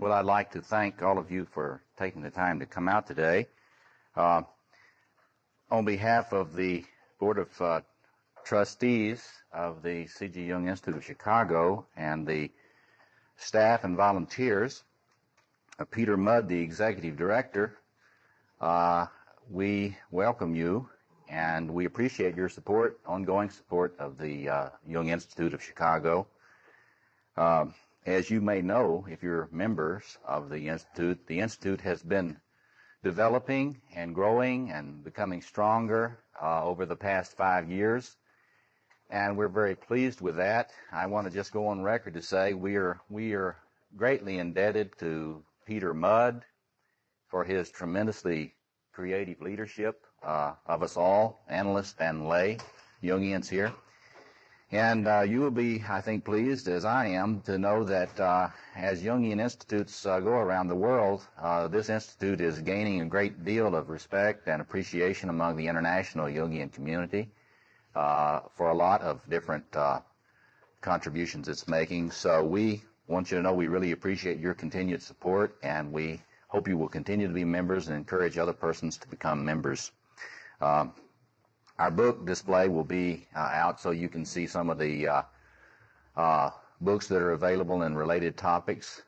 Well, I'd like to thank all of you for taking the time to come out today. On behalf of the Board of Trustees of the C.G. Jung Institute of Chicago and the staff and volunteers, Peter Mudd, the Executive Director, we welcome you and we appreciate your support, ongoing support of the Jung Institute of Chicago. As you may know, if you're members of the Institute has been developing and growing and becoming stronger over the past 5 years, and we're very pleased with that. I want to just go on record to say we are greatly indebted to Peter Mudd for his tremendously creative leadership of us all, analysts and lay Jungians here. And you will be, I think, pleased, as I am, to know that as Jungian institutes go around the world, this institute is gaining a great deal of respect and appreciation among the international Jungian community for a lot of different contributions it's making. So we want you to know we really appreciate your continued support, and we hope you will continue to be members and encourage other persons to become members. Our book display will be out so you can see some of the books that are available in related topics.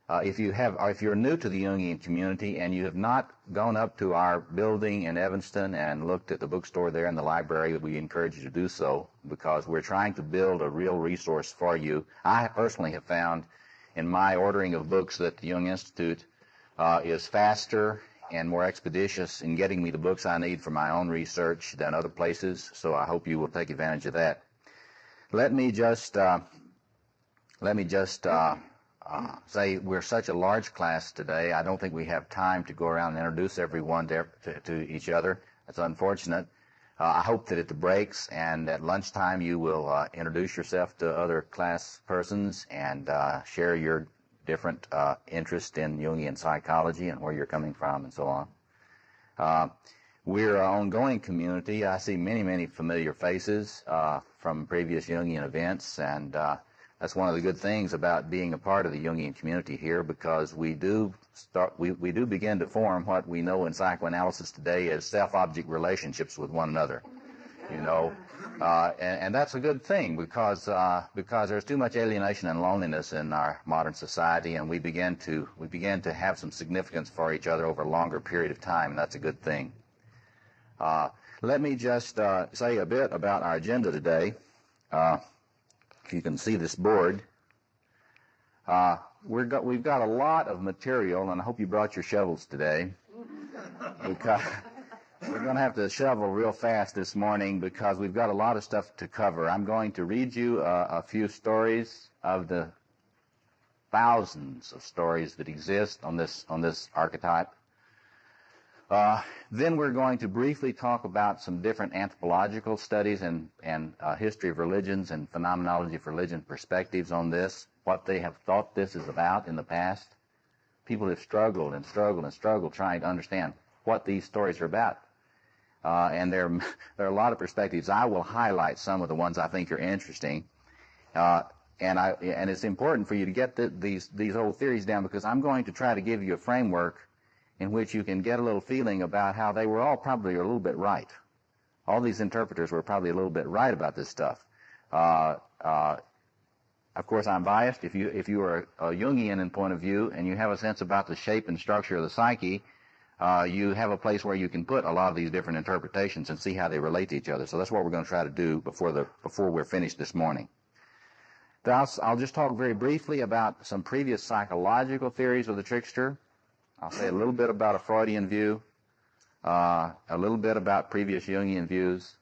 If you're new to the Jungian community and you have not gone up to our building in Evanston and looked at the bookstore there in the library, we encourage you to do so because we're trying to build a real resource for you. I personally have found in my ordering of books that the Jung Institute is faster and more expeditious in getting me the books I need for my own research than other places, so I hope you will take advantage of that. Let me just say we're such a large class today, I don't think we have time to go around and introduce everyone to each other. That's unfortunate. I hope that at the breaks and at lunchtime you will introduce yourself to other class persons and share your different interest in Jungian psychology and where you're coming from and so on. We're an ongoing community. I see many, many familiar faces from previous Jungian events, and that's one of the good things about being a part of the Jungian community here, because we do begin to form what we know in psychoanalysis today as self-object relationships with one another. And that's a good thing because there's too much alienation and loneliness in our modern society, and we begin to have some significance for each other over a longer period of time, and that's a good thing. Let me just say a bit about our agenda today. If you can see this board, we've got a lot of material, and I hope you brought your shovels today, because we're going to have to shovel real fast this morning because we've got a lot of stuff to cover. I'm going to read you a few stories of the thousands of stories that exist on this archetype. Then we're going to briefly talk about some different anthropological studies and history of religions and phenomenology of religion perspectives on this, what they have thought this is about in the past. People have struggled and struggled and struggled trying to understand what these stories are about. And there are a lot of perspectives. I will highlight some of the ones I think are interesting. And it's important for you to get these old theories down, because I'm going to try to give you a framework in which you can get a little feeling about how they were all probably a little bit right. All these interpreters were probably a little bit right about this stuff. Of course, I'm biased. If you are a Jungian in point of view and you have a sense about the shape and structure of the psyche, you have a place where you can put a lot of these different interpretations and see how they relate to each other. So that's what we're going to try to do before we're finished this morning. I'll just talk very briefly about some previous psychological theories of the trickster. I'll say a little bit about a Freudian view, a little bit about previous Jungian views,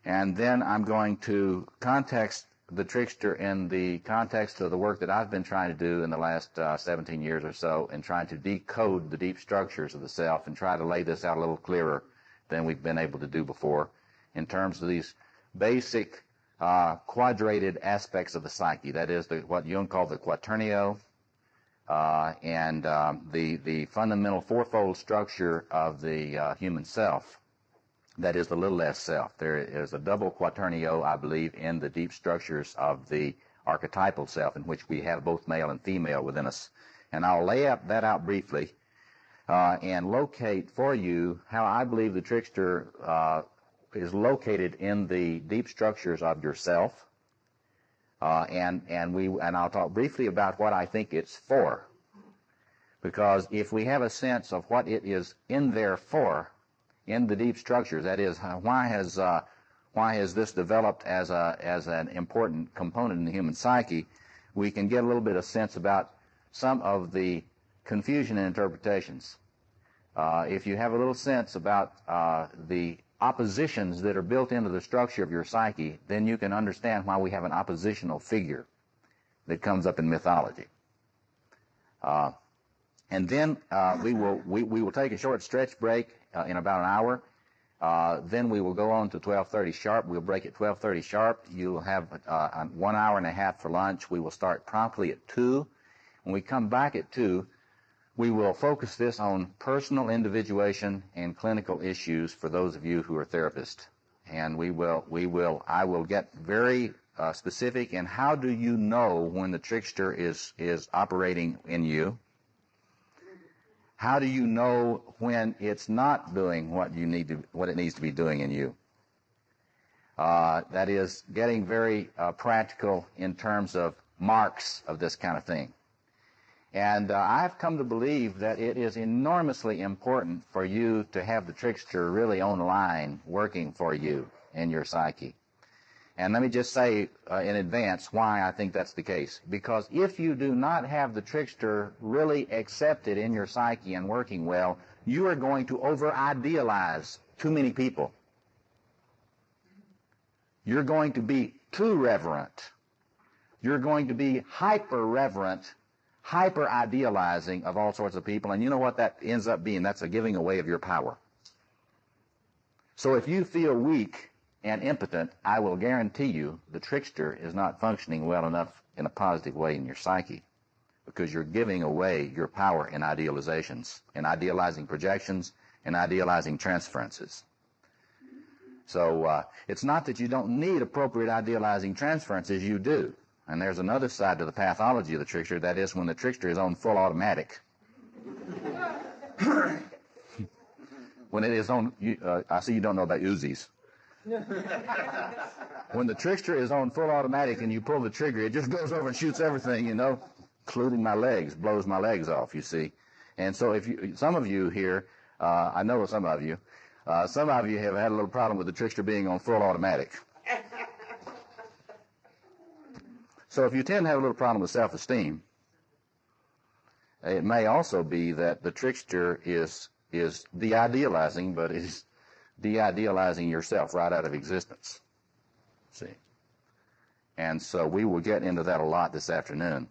and then I'm going to context the trickster in the context of the work that I've been trying to do in the last 17 years or so, in trying to decode the deep structures of the self and try to lay this out a little clearer than we've been able to do before in terms of these basic quadrated aspects of the psyche. That is what Jung called the quaternio, and the fundamental fourfold structure of the human self. That is the little s self. There is a double quaternio, I believe, in the deep structures of the archetypal self, in which we have both male and female within us. And I'll lay that out briefly and locate for you how I believe the trickster is located in the deep structures of yourself. And I'll talk briefly about what I think it's for. Because if we have a sense of what it is in there for, in the deep structures, that is, why has this developed as an important component in the human psyche, we can get a little bit of sense about some of the confusion in interpretations. If you have a little sense about the oppositions that are built into the structure of your psyche, then you can understand why we have an oppositional figure that comes up in mythology. And then we will take a short stretch break in about an hour. Then we will go on to 12:30 sharp. We'll break at 12:30 sharp. You'll have 1 hour and a half for lunch. We will start promptly at 2. When we come back at 2, we will focus this on personal individuation and clinical issues for those of you who are therapists. And I will get very specific in how do you know when the trickster is operating in you? How do you know when it's not doing what it needs to be doing in you? That is getting very practical in terms of marks of this kind of thing. And I've come to believe that it is enormously important for you to have the trickster really online working for you in your psyche. And let me just say in advance why I think that's the case. Because if you do not have the trickster really accepted in your psyche and working well, you are going to over-idealize too many people. You're going to be too reverent. You're going to be hyper-reverent, hyper-idealizing of all sorts of people. And you know what that ends up being? That's a giving away of your power. So if you feel weak and impotent, I will guarantee you the trickster is not functioning well enough in a positive way in your psyche, because you're giving away your power in idealizations, in idealizing projections, and idealizing transferences. So it's not that you don't need appropriate idealizing transferences, you do. And there's another side to the pathology of the trickster, that is when the trickster is on full automatic. When it is on, I see you don't know about Uzis. When the trickster is on full automatic and you pull the trigger, it just goes over and shoots everything, including my legs, blows my legs off, you see. And so some of you here, I know some of you have had a little problem with the trickster being on full automatic. So if you tend to have a little problem with self-esteem, it may also be that the trickster is de-idealizing, but is de-idealizing yourself right out of existence. See? And so we will get into that a lot this afternoon,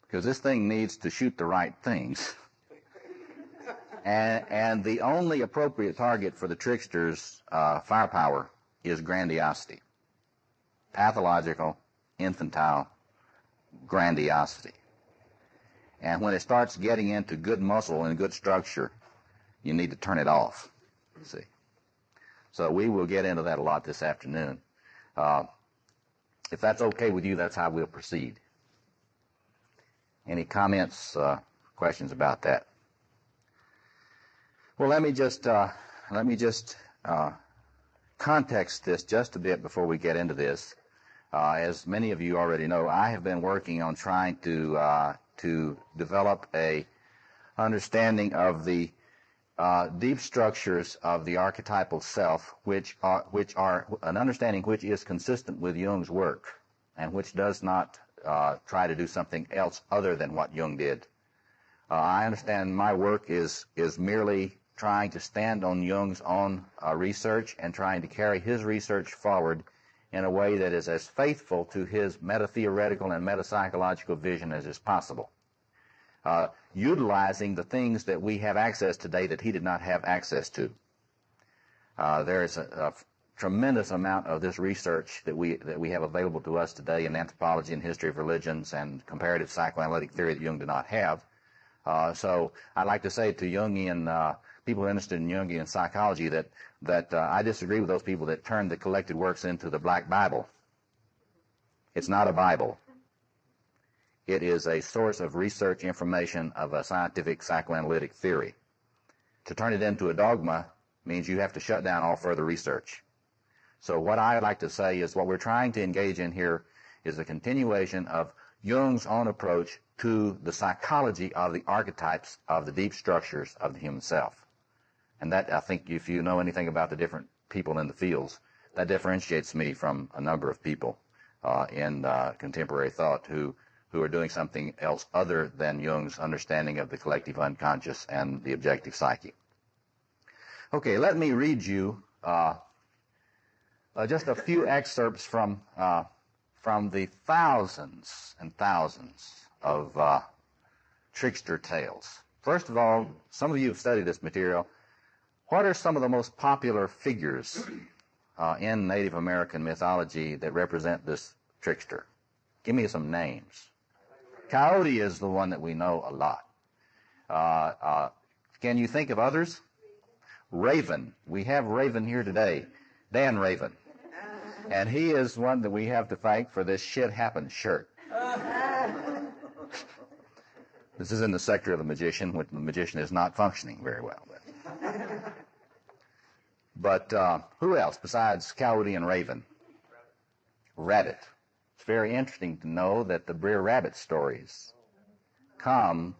because this thing needs to shoot the right things. And the only appropriate target for the trickster's firepower is grandiosity. Pathological, infantile grandiosity. And when it starts getting into good muscle and good structure, you need to turn it off. See. So we will get into that a lot this afternoon. If that's okay with you, that's how we'll proceed. Any comments, questions about that? Well, let me just context this just a bit before we get into this. As many of you already know, I have been working on trying to develop a understanding of the deep structures of the archetypal self, which are an understanding which is consistent with Jung's work and which does not try to do something else other than what Jung did. I understand my work is merely trying to stand on Jung's own research and trying to carry his research forward in a way that is as faithful to his meta-theoretical and meta-psychological vision as is possible. Utilizing the things that we have access today that he did not have access to. There is a tremendous amount of this research that we have available to us today in anthropology and history of religions and comparative psychoanalytic theory that Jung did not have. So I'd like to say to Jungian people interested in Jungian psychology that I disagree with those people that turn the collected works into the Black Bible. It's not a Bible. It is a source of research information of a scientific psychoanalytic theory. To turn it into a dogma means you have to shut down all further research. So what I like to say is what we're trying to engage in here is a continuation of Jung's own approach to the psychology of the archetypes of the deep structures of the human self. And that, I think, if you know anything about the different people in the fields, that differentiates me from a number of people in contemporary thought who are doing something else other than Jung's understanding of the collective unconscious and the objective psyche. Okay, let me read you just a few excerpts from the thousands and thousands of trickster tales. First of all, some of you have studied this material. What are some of the most popular figures in Native American mythology that represent this trickster? Give me some names. Coyote is the one that we know a lot. Can you think of others? Raven. We have Raven here today. Dan Raven. And he is one that we have to thank for this shit happened shirt. This is in the sector of the magician, when the magician is not functioning very well. But who else besides Coyote and Raven? Rabbit. It's very interesting to know that the Brer Rabbit stories come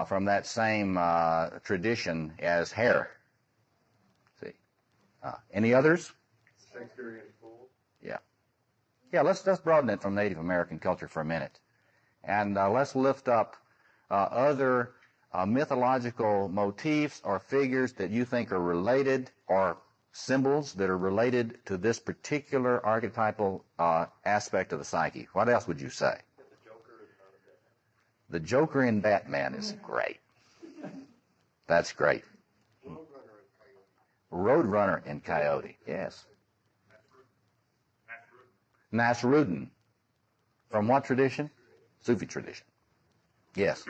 from that same tradition as hare. See, any others? Shakespearean fool. Yeah. Let's broaden it from Native American culture for a minute, and let's lift up other mythological motifs or figures that you think are related, or symbols that are related to this particular archetypal aspect of the psyche. What else would you say? The Joker in Batman is great. That's great. Roadrunner and Coyote, yes. Nasrudin. From what tradition? Sufi tradition. Yes.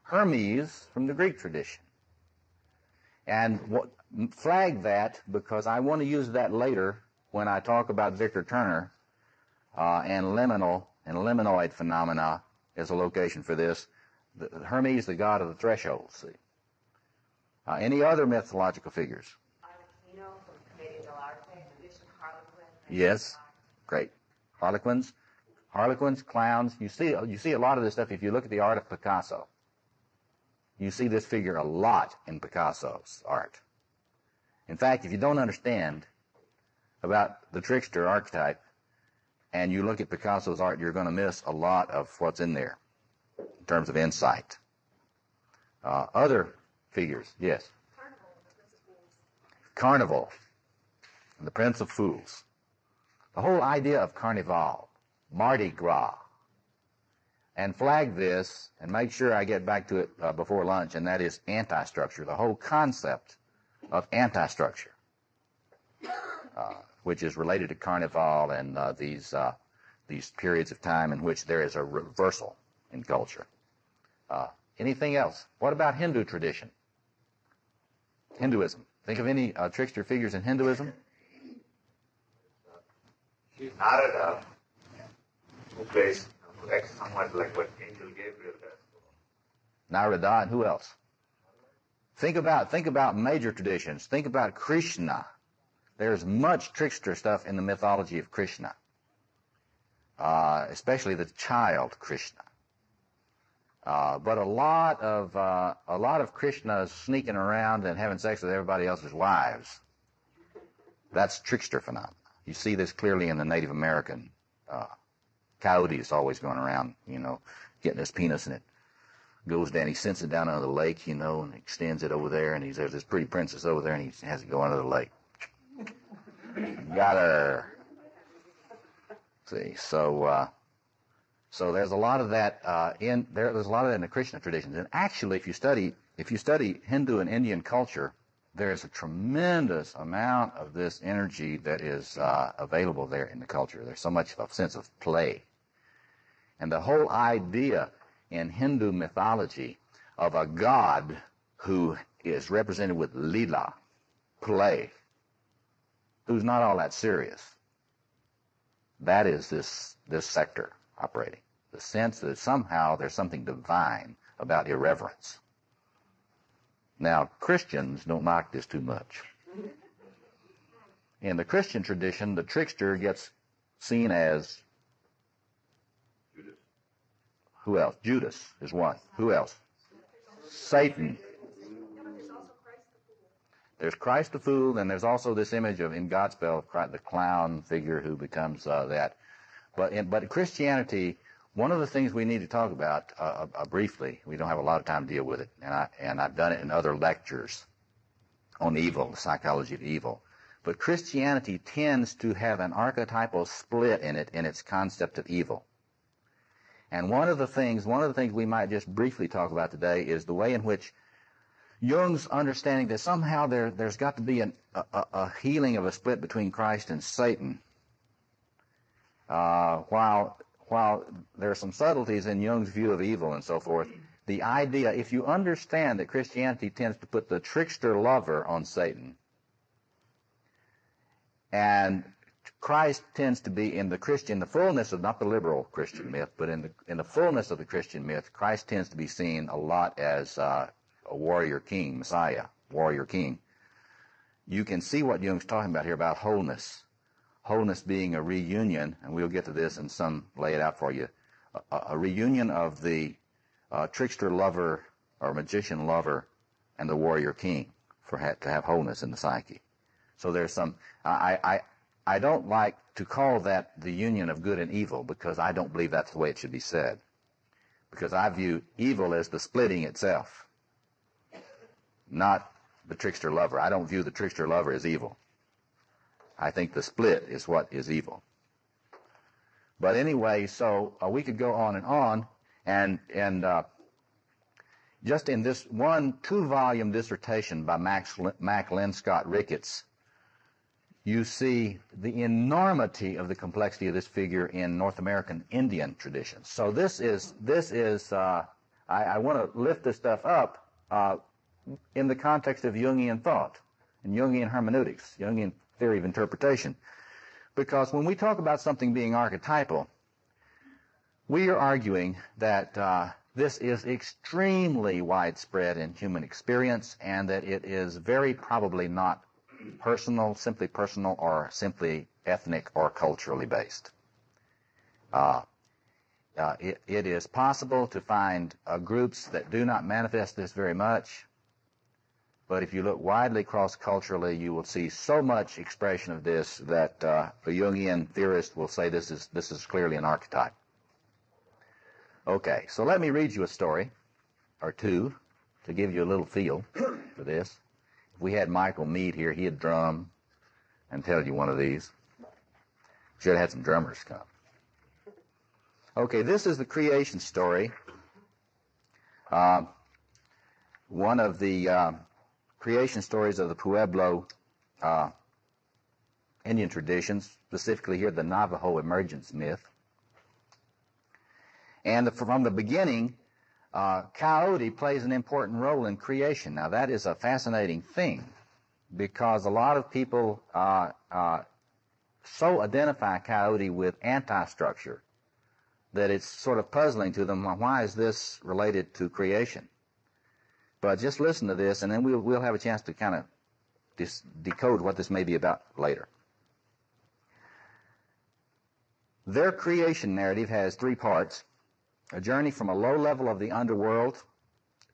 Hermes from the Greek tradition. And flag that, because I want to use that later when I talk about Victor Turner and liminal and liminoid phenomena as a location for this. Hermes, the god of the threshold, see. Any other mythological figures? Yes, great. Harlequins, clowns. You see a lot of this stuff if you look at the art of Picasso. You see this figure a lot in Picasso's art. In fact, if you don't understand about the trickster archetype and you look at Picasso's art, you're going to miss a lot of what's in there in terms of insight. Other figures, yes. Carnival, the Prince of Fools. The whole idea of Carnival, Mardi Gras, and flag this and make sure I get back to it before lunch, and that is anti-structure, the whole concept of anti-structure, which is related to Carnival and these periods of time in which there is a reversal in culture. Anything else? What about Hindu tradition? Hinduism. Think of any trickster figures in Hinduism? Narada, who plays somewhat like what Angel Gabriel does. Narada, and who else? Think about major traditions. Think about Krishna. There's much trickster stuff in the mythology of Krishna, especially the child Krishna. But a lot of Krishna sneaking around and having sex with everybody else's wives. That's trickster phenomena. You see this clearly in the Native American. Coyote is always going around, getting his penis, and it goes down. He sends it down under the lake, and extends it over there, and there's this pretty princess over there, and he has it go under the lake. Got her. See, so there's a lot of that in there. There's a lot of that in the Krishna traditions, and actually, if you study Hindu and Indian culture, there's a tremendous amount of this energy that is available there in the culture. There's so much of a sense of play. And the whole idea in Hindu mythology of a god who is represented with lila, play, who's not all that serious, that is this sector operating. the sense that somehow there's something divine about irreverence. Now, Christians don't like this too much. In the Christian tradition, the trickster gets seen as Judas. who else? Judas is one. Who else? Satan. There's Christ the fool, and there's also this image of, in Godspell, of Christ, the clown figure who becomes that. But in Christianity, one of the things we need to talk about briefly, we don't have a lot of time to deal with it, and I've done it in other lectures on evil, the psychology of evil. But Christianity tends to have an archetypal split in it in its concept of evil. And one of the things we might just briefly talk about today is the way in which Jung's understanding that somehow there's got to be a healing of a split between Christ and Satan. While there are some subtleties in Jung's view of evil and so forth, the idea, if you understand that Christianity tends to put the trickster lover on Satan, and Christ tends to be in the fullness of, not the liberal Christian myth, but in the fullness of the Christian myth, Christ tends to be seen a lot as a warrior king, Messiah, warrior king. You can see what Jung's talking about here about wholeness. Wholeness being a reunion, and we'll get to this and lay it out for you, a reunion of the trickster lover or magician lover and the warrior king to have wholeness in the psyche. So there's some, I don't like to call that the union of good and evil, because I don't believe that's the way it should be said. Because I view evil as the splitting itself, not the trickster lover. I don't view the trickster lover as evil. I think the split is what is evil. But anyway, so we could go on, and just in this 2-volume dissertation by Mac Linscott Ricketts, you see the enormity of the complexity of this figure in North American Indian traditions. So this is I want to lift this stuff up in the context of Jungian thought and Jungian hermeneutics, Jungian theory of interpretation. Because when we talk about something being archetypal, we are arguing that this is extremely widespread in human experience, and that it is very probably not simply personal, or simply ethnic or culturally based. It is possible to find groups that do not manifest this very much, but if you look widely cross-culturally, you will see so much expression of this that a Jungian theorist will say this is clearly an archetype. Okay, so let me read you a story or two to give you a little feel for this. If we had Michael Mead here, he'd drum and tell you one of these. Should have had some drummers come. Okay, this is the creation story. One of the creation stories of the Pueblo Indian traditions, specifically here the Navajo emergence myth. And from the beginning, coyote plays an important role in creation. Now that is a fascinating thing, because a lot of people so identify coyote with anti-structure that it's sort of puzzling to them. Why is this related to creation? But just listen to this, and then we'll have a chance to kind of decode what this may be about later. Their creation narrative has 3 parts. A journey from a low level of the underworld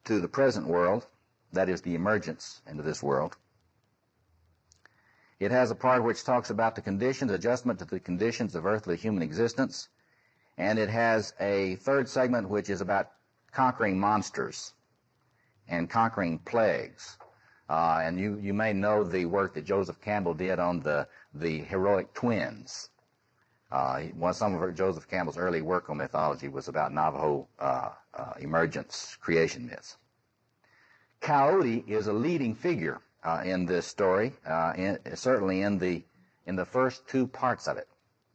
to the present world, that is the emergence into this world. It has a part which talks about the conditions, adjustment to the conditions of earthly human existence, and it has a 3rd segment which is about conquering monsters and conquering plagues. And you may know the work that Joseph Campbell did on the heroic twins. Some of Joseph Campbell's early work on mythology was about Navajo emergence creation myths. Coyote is a leading figure in this story, certainly in the first 2 parts of it,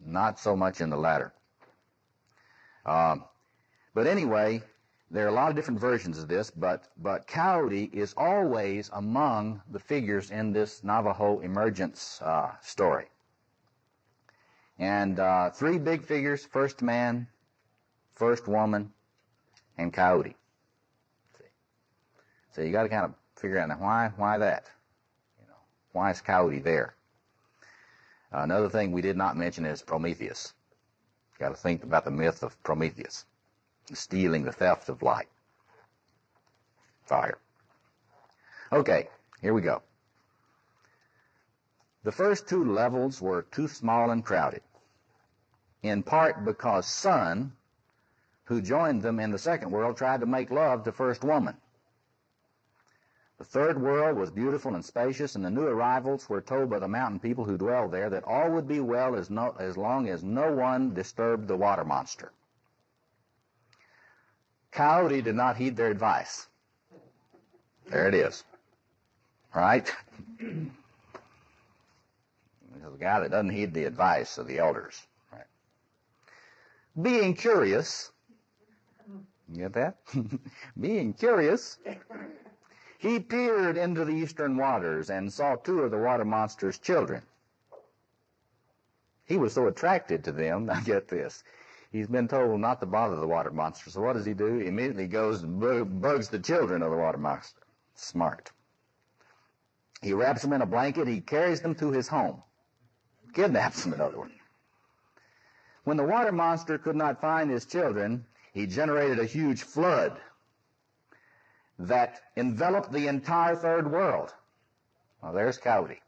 not so much in the latter. But anyway, there are a lot of different versions of this, but coyote is always among the figures in this Navajo emergence story. And 3 big figures: first man, first woman, and coyote. See? So you got to kind of figure out now why that? You know, why is coyote there? Another thing we did not mention is Prometheus. You got to think about the myth of Prometheus, stealing the theft of light, fire. Okay, here we go. The first two levels were too small and crowded, in part because Sun, who joined them in the second world, tried to make love to first woman. The third world was beautiful and spacious, and the new arrivals were told by the mountain people who dwelled there that all would be well as long as no one disturbed the water monster. Coyote did not heed their advice. There it is. Right? There's a guy that doesn't heed the advice of the elders. Right? Being curious, you get that? Being curious, he peered into the eastern waters and saw two of the water monster's children. He was so attracted to them, now get this, he's been told not to bother the water monster, so what does he do? He immediately goes and bugs the children of the water monster. Smart. He wraps them in a blanket, he carries them to his home. Kidnaps them, in other words. When the water monster could not find his children, he generated a huge flood that enveloped the entire third world. Well, there's Coyote.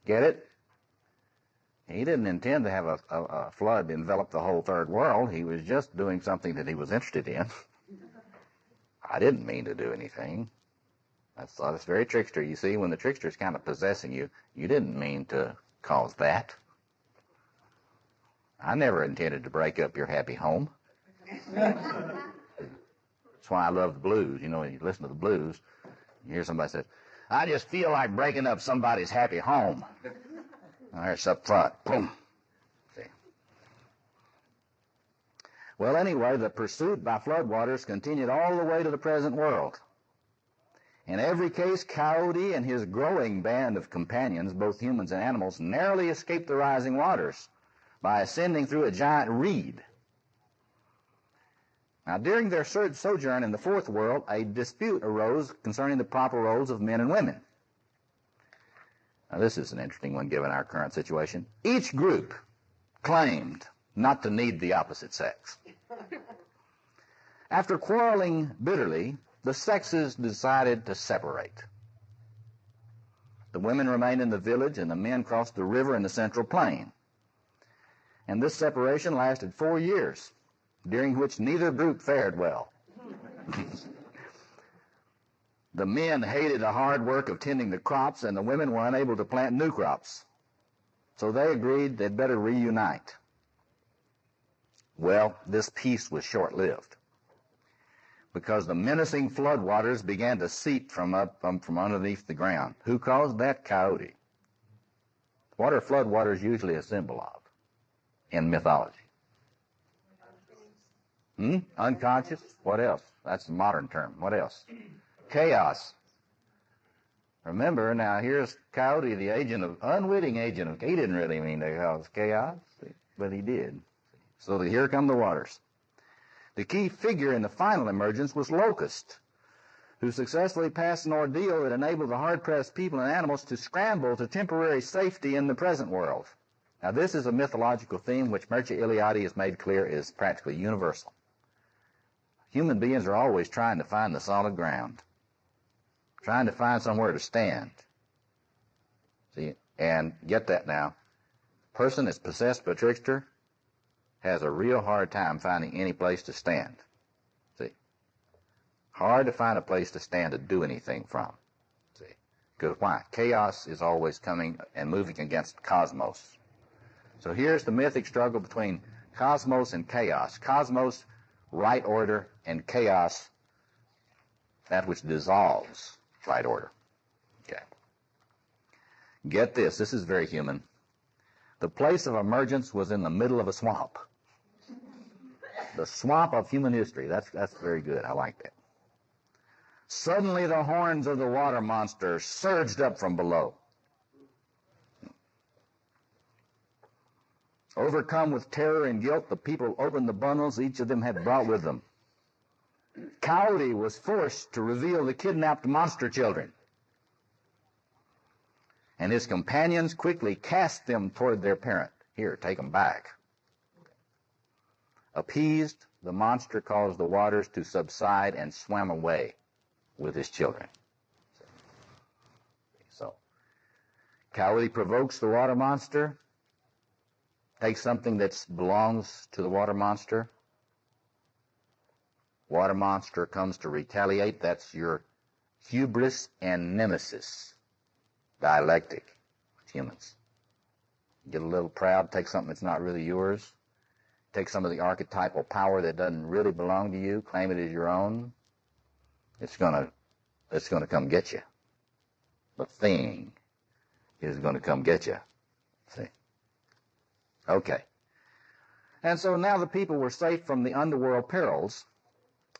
Get it? He didn't intend to have a flood envelop the whole third world. He was just doing something that he was interested in. I didn't mean to do anything. That's very trickster. You see, when the trickster's kind of possessing you, you didn't mean to cause that. I never intended to break up your happy home. That's why I love the blues. You know, when you listen to the blues, you hear somebody say, I just feel like breaking up somebody's happy home. There's up front. Boom. See. Well, anyway, the pursuit by floodwaters continued all the way to the present world. In every case, Coyote and his growing band of companions, both humans and animals, narrowly escaped the rising waters by ascending through a giant reed. Now, during their sojourn in the fourth world, a dispute arose concerning the proper roles of men and women. Now, this is an interesting one given our current situation. Each group claimed not to need the opposite sex. After quarreling bitterly, the sexes decided to separate. The women remained in the village, and the men crossed the river in the central plain. And this separation lasted 4 years, during which neither group fared well. The men hated the hard work of tending the crops, and the women were unable to plant new crops. So they agreed they'd better reunite. Well, this peace was short-lived, because the menacing floodwaters began to seep from underneath the ground. Who caused that? Coyote. What are floodwaters usually a symbol of in mythology? Unconscious? What else? That's a modern term. What else? Chaos. Remember, now here's Coyote, the unwitting agent of, he didn't really mean to cause chaos, but he did. So here come the waters. The key figure in the final emergence was Locust, who successfully passed an ordeal that enabled the hard-pressed people and animals to scramble to temporary safety in the present world. Now, this is a mythological theme which Mircea Eliade has made clear is practically universal. Human beings are always trying to find the solid ground, trying to find somewhere to stand. See, and get that now. Person that's possessed by a trickster has a real hard time finding any place to stand. See? Hard to find a place to stand to do anything from. See? Because why? Chaos is always coming and moving against cosmos. So here's the mythic struggle between cosmos and chaos. Cosmos, right order, and chaos, that which dissolves right order. Okay. Get this. This is very human. The place of emergence was in the middle of a swamp. The swamp of human history. That's very good. I like that. Suddenly the horns of the water monster surged up from below. Overcome with terror and guilt, the people opened the bundles each of them had brought with them. Coyote was forced to reveal the kidnapped monster children, and his companions quickly cast them toward their parent. Here, take them back. Appeased, the monster caused the waters to subside and swam away with his children. So, Coyote provokes the water monster, takes something that belongs to the water monster. Water monster comes to retaliate. That's your hubris and nemesis dialectic with humans. Get a little proud, take something that's not really yours, take some of the archetypal power that doesn't really belong to you, claim it as your own. It's gonna come get you. The thing is gonna come get you. See? Okay. And so now the people were safe from the underworld perils,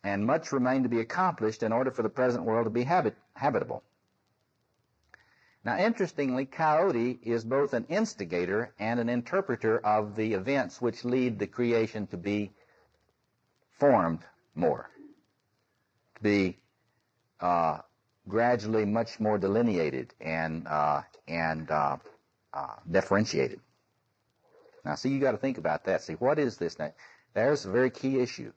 and much remained to be accomplished in order for the present world to be habitable. Now, interestingly, Coyote is both an instigator and an interpreter of the events which lead the creation to be formed more, to be gradually much more delineated and differentiated. Now, see, you got to think about that. See, what is this now? There's a very key issue.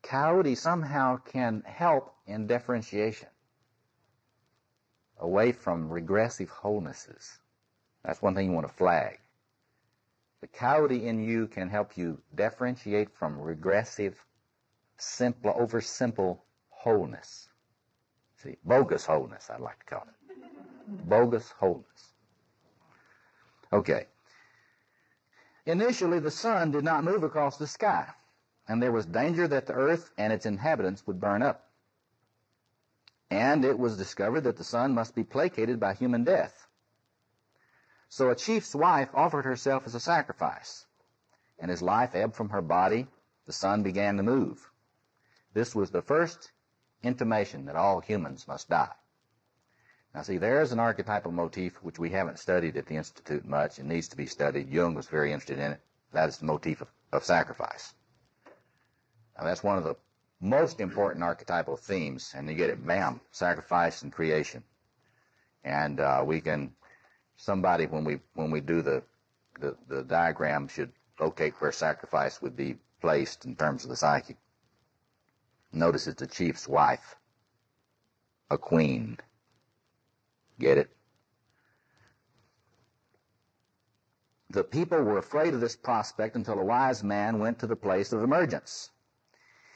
Coyote somehow can help in differentiation away from regressive wholenesses. That's one thing you want to flag. The Coyote in you can help you differentiate from regressive, simple, oversimple wholeness. See, bogus wholeness, I'd like to call it. Bogus wholeness. Okay. Initially, the sun did not move across the sky, and there was danger that the earth and its inhabitants would burn up. And it was discovered that the sun must be placated by human death. So a chief's wife offered herself as a sacrifice, and as life ebbed from her body, the sun began to move. This was the first intimation that all humans must die. Now see, there's an archetypal motif which we haven't studied at the Institute much. It needs to be studied. Jung was very interested in it. That is the motif of sacrifice. Now that's one of the most important archetypal themes, and you get it, bam, sacrifice and creation. And we can, somebody when we do the diagram should locate where sacrifice would be placed in terms of the psyche. Notice it's a chief's wife, a queen. Get it? The people were afraid of this prospect until a wise man went to the place of emergence.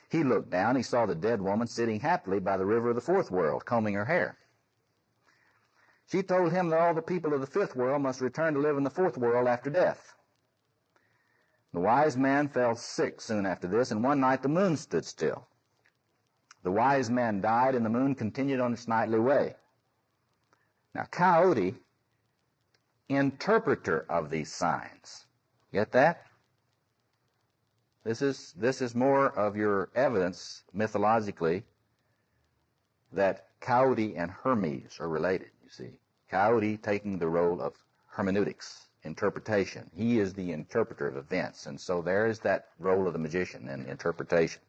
He looked down, he saw the dead woman sitting happily by the river of the fourth world, combing her hair. She told him that all the people of the fifth world must return to live in the fourth world after death. The wise man fell sick soon after this, and one night the moon stood still. The wise man died, and the moon continued on its nightly way. Now, Coyote, interpreter of these signs. Get that? This is more of your evidence, mythologically, that Coyote and Hermes are related, you see. Coyote taking the role of hermeneutics, interpretation. He is the interpreter of events, and so there is that role of the magician in interpretation.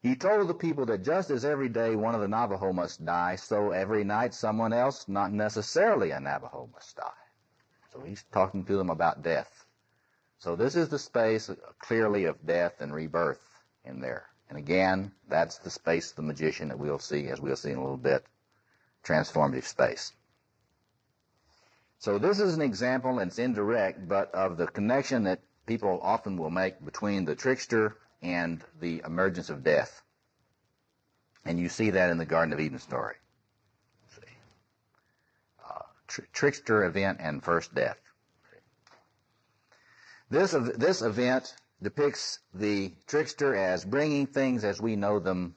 He told the people that just as every day one of the Navajo must die, so every night someone else, not necessarily a Navajo, must die. So he's talking to them about death. So this is the space clearly of death and rebirth in there. And again, that's the space of the magician that we'll see, as we'll see in a little bit, transformative space. So this is an example, and it's indirect, but of the connection that people often will make between the trickster and the emergence of death. And you see that in the Garden of Eden story. Trickster event and first death. This event depicts the trickster as bringing things as we know them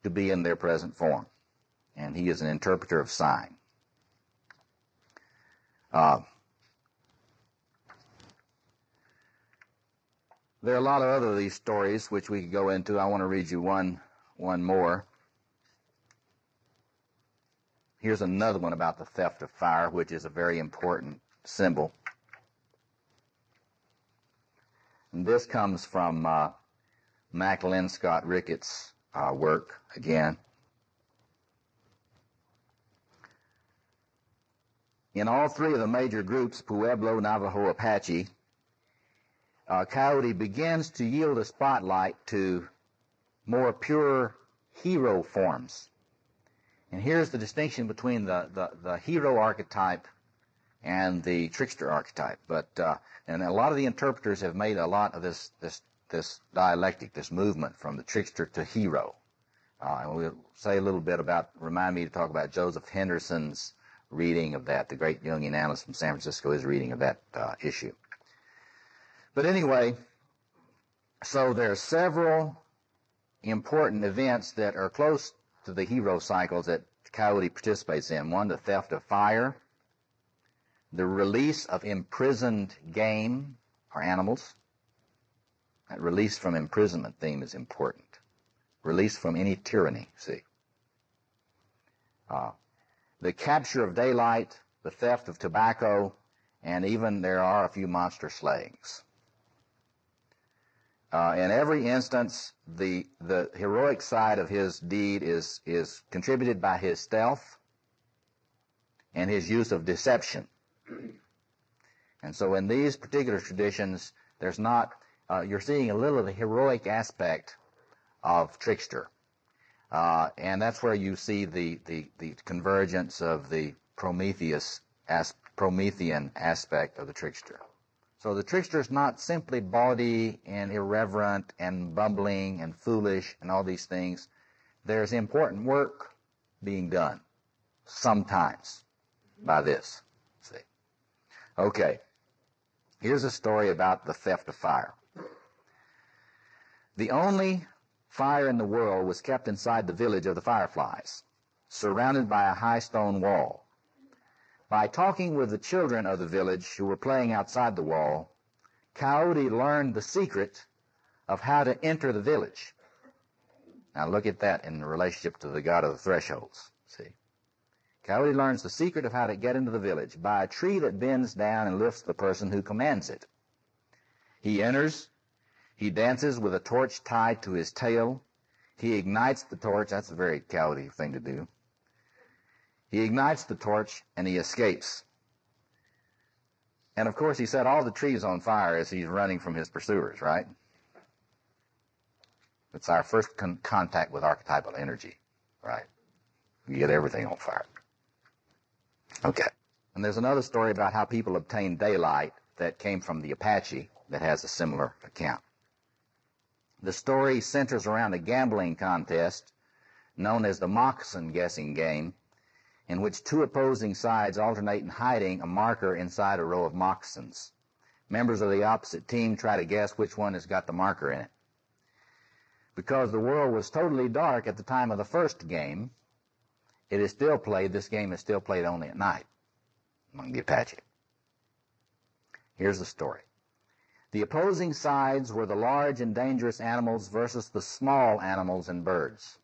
to be in their present form. And he is an interpreter of sign. There are a lot of other of these stories which we could go into. I want to read you one more. Here's another one about the theft of fire, which is a very important symbol. And this comes from Macklin Scott Ricketts' work again. In all three of the major groups, Pueblo, Navajo, Apache, Coyote begins to yield a spotlight to more pure hero forms. And here's the distinction between the hero archetype and the trickster archetype. And a lot of the interpreters have made a lot of this dialectic, this movement from the trickster to hero. And we'll say a little bit about, remind me to talk about Joseph Henderson's reading of that, the great Jungian analyst from San Francisco, his reading of that issue. But anyway, so there are several important events that are close to the hero cycles that Coyote participates in. One, the theft of fire, the release of imprisoned game or animals. That release from imprisonment theme is important. Release from any tyranny, see. The capture of daylight, the theft of tobacco, and even there are a few monster slayings. In every instance, the heroic side of his deed is contributed by his stealth and his use of deception. And so in these particular traditions, there's not, you're seeing a little of the heroic aspect of trickster. And that's where you see the convergence of the Promethean aspect of the trickster. So the trickster is not simply bawdy and irreverent and bumbling and foolish and all these things. There's important work being done sometimes by this. See? Okay. Here's a story about the theft of fire. The only fire in the world was kept inside the village of the Fireflies, surrounded by a high stone wall. By talking with the children of the village who were playing outside the wall, Coyote learned the secret of how to enter the village. Now look at that in relationship to the god of the thresholds. See, Coyote learns the secret of how to get into the village by a tree that bends down and lifts the person who commands it. He enters. He dances with a torch tied to his tail. He ignites the torch. That's a very Coyote thing to do. He ignites the torch and he escapes. And of course he set all the trees on fire as he's running from his pursuers, right? It's our first contact with archetypal energy, right? You get everything on fire. Okay. And there's another story about how people obtained daylight that came from the Apache that has a similar account. The story centers around a gambling contest known as the moccasin guessing game, in which two opposing sides alternate in hiding a marker inside a row of moccasins. Members of the opposite team try to guess which one has got the marker in it. Because the world was totally dark at the time of the first game, it is still played, this game is still played only at night among the Apache. Here's the story. The opposing sides were the large and dangerous animals versus the small animals and birds.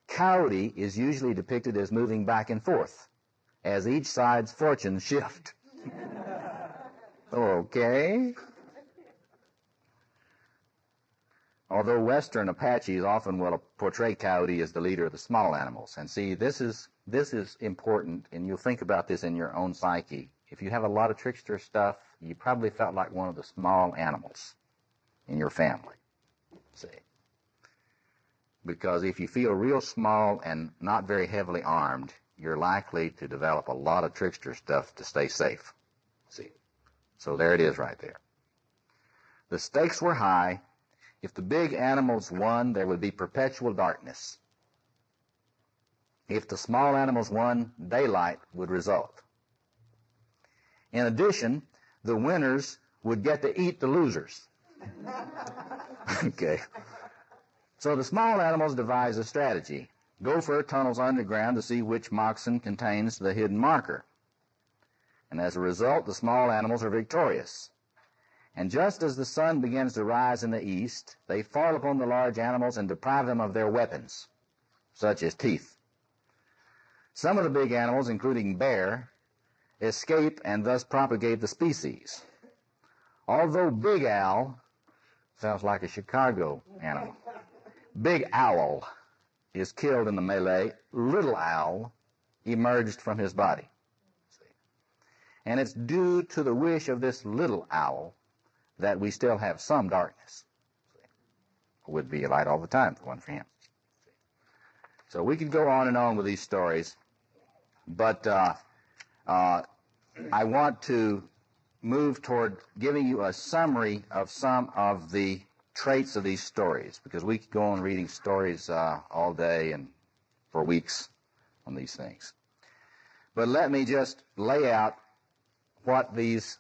Coyote is usually depicted as moving back and forth as each side's fortunes shift. Okay. Although Western Apaches often will portray Coyote as the leader of the small animals. And see, this is important, and you'll think about this in your own psyche. If you have a lot of trickster stuff, you probably felt like one of the small animals in your family. See? Because if you feel real small and not very heavily armed, you're likely to develop a lot of trickster stuff to stay safe. See? So there it is right there. The stakes were high. If the big animals won, there would be perpetual darkness. If the small animals won, daylight would result. In addition, the winners would get to eat the losers. Okay. So the small animals devise a strategy. Gopher tunnels underground to see which moccasin contains the hidden marker. And as a result, the small animals are victorious. And just as the sun begins to rise in the east, they fall upon the large animals and deprive them of their weapons, such as teeth. Some of the big animals, including bear, escape and thus propagate the species. Although Big Al sounds like a Chicago animal. Big Owl is killed in the melee. Little Owl emerged from his body. And it's due to the wish of this little owl that we still have some darkness. It would be a light all the time if it wasn't for him. So we could go on and on with these stories, but I want to move toward giving you a summary of some of the traits of these stories, because we could go on reading stories all day and for weeks on these things. But let me just lay out what these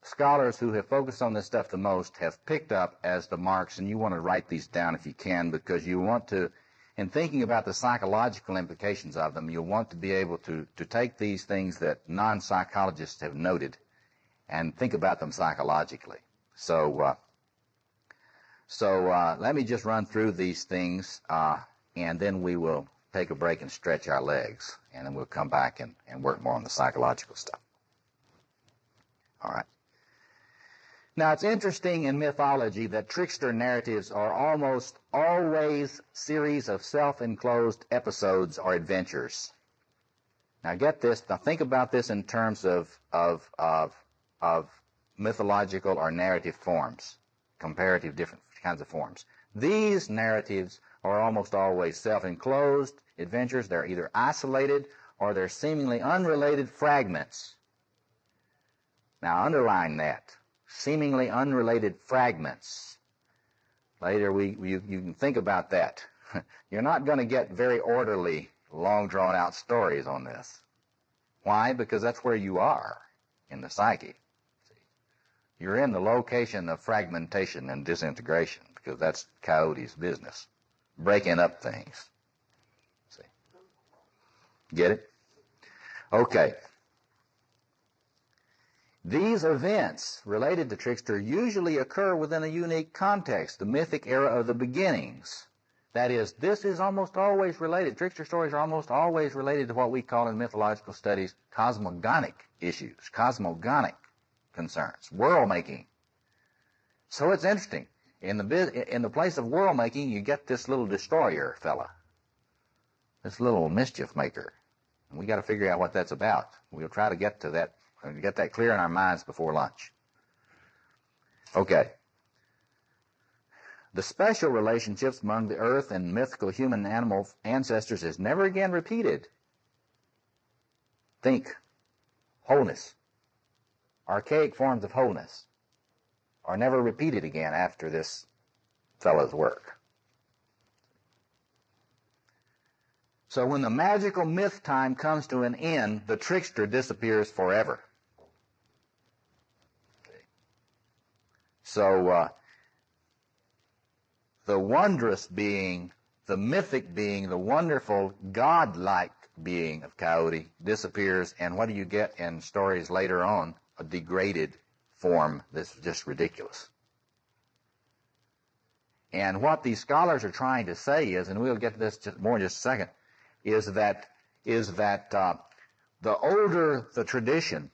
scholars who have focused on this stuff the most have picked up as the marks, and you want to write these down if you can, because you want to, in thinking about the psychological implications of them, you'll want to be able to take these things that non-psychologists have noted and think about them psychologically. So let me just run through these things, and then we will take a break and stretch our legs, and then we'll come back and work more on the psychological stuff. All right. Now, it's interesting in mythology that trickster narratives are almost always series of self-enclosed episodes or adventures. Now, get this. Now, think about this in terms of mythological or narrative forms, comparative different kinds of forms. These narratives are almost always self-enclosed adventures. They're either isolated or they're seemingly unrelated fragments. Now, underline that. Seemingly unrelated fragments. Later, you can think about that. You're not going to get very orderly, long, drawn-out stories on this. Why? Because that's where you are in the psyche. You're in the location of fragmentation and disintegration, because that's Coyote's business. Breaking up things. See? Get it? Okay. These events related to Trickster usually occur within a unique context, the mythic era of the beginnings. That is, this is almost always related. Trickster stories are almost always related to what we call in mythological studies cosmogonic issues, cosmogonic concerns, world making. So it's interesting. In the place of world making, you get this little destroyer fella, this little mischief maker. And we got to figure out what that's about. We'll try to get to that. And get that clear in our minds before lunch. Okay. The special relationships among the earth and mythical human animal ancestors is never again repeated. Think. Wholeness. Archaic forms of wholeness are never repeated again after this fellow's work. So when the magical myth time comes to an end, the trickster disappears forever. So the wondrous being, the mythic being, the wonderful, godlike being of Coyote disappears, and what do you get in stories later on? A degraded form that's just ridiculous. And what these scholars are trying to say is, and we'll get to this more in just a second, is that the older the tradition,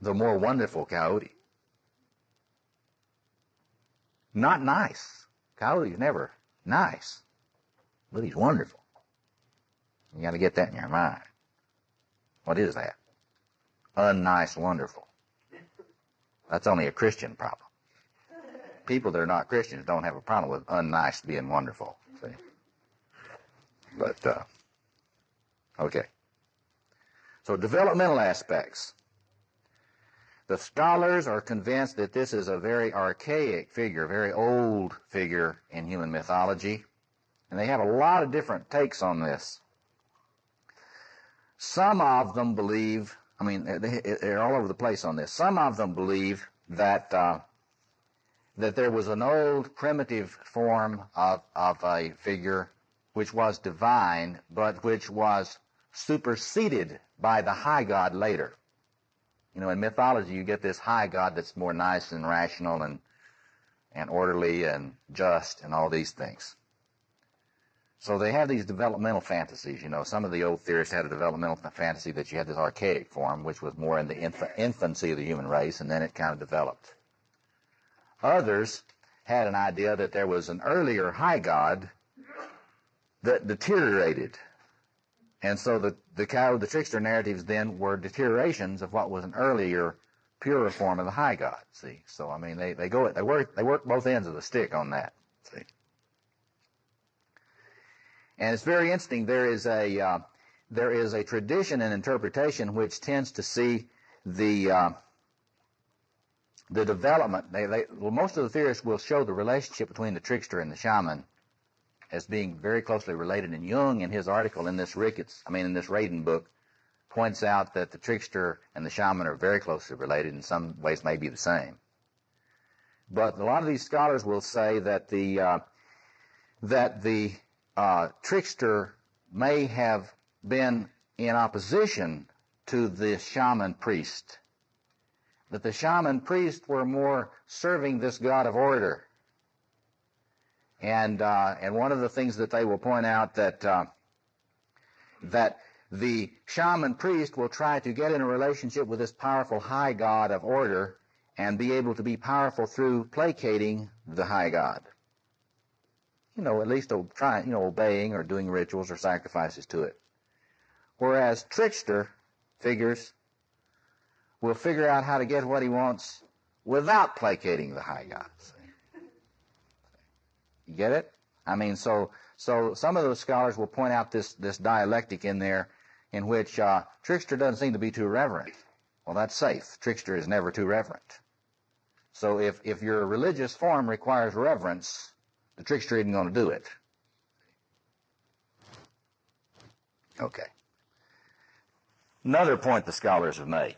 the more wonderful Coyote. Not nice. Coyote's never nice, but he's wonderful. You got to get that in your mind. What is that? Unnice, wonderful. That's only a Christian problem. People that are not Christians don't have a problem with unnice being wonderful. See? But, okay. So developmental aspects. The scholars are convinced that this is a very archaic figure, very old figure in human mythology, and they have a lot of different takes on this. Some of them believe, they're all over the place on this. Some of them believe that there was an old primitive form of a figure which was divine, but which was superseded by the high god later. You know, in mythology, you get this high god that's more nice and rational and orderly and just and all these things. So they have these developmental fantasies. You know, some of the old theorists had a developmental fantasy that you had this archaic form, which was more in the infancy of the human race, and then it kind of developed. Others had an idea that there was an earlier high god that deteriorated. And so the trickster narratives then were deteriorations of what was an earlier, purer form of the high god. See, so I mean they work both ends of the stick on that. See, and it's very interesting. There is a tradition and interpretation which tends to see the development. Most of the theorists will show the relationship between the trickster and the shaman as being very closely related. And Jung, in his article in this Raiden book, points out that the trickster and the shaman are very closely related, in some ways may be the same. But a lot of these scholars will say that the trickster may have been in opposition to the shaman priest, that the shaman priests were more serving this god of order. And one of the things that they will point out that the shaman priest will try to get in a relationship with this powerful high god of order and be able to be powerful through placating the high god. You know, at least obeying or doing rituals or sacrifices to it. Whereas trickster figures will figure out how to get what he wants without placating the high god. You get it? I mean, so some of those scholars will point out this dialectic in there in which trickster doesn't seem to be too reverent. Well, that's safe. Trickster is never too reverent. So if your religious form requires reverence, the trickster isn't going to do it. Okay. Another point the scholars have made.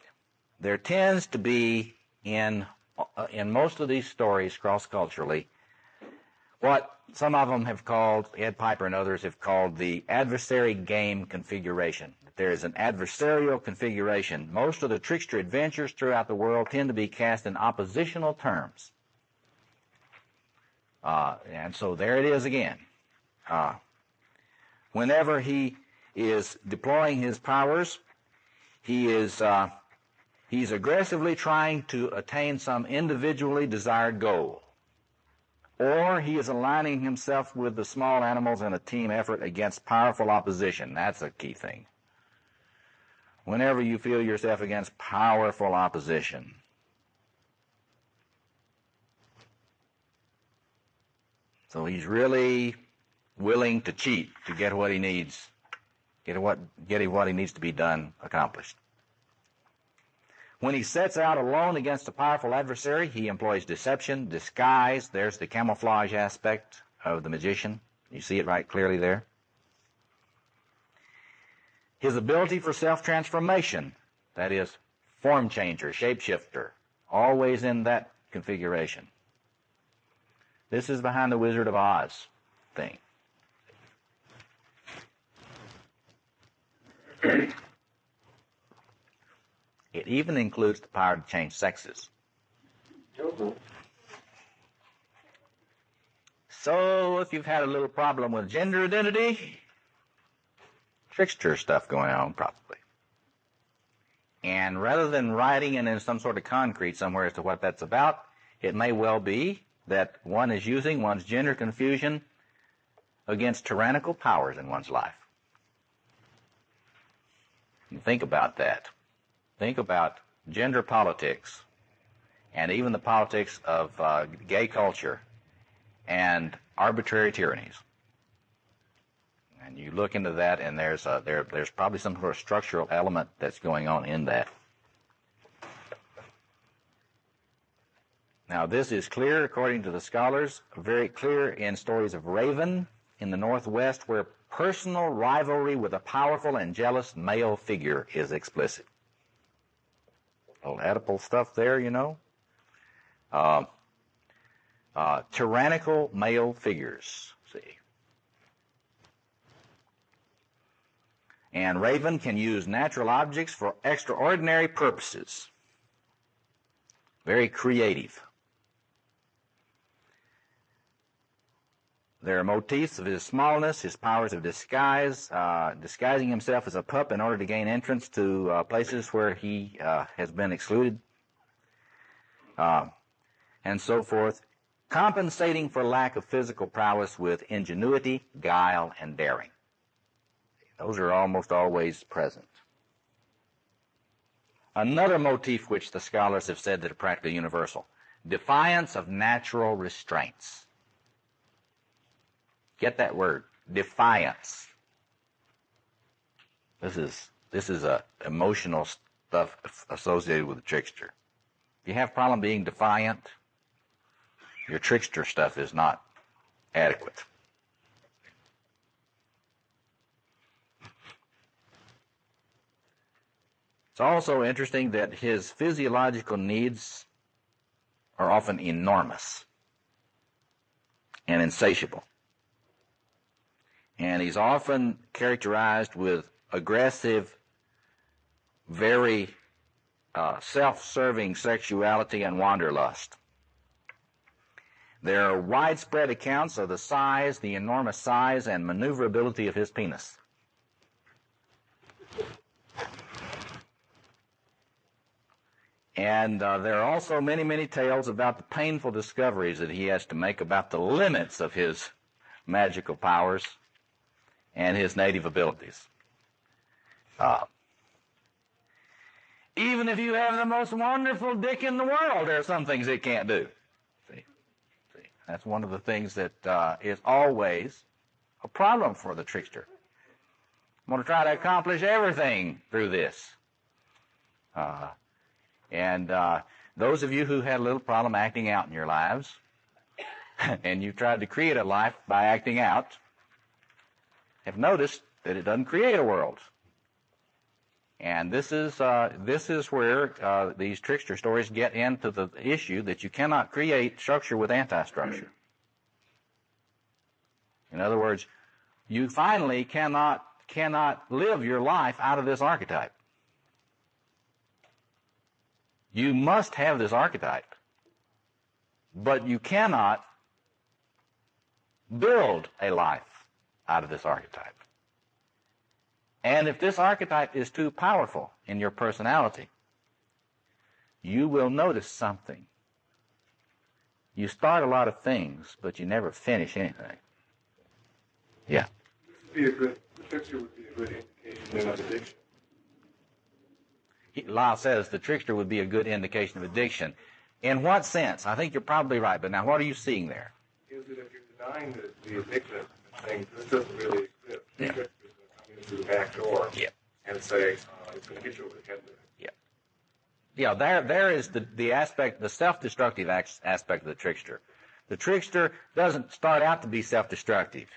There tends to be in most of these stories cross-culturally what some of them have called, Ed Piper and others have called, the adversary game configuration. There is an adversarial configuration. Most of the trickster adventures throughout the world tend to be cast in oppositional terms. And so there it is again. Whenever he is deploying his powers, he's aggressively trying to attain some individually desired goal. Or he is aligning himself with the small animals in a team effort against powerful opposition. That's a key thing. Whenever you feel yourself against powerful opposition. So he's really willing to cheat to get what he needs, get what he needs to be done accomplished. When he sets out alone against a powerful adversary, he employs deception, disguise. There's the camouflage aspect of the magician. You see it right clearly there. His ability for self-transformation, that is, form changer, shapeshifter, always in that configuration. This is behind the Wizard of Oz thing. It even includes the power to change sexes. So if you've had a little problem with gender identity, trickster stuff going on probably. And rather than writing it in some sort of concrete somewhere as to what that's about, it may well be that one is using one's gender confusion against tyrannical powers in one's life. And think about that. Think about gender politics and even the politics of gay culture and arbitrary tyrannies. And you look into that, and there's probably some sort of structural element that's going on in that. Now, this is clear, according to the scholars, very clear in stories of Raven in the Northwest, where personal rivalry with a powerful and jealous male figure is explicit. Old Oedipal stuff there, you know. Tyrannical male figures, see. And Raven can use natural objects for extraordinary purposes. Very creative. There are motifs of his smallness, his powers of disguise, disguising himself as a pup in order to gain entrance to places where he has been excluded, and so forth, compensating for lack of physical prowess with ingenuity, guile, and daring. Those are almost always present. Another motif which the scholars have said that are practically universal, defiance of natural restraints. Get that word, defiance. This is emotional stuff associated with the trickster. If you have a problem being defiant, your trickster stuff is not adequate. It's also interesting that his physiological needs are often enormous and insatiable. And he's often characterized with aggressive, very self-serving sexuality and wanderlust. There are widespread accounts of the size, the enormous size and maneuverability of his penis. And there are also many, many tales about the painful discoveries that he has to make about the limits of his magical powers and his native abilities. Even if you have the most wonderful dick in the world, there are some things it can't do. See? That's one of the things that is always a problem for the trickster. I'm going to try to accomplish everything through this. And those of you who had a little problem acting out in your lives, and you've tried to create a life by acting out, have noticed that it doesn't create a world. And this is where these trickster stories get into the issue that you cannot create structure with anti-structure. In other words, you finally cannot live your life out of this archetype. You must have this archetype, but you cannot build a life out of this archetype. And if this archetype is too powerful in your personality, you will notice something. You start a lot of things, but you never finish anything. Yeah. The trickster would be a good indication of addiction. Lyle says the trickster would be a good indication of addiction. In what sense? I think you're probably right, but now what are you seeing there? Is that if you're denying the addiction and saying this doesn't really exist, the trickster is going to come in through the back door and say it's going to hit you over the head with it. Yeah, there is the aspect, the self-destructive aspect of the trickster. The trickster doesn't start out to be self-destructive.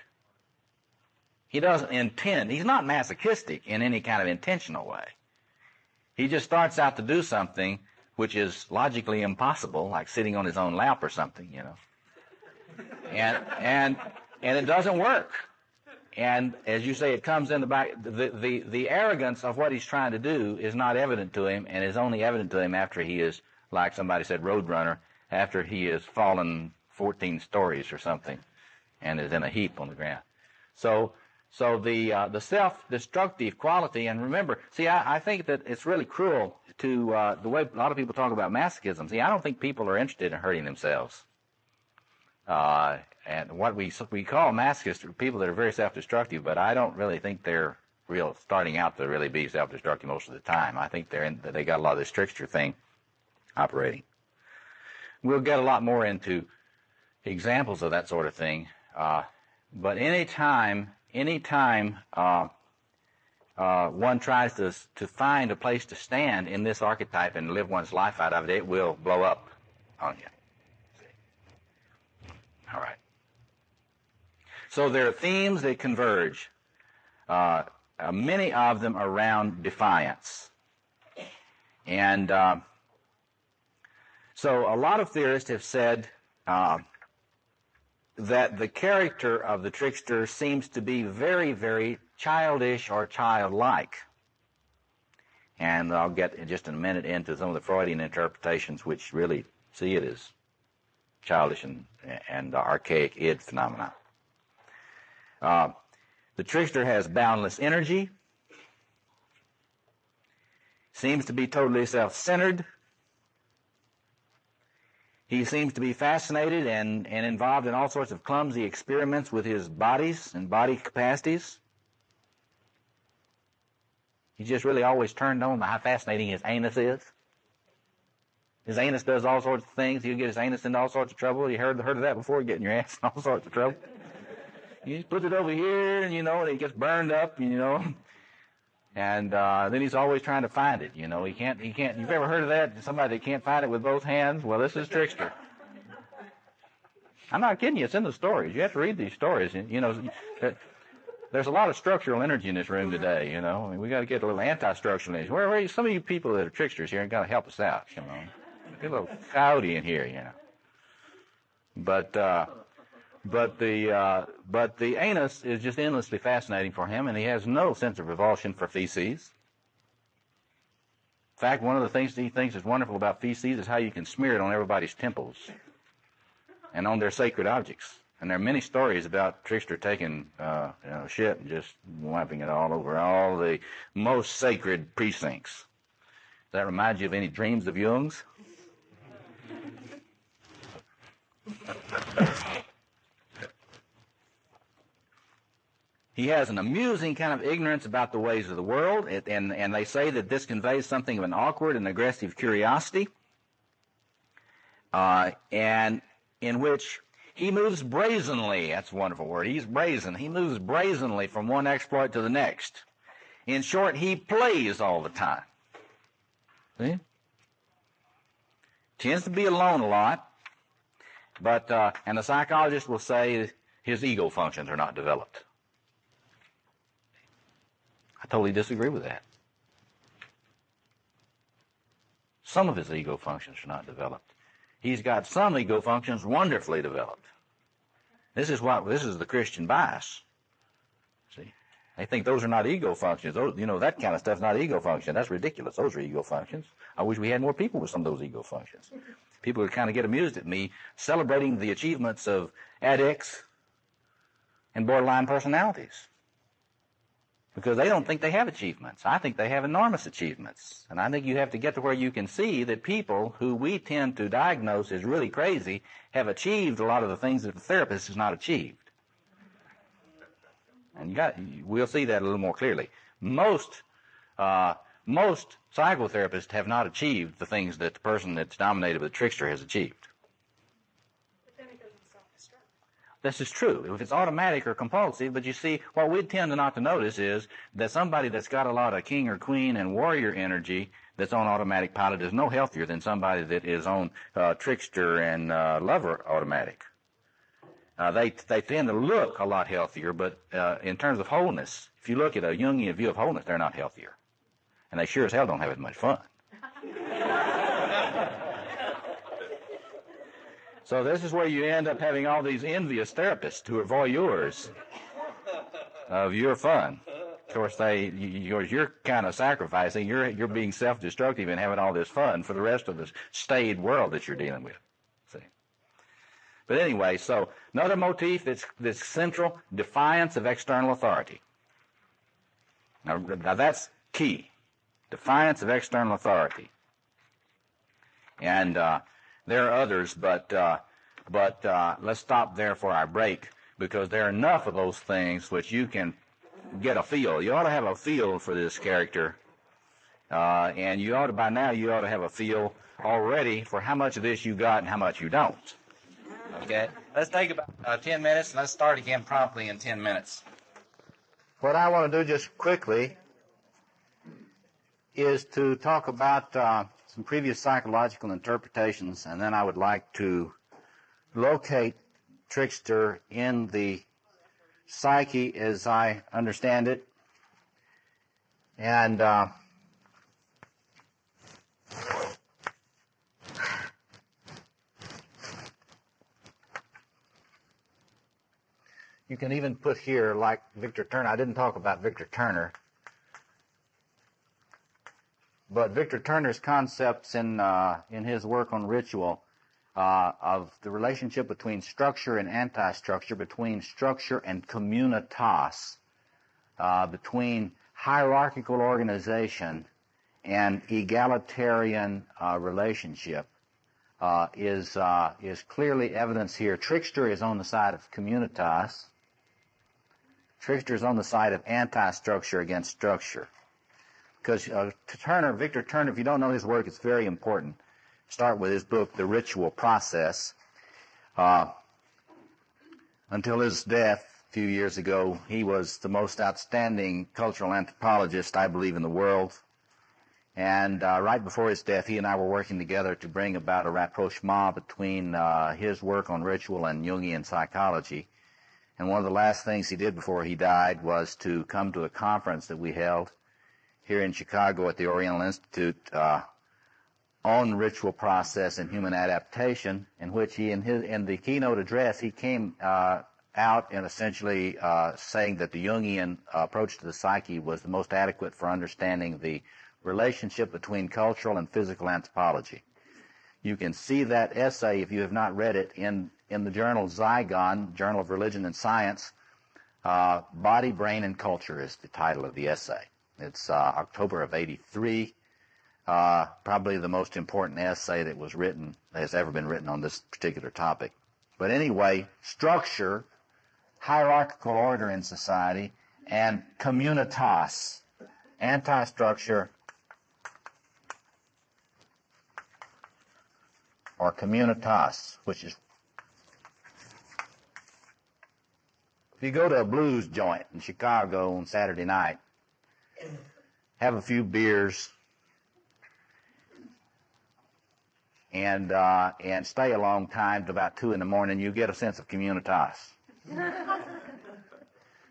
He doesn't intend, he's not masochistic in any kind of intentional way. He just starts out to do something which is logically impossible, like sitting on his own lap or something, you know. And it doesn't work. And as you say, it comes in the back. The arrogance of what he's trying to do is not evident to him, and is only evident to him after he is, like somebody said, Roadrunner, after he has fallen 14 stories or something, and is in a heap on the ground. So the self-destructive quality, and remember, see, I think that it's really cruel to the way a lot of people talk about masochism. See, I don't think people are interested in hurting themselves. And what we call masochists are people that are very self-destructive, but I don't really think they're starting out to really be self-destructive most of the time. I think they got a lot of this trickster thing operating. We'll get a lot more into examples of that sort of thing, but anytime one tries to find a place to stand in this archetype and live one's life out of it, it will blow up on you. All right. So there are themes that converge, many of them around defiance. And so a lot of theorists have said that the character of the trickster seems to be very, very childish or childlike. And I'll get in just a minute into some of the Freudian interpretations which really see it as childish and archaic id phenomena. The trickster has boundless energy, seems to be totally self-centered. He seems to be fascinated and involved in all sorts of clumsy experiments with his bodies and body capacities. He's just really always turned on by how fascinating his anus is. His anus does all sorts of things. He'll get his anus into all sorts of trouble. You heard of that before, getting your ass in all sorts of trouble. You just put it over here, and and it gets burned up, And then he's always trying to find it, He can't. You've ever heard of that? Somebody that can't find it with both hands? Well, this is Trickster. I'm not kidding you. It's in the stories. You have to read these stories. There's a lot of structural energy in this room today, I mean, we got to get a little anti-structural energy. Where are some of you people that are tricksters here and got to help us out, Get a little coyote in here, But the anus is just endlessly fascinating for him, and he has no sense of revulsion for feces. In fact, one of the things he thinks is wonderful about feces is how you can smear it on everybody's temples and on their sacred objects. And there are many stories about Trickster taking shit and just wiping it all over all the most sacred precincts. Does that remind you of any dreams of Jung's? He has an amusing kind of ignorance about the ways of the world, and they say that this conveys something of an awkward and aggressive curiosity, and in which he moves brazenly. That's a wonderful word. He's brazen. He moves brazenly from one exploit to the next. In short, he plays all the time. See? Tends to be alone a lot, but and the psychologist will say his ego functions are not developed. I totally disagree with that. Some of his ego functions are not developed. He's got some ego functions wonderfully developed. This is the Christian bias. See, they think those are not ego functions. Those, that kind of stuff's not ego function. That's ridiculous. Those are ego functions. I wish we had more people with some of those ego functions. People would kind of get amused at me celebrating the achievements of addicts and borderline personalities, because they don't think they have achievements. I think they have enormous achievements. And I think you have to get to where you can see that people who we tend to diagnose as really crazy have achieved a lot of the things that the therapist has not achieved. And we'll see that a little more clearly. Most psychotherapists have not achieved the things that the person that's dominated by the trickster has achieved. This is true if it's automatic or compulsive, but you see, what we tend not to notice is that somebody that's got a lot of king or queen and warrior energy that's on automatic pilot is no healthier than somebody that is on trickster and lover automatic. They tend to look a lot healthier, but in terms of wholeness, if you look at a Jungian view of wholeness, they're not healthier. And they sure as hell don't have as much fun. So this is where you end up having all these envious therapists who are voyeurs of your fun. Of course, you're kind of sacrificing. You're being self-destructive and having all this fun for the rest of the staid world that you're dealing with. See. But anyway, so another motif that's this central defiance of external authority. Now that's key. Defiance of external authority. And there are others, but let's stop there for our break, because there are enough of those things which you can get a feel. You ought to have a feel for this character, and by now you ought to have a feel already for how much of this you got and how much you don't. Okay? Let's take about 10 minutes, and let's start again promptly in 10 minutes. What I want to do just quickly is to talk about some previous psychological interpretations, and then I would like to locate Trickster in the psyche as I understand it. And you can even put here, like Victor Turner. I didn't talk about Victor Turner, but Victor Turner's concepts in his work on ritual of the relationship between structure and anti-structure, between structure and communitas, between hierarchical organization and egalitarian relationship is clearly evidence here. Trickster is on the side of communitas. Trickster is on the side of anti-structure against structure. Because Victor Turner, if you don't know his work, it's very important. Start with his book, The Ritual Process. Until his death a few years ago, he was the most outstanding cultural anthropologist, I believe, in the world. And right before his death, he and I were working together to bring about a rapprochement between his work on ritual and Jungian psychology. And one of the last things he did before he died was to come to a conference that we held here in Chicago at the Oriental Institute on ritual process and human adaptation, in which he, in the keynote address, he came out and essentially saying that the Jungian approach to the psyche was the most adequate for understanding the relationship between cultural and physical anthropology. You can see that essay, if you have not read it, in the journal Zygon, Journal of Religion and Science. Body, Brain, and Culture is the title of the essay. It's October of '83. Probably the most important essay that has ever been written on this particular topic. But anyway, structure, hierarchical order in society, and communitas, anti-structure, or communitas, which is, if you go to a blues joint in Chicago on Saturday night, have a few beers, and stay a long time to about 2 in the morning, you get a sense of communitas.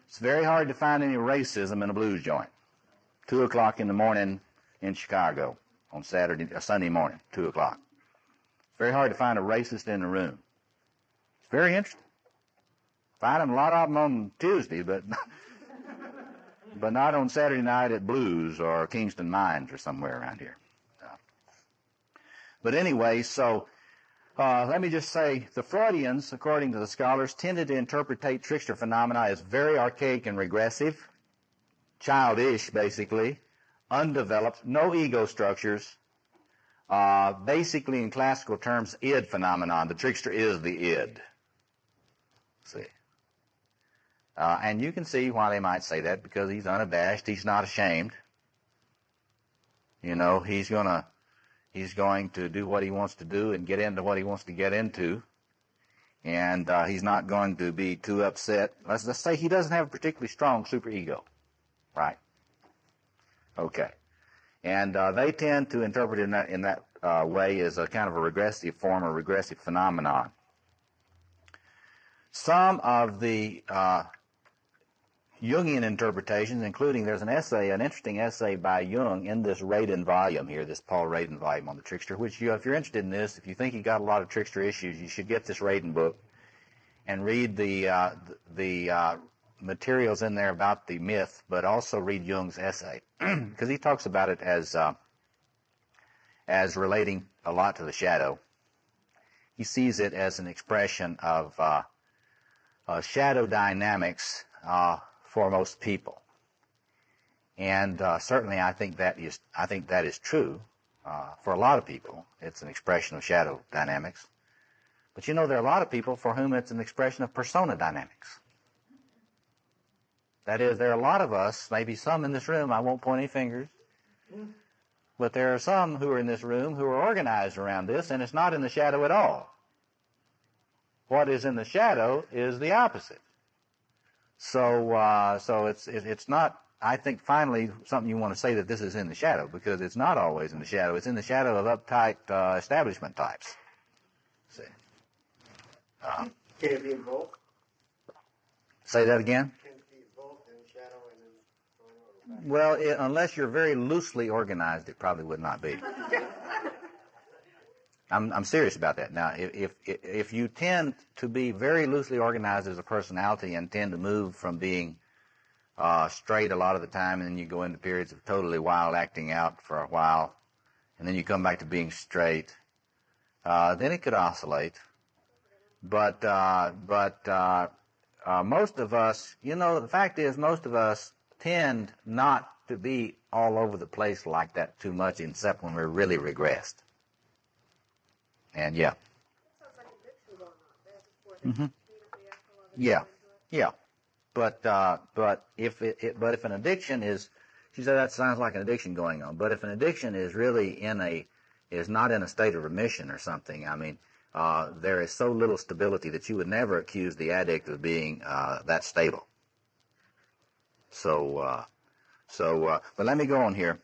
It's very hard to find any racism in a blues joint. 2 o'clock in the morning in Chicago on Sunday morning, 2 o'clock. It's very hard to find a racist in the room. It's very interesting. Find them, a lot of them on Tuesday, but not on Saturday night at Blues or Kingston Mines or somewhere around here. But anyway, so let me just say, the Freudians, according to the scholars, tended to interpret trickster phenomena as very archaic and regressive, childish, basically, undeveloped, no ego structures, basically in classical terms, id phenomenon. The trickster is the id. See. And you can see why they might say that, because he's unabashed, he's not ashamed. You know, he's going to do what he wants to do and get into what he wants to get into. And he's not going to be too upset. Let's say he doesn't have a particularly strong superego. Right? Okay. And they tend to interpret in that way as a kind of a regressive form or regressive phenomenon. Some of the Jungian interpretations, including there's an interesting essay by Jung in this Radin volume here, this Paul Radin volume on the trickster, which if you're interested in this, if you think you got a lot of trickster issues, you should get this Radin book and read the materials in there about the myth, but also read Jung's essay, because he talks about it as relating a lot to the shadow. He sees it as an expression of shadow dynamics for most people, and certainly I think that is true for a lot of people. It's an expression of shadow dynamics, but you know, there are a lot of people for whom it's an expression of persona dynamics. That is, there are a lot of us, maybe some in this room, I won't point any fingers, but there are some who are in this room who are organized around this, and it's not in the shadow at all. What is in the shadow is the opposite. So it's not, I think, finally, something you want to say that this is in the shadow, because it's not always in the shadow. It's in the shadow of uptight establishment types. See? Can it be in both? Say that again? Can it be both in shadow and in... Well, unless you're very loosely organized, it probably would not be. I'm serious about that. Now, if you tend to be very loosely organized as a personality and tend to move from being straight a lot of the time, and then you go into periods of totally wild acting out for a while, and then you come back to being straight, then it could oscillate. But most of us, the fact is most of us tend not to be all over the place like that too much, except when we're really regressed. And yeah. Mm-hmm. Yeah, yeah. But if an addiction is, she said that sounds like an addiction going on. But if an addiction is really is not in a state of remission or something, I mean, there is so little stability that you would never accuse the addict of being that stable. But let me go on here.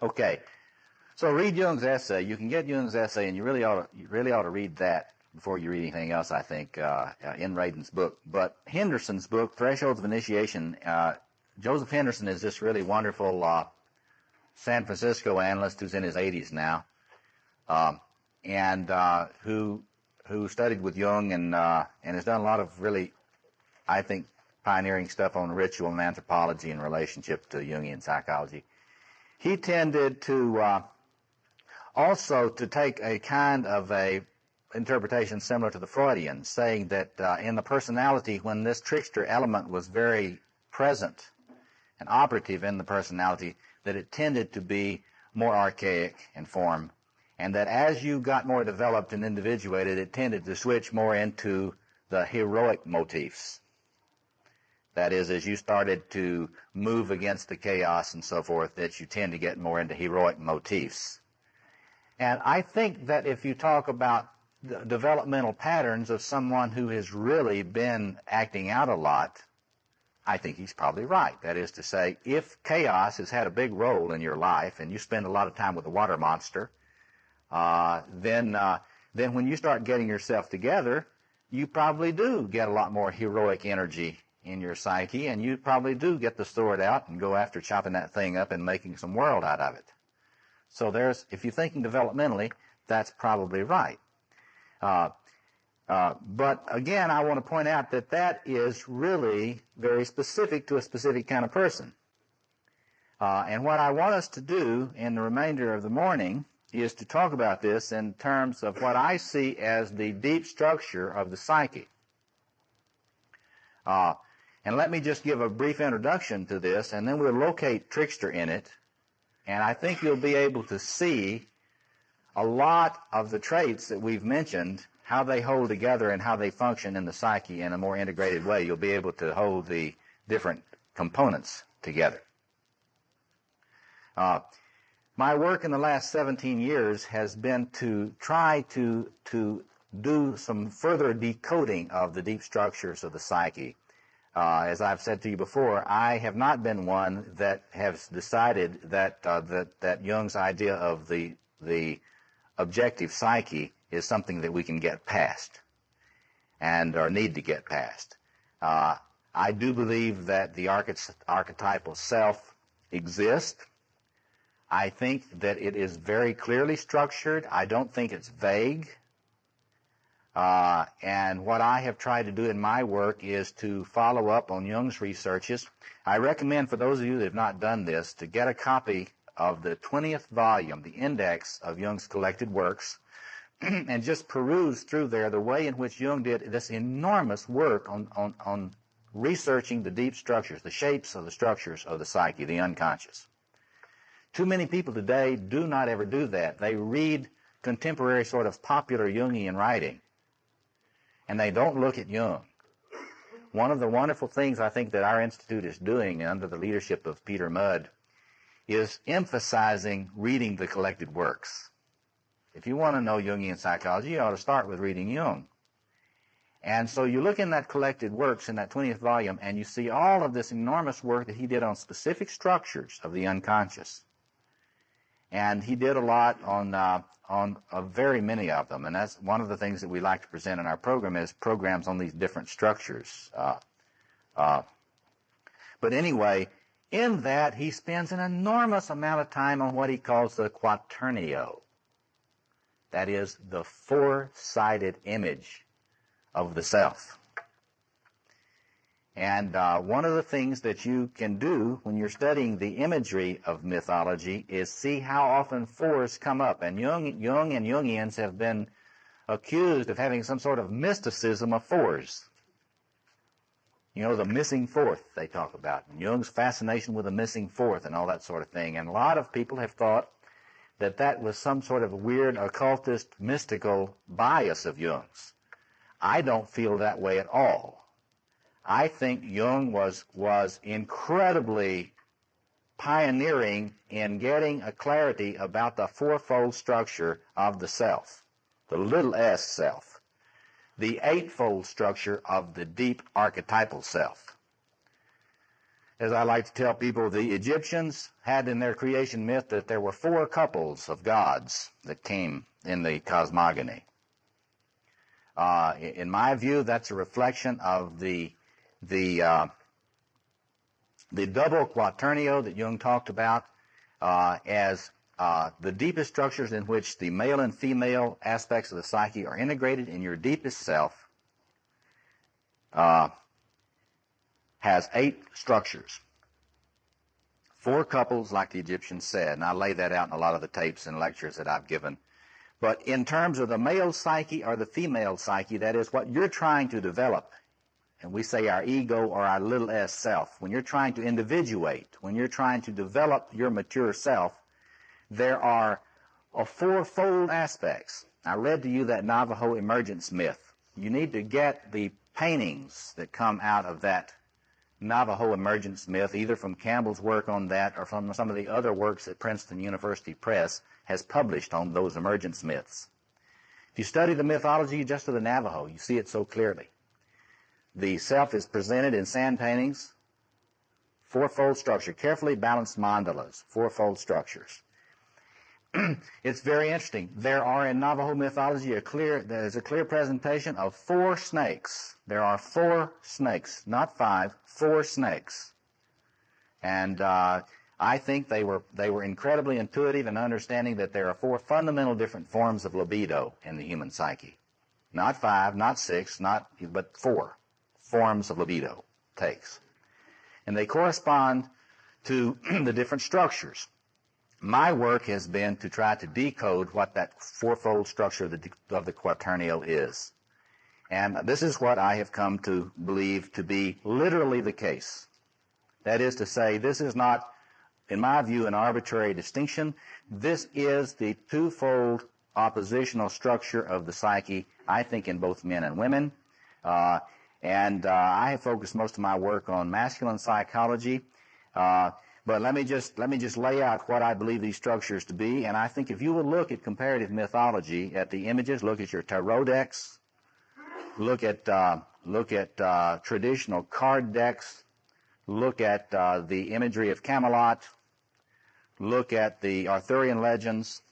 Okay. So read Jung's essay. You can get Jung's essay, and you really ought to read that before you read anything else, I think, in Radin's book. But Henderson's book, Thresholds of Initiation, Joseph Henderson is this really wonderful San Francisco analyst who's in his 80s now, and who studied with Jung and has done a lot of really, I think, pioneering stuff on ritual and anthropology in relationship to Jungian psychology. He tended to also to take a kind of a interpretation similar to the Freudian, saying that in the personality, when this trickster element was very present and operative in the personality, that it tended to be more archaic in form, and that as you got more developed and individuated, it tended to switch more into the heroic motifs. That is, as you started to move against the chaos and so forth, that you tend to get more into heroic motifs. And I think that if you talk about the developmental patterns of someone who has really been acting out a lot, I think he's probably right. That is to say, if chaos has had a big role in your life and you spend a lot of time with the water monster, then when you start getting yourself together, you probably do get a lot more heroic energy in your psyche, and you probably do get the sword out and go after chopping that thing up and making some world out of it. So if you're thinking developmentally, that's probably right. But again, I want to point out that that is really very specific to a specific kind of person. And what I want us to do in the remainder of the morning is to talk about this in terms of what I see as the deep structure of the psyche. And let me just give a brief introduction to this, and then we'll locate Trickster in it. And I think you'll be able to see a lot of the traits that we've mentioned, how they hold together and how they function in the psyche in a more integrated way. You'll be able to hold the different components together. My work in the last 17 years has been to try to do some further decoding of the deep structures of the psyche. As I've said to you before, I have not been one that has decided that that Jung's idea of the objective psyche is something that we can get past and or need to get past. I do believe that the archetypal self exists. I think that it is very clearly structured. I don't think it's vague. And what I have tried to do in my work is to follow up on Jung's researches. I recommend for those of you that have not done this to get a copy of the 20th volume, the index of Jung's collected works, and just peruse through there the way in which Jung did this enormous work on researching the deep structures, the shapes of the structures of the psyche, the unconscious. Too many people today do not ever do that. They read contemporary sort of popular Jungian writing, and they don't look at Jung. One of the wonderful things I think that our institute is doing under the leadership of Peter Mudd is emphasizing reading the collected works. If you want to know Jungian psychology, you ought to start with reading Jung. And so you look in that collected works in that 20th volume, and you see all of this enormous work that he did on specific structures of the unconscious. And he did a lot on very many of them, and that's one of the things that we like to present in our program is programs on these different structures. But anyway, in that he spends an enormous amount of time on what he calls the quaternio. That is the four-sided image of the self. And one of the things that you can do when you're studying the imagery of mythology is see how often fours come up. And Jung and Jungians have been accused of having some sort of mysticism of fours. You know, the missing fourth they talk about. And Jung's fascination with the missing fourth and all that sort of thing. And a lot of people have thought that that was some sort of weird occultist mystical bias of Jung's. I don't feel that way at all. I think Jung was incredibly pioneering in getting a clarity about the fourfold structure of the self, the little s self, the eightfold structure of the deep archetypal self. As I like to tell people, the Egyptians had in their creation myth that there were 4 couples of gods that came in the cosmogony. In my view, that's a reflection of the double quaternio that Jung talked about as the deepest structures in which the male and female aspects of the psyche are integrated in your deepest self, has 8 structures. 4 couples, like the Egyptians said, and I lay that out in a lot of the tapes and lectures that I've given. But in terms of the male psyche or the female psyche, that is what you're trying to develop, and we say our ego or our little s self, when you're trying to individuate, when you're trying to develop your mature self, there are 4-fold aspects. I read to you that Navajo emergence myth. You need to get the paintings that come out of that Navajo emergence myth, either from Campbell's work on that or from some of the other works that Princeton University Press has published on those emergence myths. If you study the mythology just of the Navajo, you see it so clearly. The self is presented in sand paintings, 4-fold structure, carefully balanced mandalas, 4-fold structures. It's very interesting. There are in Navajo mythology there's a clear presentation of 4 snakes. There are 4 snakes, not 5, 4 snakes. And I think they were incredibly intuitive in understanding that there are 4 fundamental different forms of libido in the human psyche. Not 5, not 6, but 4 forms of libido takes. And they correspond to the different structures. My work has been to try to decode what that 4-fold structure of the quaternio is. And this is what I have come to believe to be literally the case. That is to say, this is not, in my view, an arbitrary distinction. This is the 2-fold oppositional structure of the psyche, I think, in both men and women. And I have focused most of my work on masculine psychology. But let me just lay out what I believe these structures to be. And I think if you would look at comparative mythology, at the images, look at your tarot decks, look at traditional card decks, look at the imagery of Camelot, look at the Arthurian legends,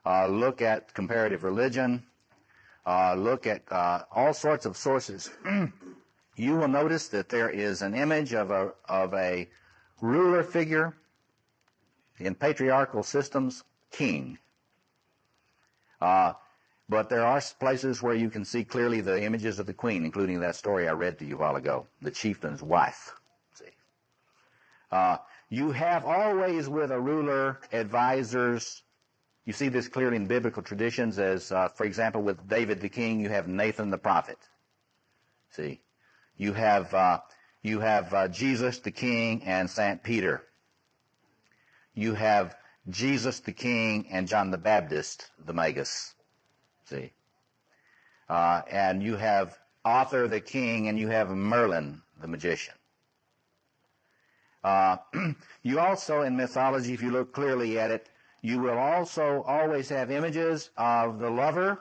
look at comparative religion, look at all sorts of sources. You will notice that there is an image of a ruler figure in patriarchal systems, king. But there are places where you can see clearly the images of the queen, including that story I read to you a while ago, the chieftain's wife. See, you have always with a ruler advisors. You see this clearly in biblical traditions, as for example with David the king, you have Nathan the prophet. See, you have Jesus the king and St. Peter. You have Jesus the king and John the Baptist, the Magus. See? And you have Arthur the king and you have Merlin the magician. You also, in mythology, if you look clearly at it, you will also always have images of the lover,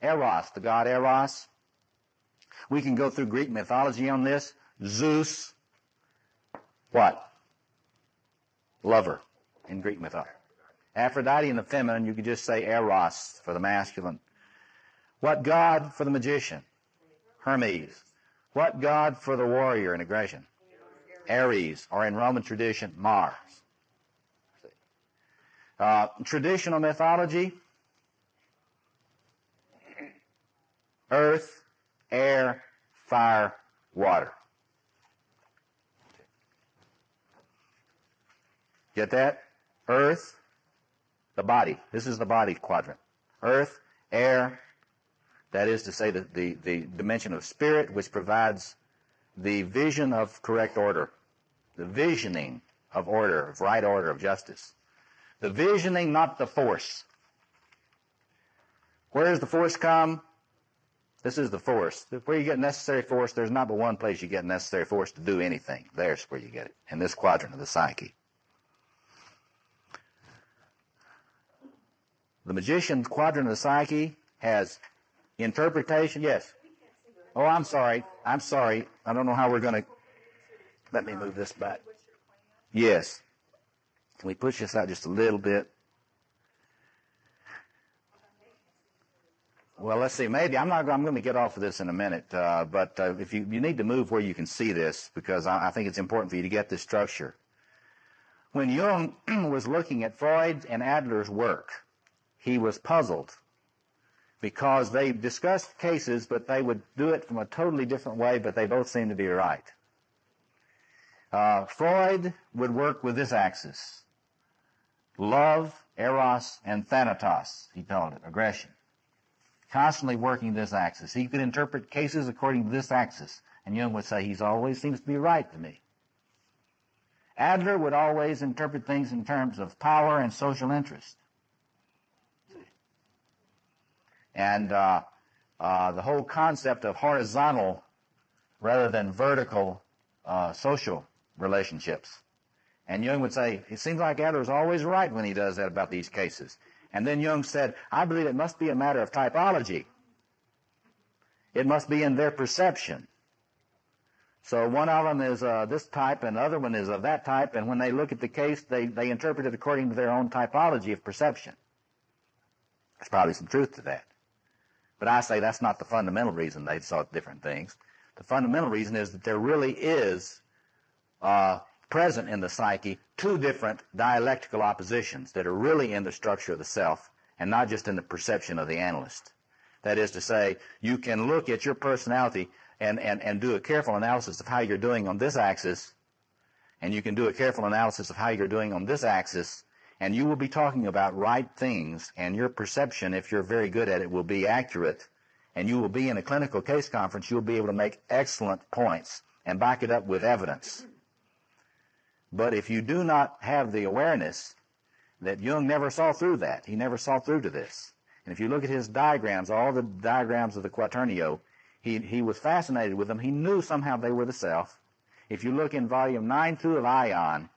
Eros, the god Eros. We can go through Greek mythology on this. Zeus, what? Lover in Greek mythology. Aphrodite in the feminine, you could just say Eros for the masculine. What god for the magician? Hermes. What god for the warrior in aggression? Ares, or in Roman tradition, Mars. Traditional mythology, earth, air, fire, water. Get that? Earth, the body. This is the body quadrant. Earth, air, that is to say the dimension of spirit, which provides the vision of correct order, the visioning of order, of right order, of justice. The visioning, not the force. Where does the force come? This is the force. Where you get necessary force, there's not but one place you get necessary force to do anything. There's where you get it, in this quadrant of the psyche. The magician's quadrant of the psyche has interpretation. Yes. Oh, I'm sorry. I'm sorry. I don't know how we're going to... Let me move this back. Yes. Can we push this out just a little bit? Well, let's see. Maybe I'm going to get off of this in a minute. But if you need to move where you can see this, because I think it's important for you to get this structure. When Jung was looking at Freud and Adler's work, he was puzzled because they discussed cases, but they would do it from a totally different way, but they both seemed to be right. Freud would work with this axis: love, eros, and thanatos, he called it, aggression. Constantly working this axis. He could interpret cases according to this axis, and Jung would say, he always seems to be right to me. Adler would always interpret things in terms of power and social interest. And the whole concept of horizontal rather than vertical social relationships. And Jung would say, it seems like Adler's always right when he does that about these cases. And then Jung said, I believe it must be a matter of typology. It must be in their perception. So one of them is this type, and the other one is of that type, and when they look at the case, they interpret it according to their own typology of perception. There's probably some truth to that. But I say that's not the fundamental reason they saw different things. The fundamental reason is that there really is present in the psyche two different dialectical oppositions that are really in the structure of the self and not just in the perception of the analyst. That is to say, you can look at your personality and do a careful analysis of how you're doing on this axis, and you can do a careful analysis of how you're doing on this axis, and you will be talking about right things, and your perception, if you're very good at it, will be accurate, and you will be in a clinical case conference, you'll be able to make excellent points and back it up with evidence. But if you do not have the awareness that Jung never saw through that, he never saw through to this. And if you look at his diagrams, all the diagrams of the Quaternio, he was fascinated with them. He knew somehow they were the self. If you look in volume 9-2 of Ion,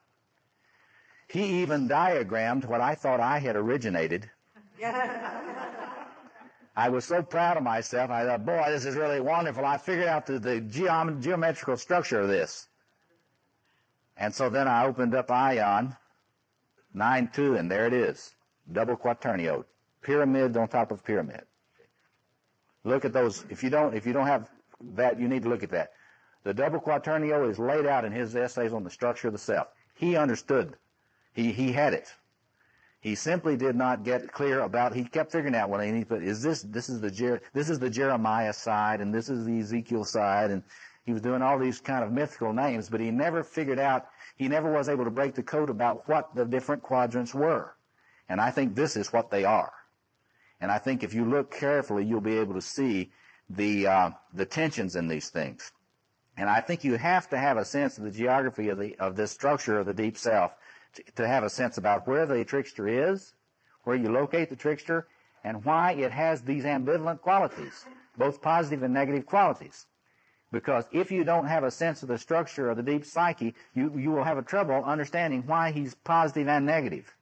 he even diagrammed what I thought I had originated. I was so proud of myself. I thought, boy, this is really wonderful. I figured out the geometrical structure of this. And so then I opened up Ion 9-2, and there it is. Double quaternio. Pyramid on top of pyramid. Look at those. If you don't have that, you need to look at that. The double quaternio is laid out in his essays on the structure of the self. He understood. He had it. He simply did not get clear about. He kept figuring out what he needed. But this is the Jeremiah side, and this is the Ezekiel side, and he was doing all these kind of mythical names, but he never figured out. He never was able to break the code about what the different quadrants were. And I think this is what they are. And I think if you look carefully, you'll be able to see the tensions in these things. And I think you have to have a sense of the geography of this structure of the deep self to have a sense about where the trickster is, where you locate the trickster, and why it has these ambivalent qualities, both positive and negative qualities. Because if you don't have a sense of the structure of the deep psyche, you will have a trouble understanding why he's positive and negative.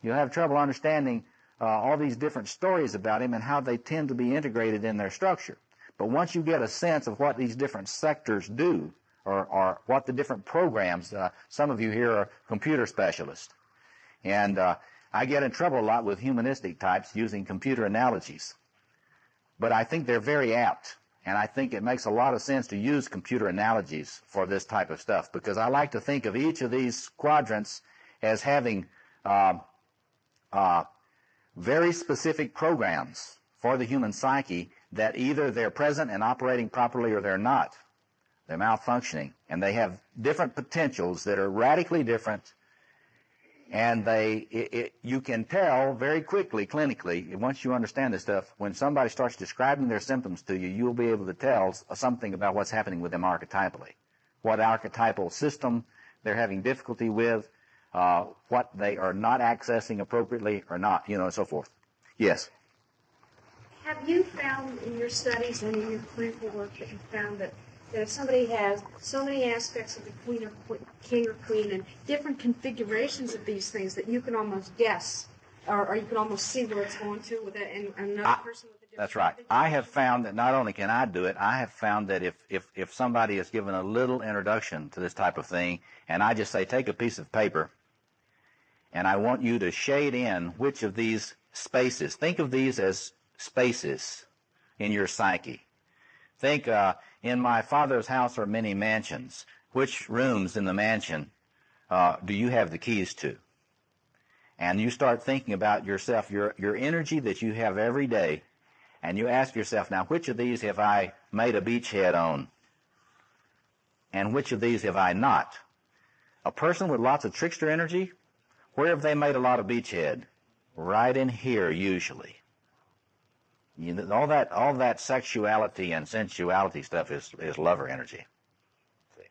You'll have trouble understanding all these different stories about him and how they tend to be integrated in their structure. But once you get a sense of what these different sectors do, or what the different programs, some of you here are computer specialists, and I get in trouble a lot with humanistic types using computer analogies. But I think they're very apt, and I think it makes a lot of sense to use computer analogies for this type of stuff, because I like to think of each of these quadrants as having very specific programs for the human psyche that either they're present and operating properly or they're not. They're malfunctioning, and they have different potentials that are radically different And you can tell very quickly, clinically, once you understand this stuff, when somebody starts describing their symptoms to you, you'll be able to tell something about what's happening with them archetypally. What archetypal system they're having difficulty with, what they are not accessing appropriately or not, and so forth. Yes? Have you found in your studies and in your clinical work that you found that if somebody has so many aspects of the king or queen and different configurations of these things that you can almost guess or you can almost see where it's going to with another person with a different That's right. I have found that not only can I do it, I have found that if somebody is given a little introduction to this type of thing, and I just say, take a piece of paper, and I want you to shade in which of these spaces, think of these as spaces in your psyche. Think, in my father's house are many mansions. Which rooms in the mansion do you have the keys to? And you start thinking about yourself, your energy that you have every day, and you ask yourself, now, which of these have I made a beachhead on? And which of these have I not? A person with lots of trickster energy, where have they made a lot of beachhead? Right in here, usually. All that sexuality and sensuality stuff is lover energy. See?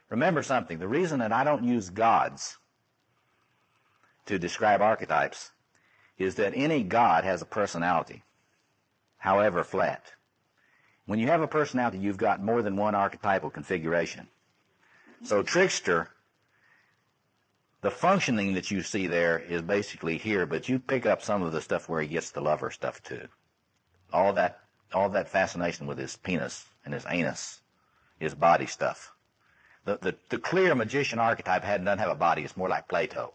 Remember something. The reason that I don't use gods to describe archetypes is that any god has a personality, however flat. When you have a personality, you've got more than one archetypal configuration. So trickster, the functioning that you see there is basically here, but you pick up some of the stuff where he gets the lover stuff too. All that fascination with his penis and his anus, his body stuff. The clear magician archetype doesn't have a body. It's more like Plato.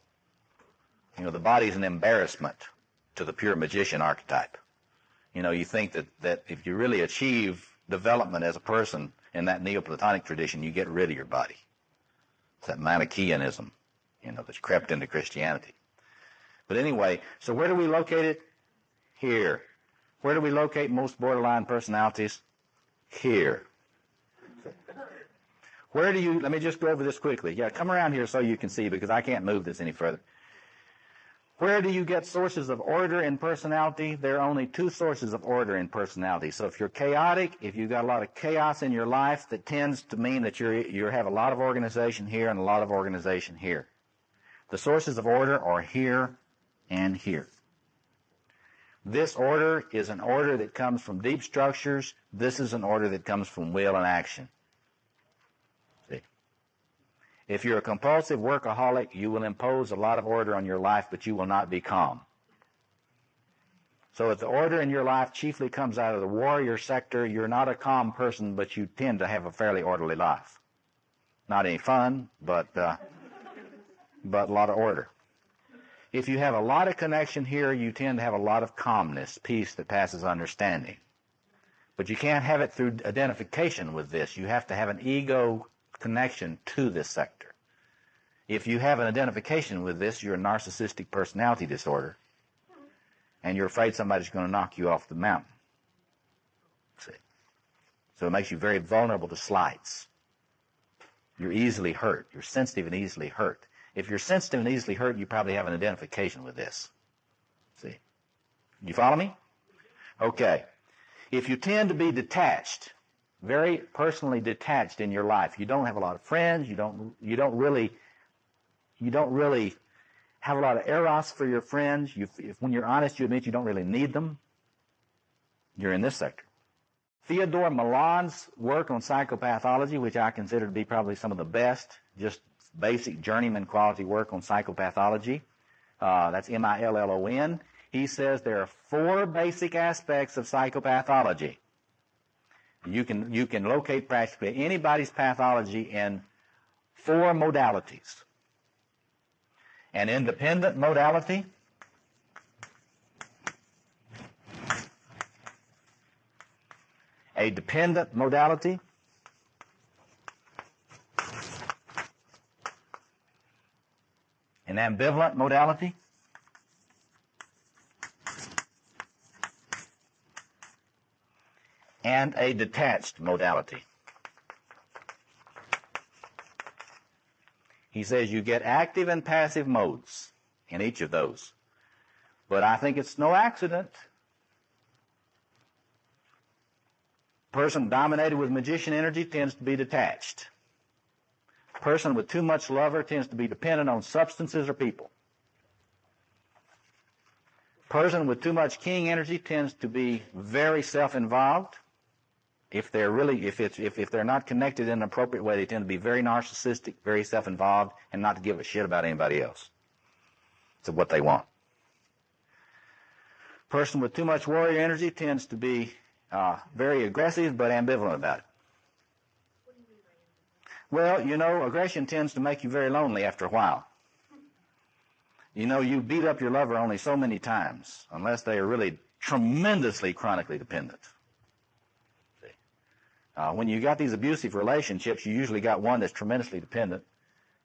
The body is an embarrassment to the pure magician archetype. You think that if you really achieve development as a person in that Neoplatonic tradition, you get rid of your body. It's that Manichaeanism, that's crept into Christianity. But anyway, so where do we locate it? Here. Where do we locate most borderline personalities? Here. Let me just go over this quickly. Yeah, come around here so you can see, because I can't move this any further. Where do you get sources of order in personality? There are only two sources of order in personality. So if you're chaotic, if you've got a lot of chaos in your life, that tends to mean that you have a lot of organization here and a lot of organization here. The sources of order are here and here. This order is an order that comes from deep structures. This is an order that comes from will and action. See? If you're a compulsive workaholic, you will impose a lot of order on your life, but you will not be calm. So if the order in your life chiefly comes out of the warrior sector, you're not a calm person, but you tend to have a fairly orderly life. Not any fun, but a lot of order. If you have a lot of connection here, you tend to have a lot of calmness, peace that passes understanding. But you can't have it through identification with this. You have to have an ego connection to this sector. If you have an identification with this, you're a narcissistic personality disorder, and you're afraid somebody's going to knock you off the mountain. See? So it makes you very vulnerable to slights. You're easily hurt. You're sensitive and easily hurt. If you're sensitive and easily hurt, you probably have an identification with this. See? You follow me? Okay. If you tend to be detached, very personally detached in your life, you don't have a lot of friends, you don't really have a lot of eros for your friends. When you're honest, you admit you don't really need them. You're in this sector. Theodore Milan's work on psychopathology, which I consider to be probably some of the best, just basic journeyman quality work on psychopathology. That's Millon. He says there are 4 basic aspects of psychopathology. You can locate practically anybody's pathology in 4 modalities. An independent modality, a dependent modality, an ambivalent modality, and a detached modality. He says you get active and passive modes. in each of those. But I think it's no accident. Person dominated with magician energy tends to be detached. Person with too much lover tends to be dependent on substances or people. Person with too much king energy tends to be very self-involved. If they're not connected in an appropriate way, they tend to be very narcissistic, very self-involved, and not to give a shit about anybody else. It's what they want. Person with too much warrior energy tends to be very aggressive but ambivalent about it. Well, you know, aggression tends to make you very lonely after a while. You know, you beat up your lover only so many times, unless they are really tremendously chronically dependent. See? When you got these abusive relationships, you usually got one that's tremendously dependent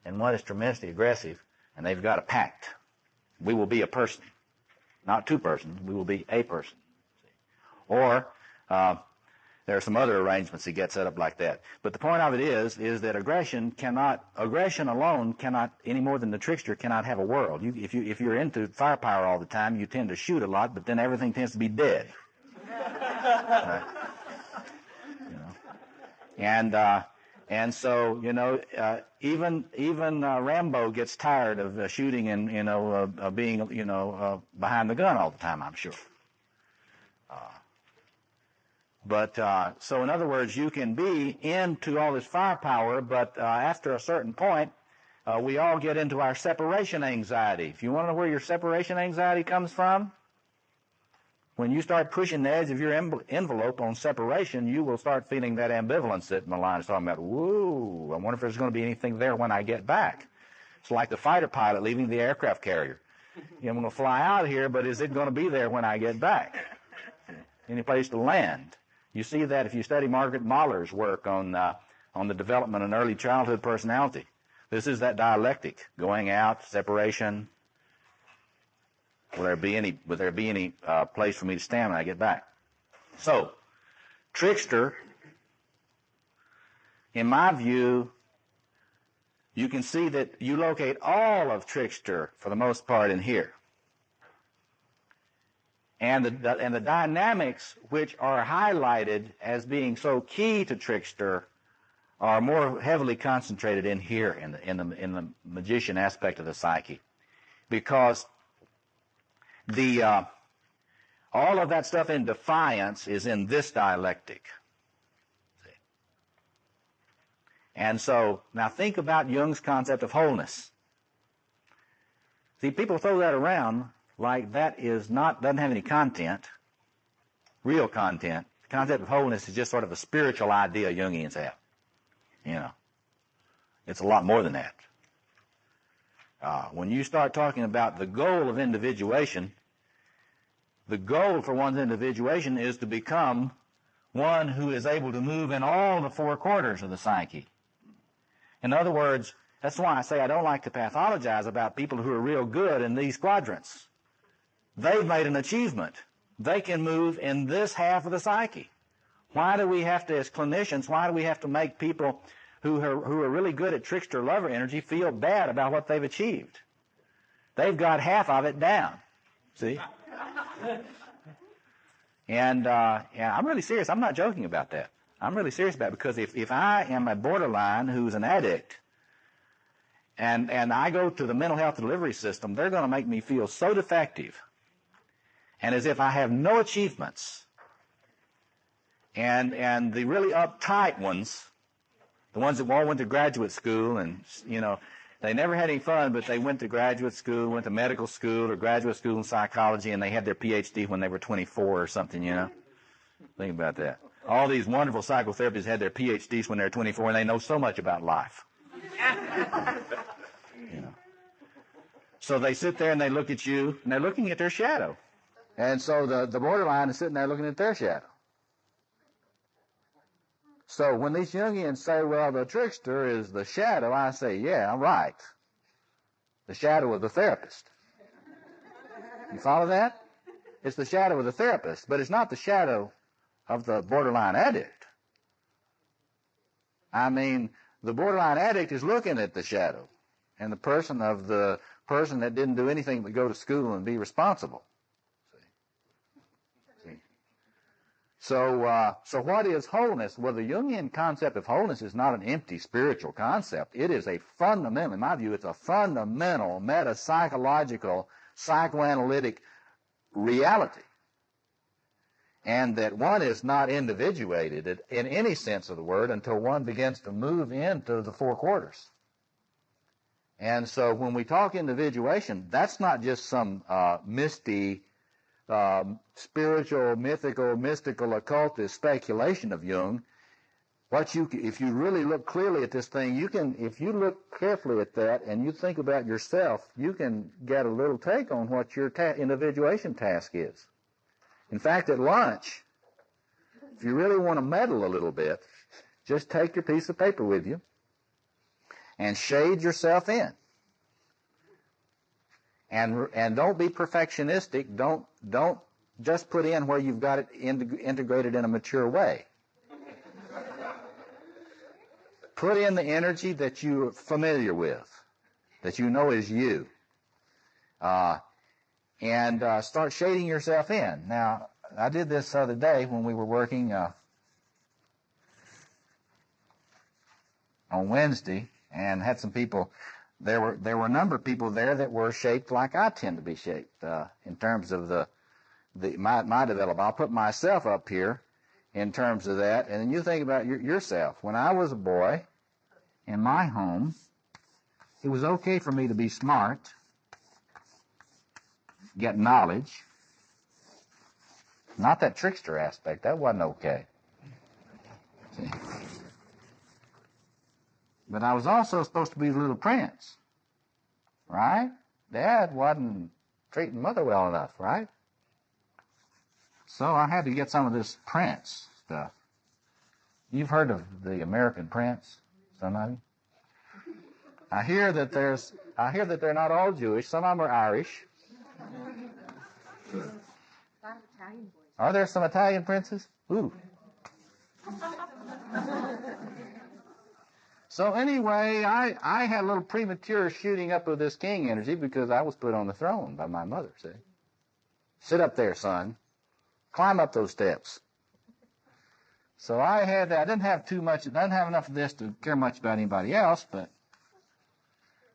and one that's tremendously aggressive, and they've got a pact. We will be a person. Not two persons, we will be a person. See? Or there are some other arrangements that get set up like that. But the point of it is that aggression alone cannot, any more than the trickster, cannot have a world. If you're into firepower all the time, you tend to shoot a lot, but then everything tends to be dead. Right? You know? And so, you know, even Rambo gets tired of shooting and, you know, being, you know, behind the gun all the time, I'm sure. So in other words, you can be into all this firepower, but after a certain point, we all get into our separation anxiety. If you want to know where your separation anxiety comes from, when you start pushing the edge of your envelope on separation, you will start feeling that ambivalence that Milan is talking about. Whoa, I wonder if there's going to be anything there when I get back. It's like the fighter pilot leaving the aircraft carrier. You know, I'm going to fly out of here, but is it going to be there when I get back? Any place to land? You see that if you study Margaret Mahler's work on the development of early childhood personality. This is that dialectic, going out, separation. Will there be any place for me to stand when I get back? So, trickster, in my view, you can see that you locate all of trickster for the most part in here. And the dynamics which are highlighted as being so key to trickster are more heavily concentrated in here in the magician aspect of the psyche, because all of that stuff in defiance is in this dialectic. See? And so now think about Jung's concept of wholeness. See, people throw that around like that doesn't have any content, real content. The concept of wholeness is just sort of a spiritual idea Jungians have. You know, it's a lot more than that. When you start talking about the goal of individuation, the goal for one's individuation is to become one who is able to move in all the four quarters of the psyche. In other words, that's why I say I don't like to pathologize about people who are real good in these quadrants. They've made an achievement. They can move in this half of the psyche. Why do we have to, as clinicians, why do we have to make people who are really good at trickster lover energy feel bad about what they've achieved? They've got half of it down. See? And I'm really serious. I'm not joking about that. I'm really serious about it, because if I am a borderline who's an addict, and I go to the mental health delivery system, they're going to make me feel so defective and as if I have no achievements. And the really uptight ones, the ones that all went to graduate school and, you know, they never had any fun, but they went to graduate school, went to medical school or graduate school in psychology, and they had their PhD when they were 24 or something, you know. Think about that. All these wonderful psychotherapists had their PhDs when they were 24, and they know so much about life. You know. So they sit there and they look at you, and they're looking at their shadow. And so the borderline is sitting there looking at their shadow. So when these Jungians say, well, the trickster is the shadow, I say, yeah, right. The shadow of the therapist. You follow that? It's the shadow of the therapist, but it's not the shadow of the borderline addict. I mean, the borderline addict is looking at the shadow, and the person of the person that didn't do anything but go to school and be responsible. See? So what is wholeness? Well, the Jungian concept of wholeness is not an empty spiritual concept. It is a fundamental, in my view, it's a fundamental metapsychological, psychoanalytic reality. And that one is not individuated in any sense of the word until one begins to move into the four quarters. And so when we talk individuation, that's not just some misty, spiritual, mystical, occultist speculation of Jung. If you really look clearly at this thing, if you look carefully at that and you think about yourself, you can get a little take on what your individuation task is. In fact, at lunch, if you really want to meddle a little bit, just take your piece of paper with you and shade yourself in. And don't be perfectionistic. Don't just put in where you've got it integrated in a mature way. Put in the energy that you're familiar with, that you know is you. And start shading yourself in. Now, I did this the other day when we were working on Wednesday, and had some people. There were a number of people there that were shaped like I tend to be shaped in terms of my development. I'll put myself up here in terms of that, and then you think about yourself. When I was a boy in my home, it was okay for me to be smart, get knowledge. Not that trickster aspect. That wasn't okay. See? But I was also supposed to be the little prince, right? Dad wasn't treating Mother well enough, right? So I had to get some of this prince stuff. You've heard of the American Prince, some of you? I hear that they're not all Jewish. Some of them are Irish. Are there some Italian princes? Ooh. So anyway, I had a little premature shooting up of this king energy because I was put on the throne by my mother, see? Sit up there, son. Climb up those steps. So I had that. I didn't have enough of this to care much about anybody else, but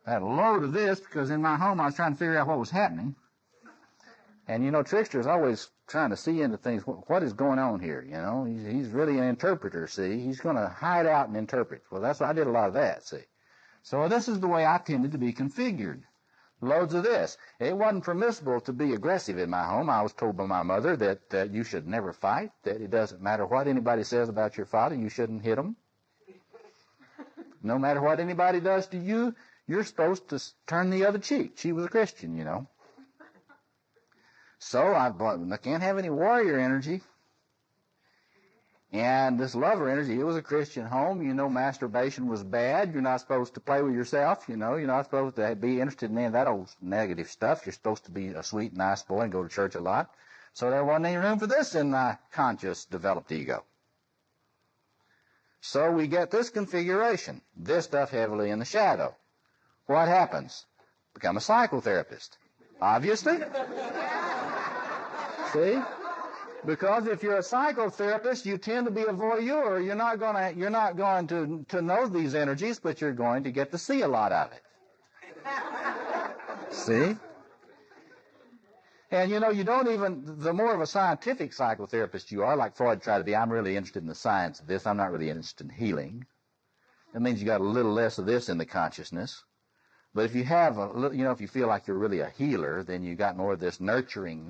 I had a load of this because in my home I was trying to figure out what was happening. And, you know, Trickster is always trying to see into things. What is going on here, you know? He's really an interpreter, see? He's going to hide out and interpret. Well, that's what I did a lot of that, see? So this is the way I tended to be configured. Loads of this. It wasn't permissible to be aggressive in my home. I was told by my mother that you should never fight, that it doesn't matter what anybody says about your father, you shouldn't hit him. No matter what anybody does to you, you're supposed to turn the other cheek. She was a Christian, you know. So I can't have any warrior energy. And this lover energy, it was a Christian home. You know, masturbation was bad. You're not supposed to play with yourself, you know. You're not supposed to be interested in any of that old negative stuff. You're supposed to be a sweet, nice boy and go to church a lot. So there wasn't any room for this in my conscious, developed ego. So we get this configuration, this stuff heavily in the shadow. What happens? Become a psychotherapist. Obviously. See? Because if you're a psychotherapist, you tend to be a voyeur. You're not going to know these energies, but you're going to get to see a lot of it. See? And, you know, you don't even, the more of a scientific psychotherapist you are, like Freud tried to be, I'm really interested in the science of this. I'm not really interested in healing. That means you got a little less of this in the consciousness. But if you have if you feel like you're really a healer, then you got more of this nurturing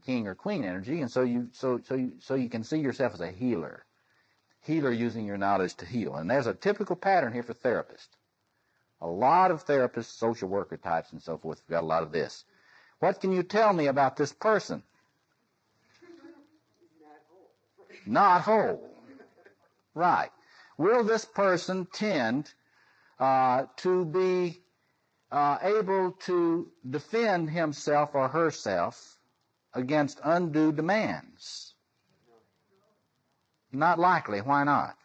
king or queen energy, and so you can see yourself as a healer using your knowledge to heal. And there's a typical pattern here for therapists. A lot of therapists, social worker types, and so forth, have got a lot of this. What can you tell me about this person? Not whole. Right. Will this person tend to be able to defend himself or herself against undue demands? Not likely. Why not?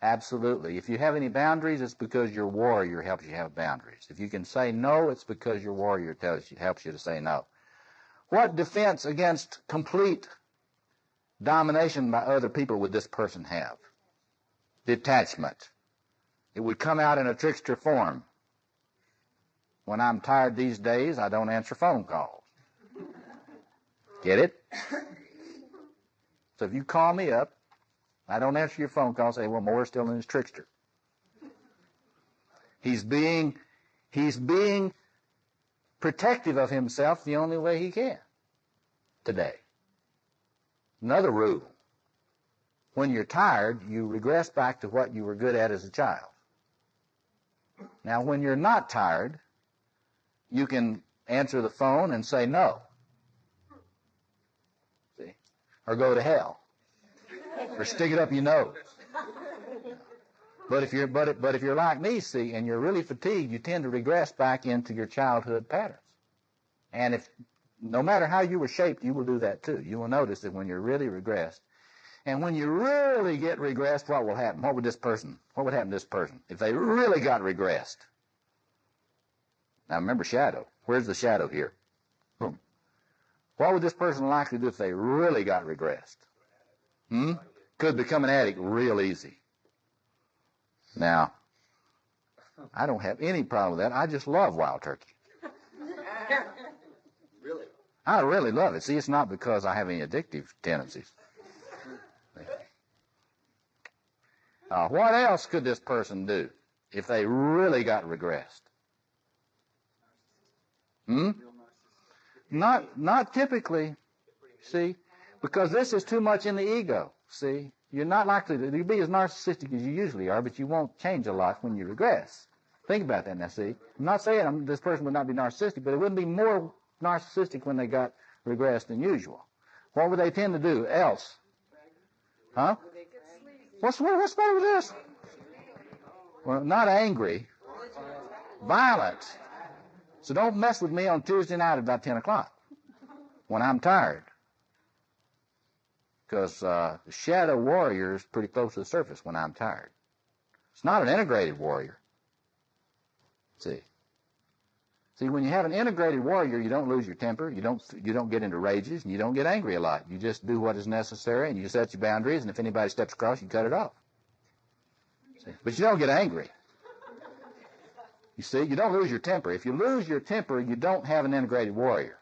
Absolutely. If you have any boundaries, it's because your warrior helps you have boundaries. If you can say no, it's because your warrior helps you to say no. What defense against complete domination by other people would this person have? Detachment. It would come out in a trickster form. When I'm tired these days, I don't answer phone calls. Get it? So if you call me up, I don't answer your phone call, say, well, Moore's still in his trickster. He's being protective of himself the only way he can today. Another rule. When you're tired, you regress back to what you were good at as a child. Now, when you're not tired, you can answer the phone and say no. See? Or go to hell. Or stick it up your nose. But if you're like me, see, and you're really fatigued, you tend to regress back into your childhood patterns. And if no matter how you were shaped, you will do that too. You will notice that when you're really regressed, and when you really get regressed, what will happen? What would happen to this person if they really got regressed? Now remember shadow. Where's the shadow here? Boom. What would this person likely do if they really got regressed? Could become an addict real easy. Now, I don't have any problem with that. I just love wild turkey. Really? I really love it. See, it's not because I have any addictive tendencies. What else could this person do if they really got regressed? Not typically, see, because this is too much in the ego, see. You're not likely to be as narcissistic as you usually are, but you won't change a lot when you regress. Think about that now, see. I'm not saying this person would not be narcissistic, but it wouldn't be more narcissistic when they got regressed than usual. What would they tend to do else? Huh? What's the matter with this? Well, not angry. Violent. So don't mess with me on Tuesday night at about 10 o'clock when I'm tired. Because the shadow warrior is pretty close to the surface when I'm tired. It's not an integrated warrior. See, when you have an integrated warrior, you don't lose your temper, you don't get into rages, and you don't get angry a lot. You just do what is necessary, and you set your boundaries, and if anybody steps across, you cut it off. See? But you don't get angry. You see, you don't lose your temper. If you lose your temper, you don't have an integrated warrior.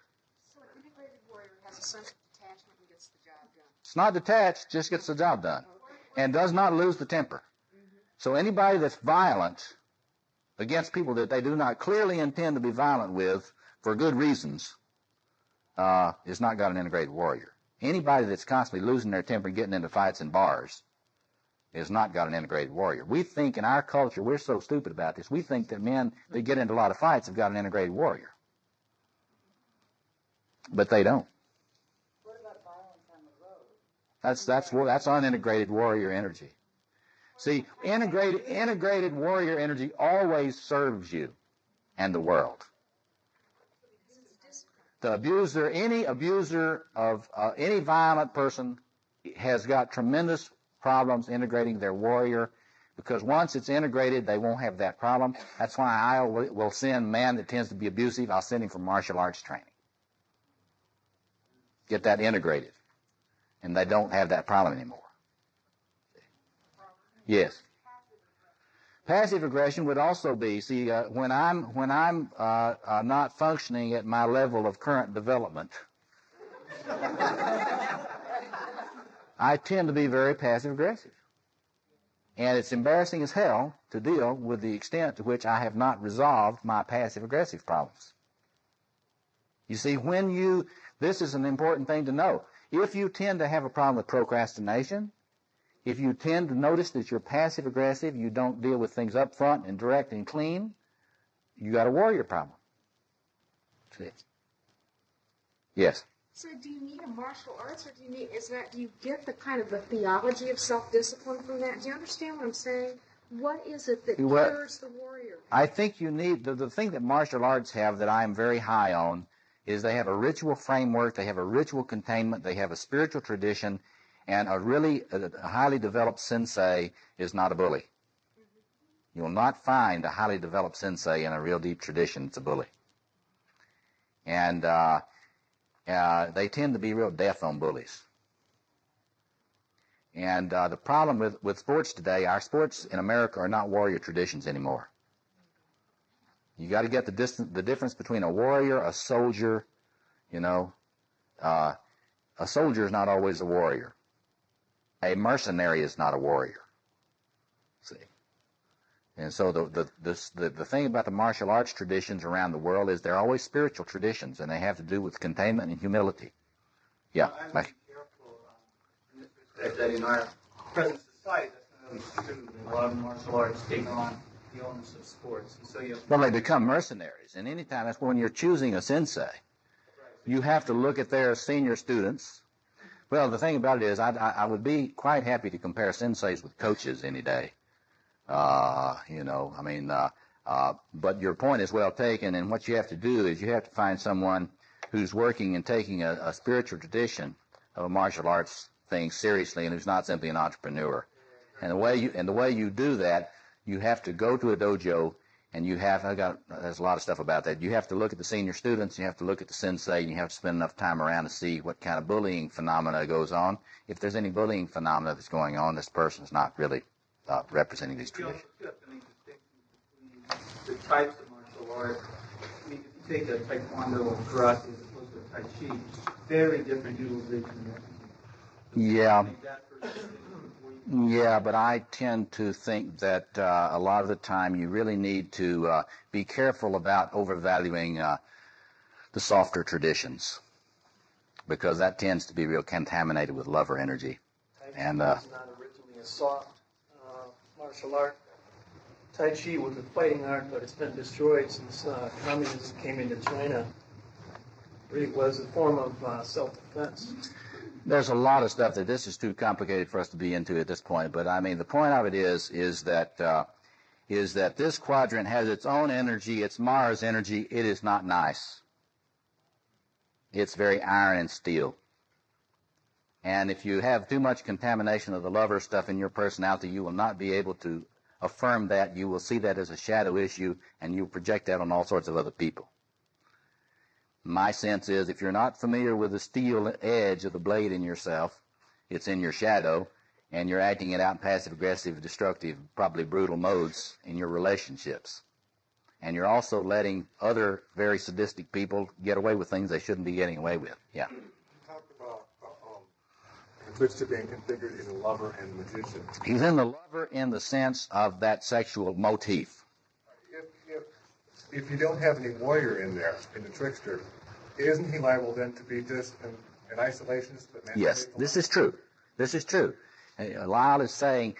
So an integrated warrior has a sense of detachment and gets the job done. It's not detached, just gets the job done, and does not lose the temper. So anybody that's violent against people that they do not clearly intend to be violent with for good reasons is not got an integrated warrior. Anybody that's constantly losing their temper and getting into fights in bars is not got an integrated warrior. We think in our culture, we're so stupid about this, we think that men that get into a lot of fights have got an integrated warrior. But they don't. What about violence on the road? That's unintegrated warrior energy. See, integrated warrior energy always serves you and the world. The abuser, any violent person has got tremendous problems integrating their warrior, because once it's integrated, they won't have that problem. That's why I will send man that tends to be abusive, I'll send him for martial arts training. Get that integrated. And they don't have that problem anymore. Yes. Passive aggression would also be, see, when I'm not functioning at my level of current development, I tend to be very passive aggressive. And it's embarrassing as hell to deal with the extent to which I have not resolved my passive aggressive problems. You see, this is an important thing to know. If you tend to have a problem with procrastination, if you tend to notice that you're passive aggressive, you don't deal with things up front and direct and clean, you got a warrior problem. See? Yes. So do you need a martial arts, or do you get the kind of the theology of self-discipline from that? Do you understand what I'm saying? What is it that cures the warrior? I think you need, the thing that martial arts have that I am very high on is they have a ritual framework, they have a ritual containment, they have a spiritual tradition, And a highly developed sensei is not a bully. You will not find a highly developed sensei in a real deep tradition that's a bully. And they tend to be real deaf on bullies. And the problem with sports today, our sports in America are not warrior traditions anymore. You got to get the difference between a warrior, a soldier. You know, a soldier is not always a warrior. A mercenary is not a warrior. See, and so the thing about the martial arts traditions around the world is they're always spiritual traditions, and they have to do with containment and humility. Yeah. I have to be careful in this respect that in our present society, that's going to be true. A lot of martial arts take on the onus of sports. And so Well, they become mercenaries, and anytime, that's when you're choosing a sensei, you have to look at their senior students. Well, the thing about it is, I would be quite happy to compare senseis with coaches any day. You know, I mean, but your point is well taken, and what you have to do is you have to find someone who's working and taking a spiritual tradition of a martial arts thing seriously, and who's not simply an entrepreneur. And the way you do that, you have to go to a dojo, and there's a lot of stuff about that. You have to look at the senior students, you have to look at the sensei, and you have to spend enough time around to see what kind of bullying phenomena goes on. If there's any bullying phenomena that's going on, this person is not really representing these traditions. You have to make distinctions between the types of martial arts. I mean, if you take a taekwondo or karate as opposed to a tai chi, very different utilization. Yeah. Yeah, but I tend to think that a lot of the time you really need to be careful about overvaluing the softer traditions, because that tends to be real contaminated with lover energy. Tai Chi was not originally a soft martial art. Tai Chi was a fighting art, but it's been destroyed since communism came into China. It really was a form of self-defense. There's a lot of stuff that this is too complicated for us to be into at this point, but I mean the point of it is that this quadrant has its own energy, it's Mars energy. It is not nice. It's very iron and steel. And if you have too much contamination of the lover stuff in your personality, you will not be able to affirm that. You will see that as a shadow issue, and you project that on all sorts of other people. My sense is if you're not familiar with the steel edge of the blade in yourself, it's in your shadow, and you're acting it out in passive-aggressive, destructive, probably brutal modes in your relationships. And you're also letting other very sadistic people get away with things they shouldn't be getting away with. Yeah. You talked about the trickster being configured in the lover and the magician. He's in the lover in the sense of that sexual motif. If you don't have any warrior in there, in the trickster, isn't he liable then to be just an isolationist? Yes, this is true. This is true. Lyle is saying,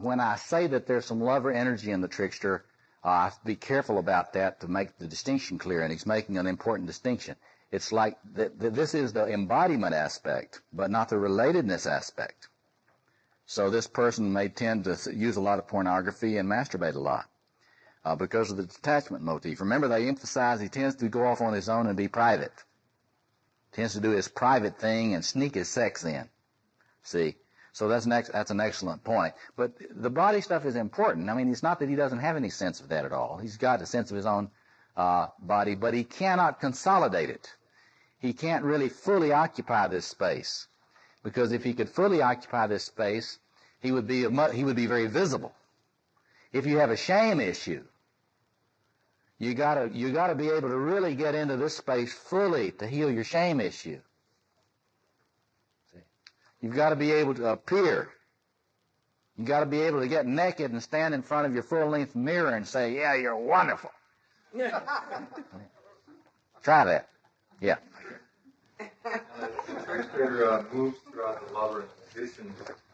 when I say that there's some lover energy in the trickster, I have to be careful about that to make the distinction clear, and he's making an important distinction. It's like this is the embodiment aspect, but not the relatedness aspect. So this person may tend to use a lot of pornography and masturbate a lot. Because of the detachment motif. Remember, they emphasize he tends to go off on his own and be private. Tends to do his private thing and sneak his sex in. See? So that's an excellent point. But the body stuff is important. I mean, it's not that he doesn't have any sense of that at all. He's got a sense of his own body, but he cannot consolidate it. He can't really fully occupy this space. Because if he could fully occupy this space, he would be very visible. If you have a shame issue, you gotta be able to really get into this space fully to heal your shame issue. See? You've got to be able to appear. You've got to be able to get naked and stand in front of your full-length mirror and say, "Yeah, you're wonderful." Try that. Yeah. The trickster moves throughout the lover and the magician.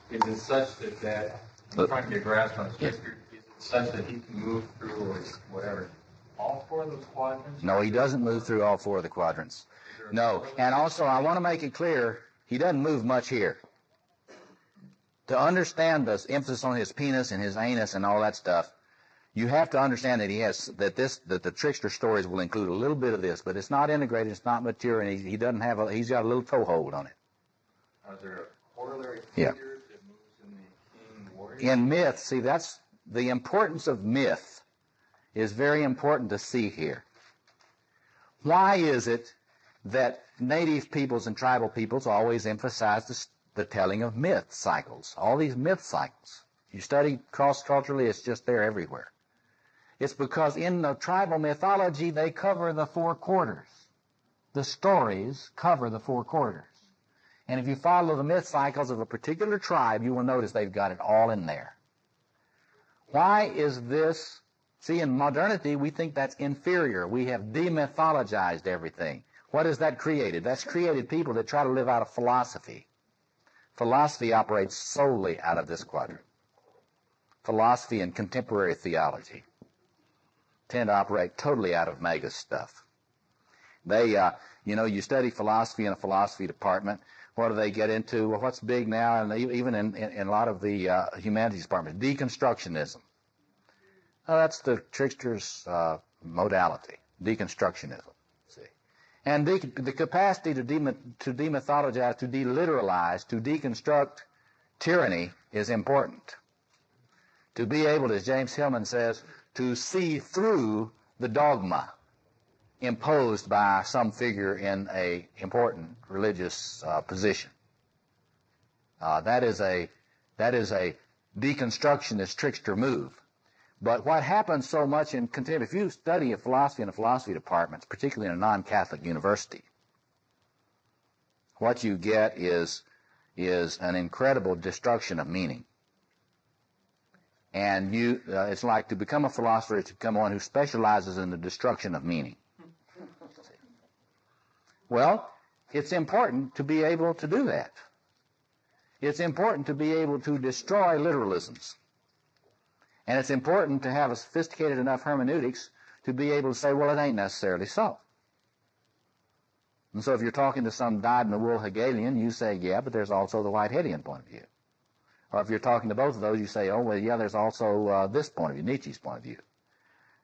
Is it such that I'm trying to get a grasp on the trickster? Is it such that he can move through or whatever all four of those quadrants? No, he doesn't move through all four of the quadrants. No, and also I want to make it clear, he doesn't move much here. To understand the emphasis on his penis and his anus and all that stuff, you have to understand that that the trickster stories will include a little bit of this, but it's not integrated, it's not mature, and he's got a little toehold on it. Are there corollary Yeah. figure that moves in the king warrior? In myth, see, that's the importance of myth is very important to see here. Why is it that native peoples and tribal peoples always emphasize the telling of myth cycles, all these myth cycles? You study cross-culturally, it's just there everywhere. It's because in the tribal mythology, they cover the four quarters. The stories cover the four quarters. And if you follow the myth cycles of a particular tribe, you will notice they've got it all in there. Why is this? See, in modernity, we think that's inferior. We have demythologized everything. What has that created? That's created people that try to live out of philosophy. Philosophy operates solely out of this quadrant. Philosophy and contemporary theology tend to operate totally out of Magus stuff. They, you study philosophy in a philosophy department. What do they get into? Well, what's big now, and even in a lot of the humanities departments, deconstructionism. Oh, that's the trickster's modality, deconstructionism. See, and the capacity to demythologize, to deliteralize, to deconstruct tyranny is important. To be able, as James Hillman says, to see through the dogma imposed by some figure in a important religious position. That is a deconstructionist trickster move. But what happens so much in contemporary, if you study philosophy in the philosophy departments, particularly in a non-Catholic university, what you get is an incredible destruction of meaning. And it's like to become a philosopher is to become one who specializes in the destruction of meaning. Well, it's important to be able to do that. It's important to be able to destroy literalisms. And it's important to have a sophisticated enough hermeneutics to be able to say, well, it ain't necessarily so. And so if you're talking to some dyed-in-the-wool Hegelian, you say, yeah, but there's also the Whiteheadian point of view. Or if you're talking to both of those, you say, oh, well, yeah, there's also this point of view, Nietzsche's point of view.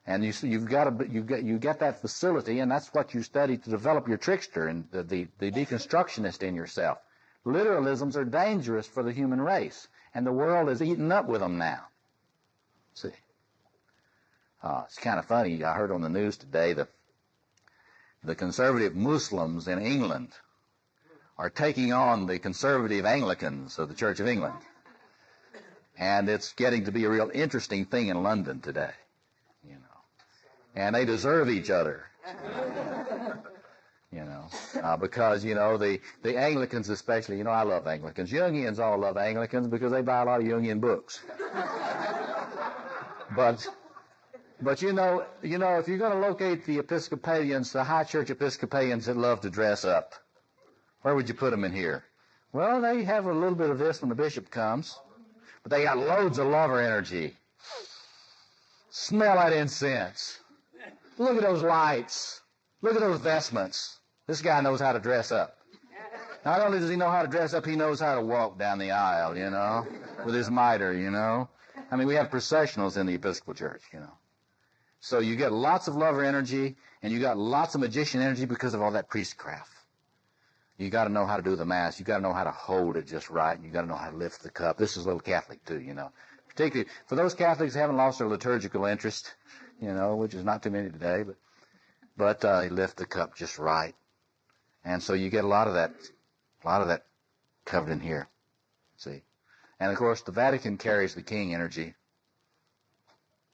And you get that facility, and that's what you study to develop your trickster and the deconstructionist in yourself. Literalisms are dangerous for the human race, and the world is eaten up with them now. See, it's kind of funny. I heard on the news today that the conservative Muslims in England are taking on the conservative Anglicans of the Church of England. And it's getting to be a real interesting thing in London today, And they deserve each other, because, the Anglicans especially, I love Anglicans. Jungians all love Anglicans because they buy a lot of Jungian books. But if you're going to locate the Episcopalians, the high church Episcopalians that love to dress up, where would you put them in here? Well, they have a little bit of this when the bishop comes. But they got loads of lover energy. Smell that incense. Look at those lights. Look at those vestments. This guy knows how to dress up. Not only does he know how to dress up, he knows how to walk down the aisle, with his mitre, I mean, we have processionals in the Episcopal Church, So you get lots of lover energy, and you got lots of magician energy because of all that priestcraft. You got to know how to do the Mass. You got to know how to hold it just right. You got to know how to lift the cup. This is a little Catholic too, Particularly for those Catholics who haven't lost their liturgical interest, which is not too many today, but they lift the cup just right, and so you get a lot of that covered in here. See, and of course the Vatican carries the king energy,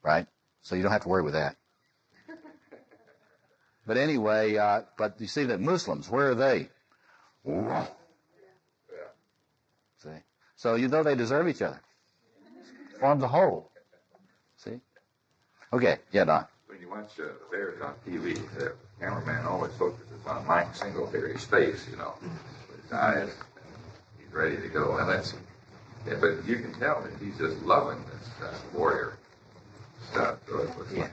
right? So you don't have to worry with that. But anyway, but you see that Muslims, where are they? See? So they deserve each other. Forms a whole. See? Okay, yeah, Don. When you watch affairs on TV, the cameraman always focuses on Mike Singletary's face, with his eyes. He's ready to go. And but you can tell that he's just loving this warrior stuff. So it looks like he's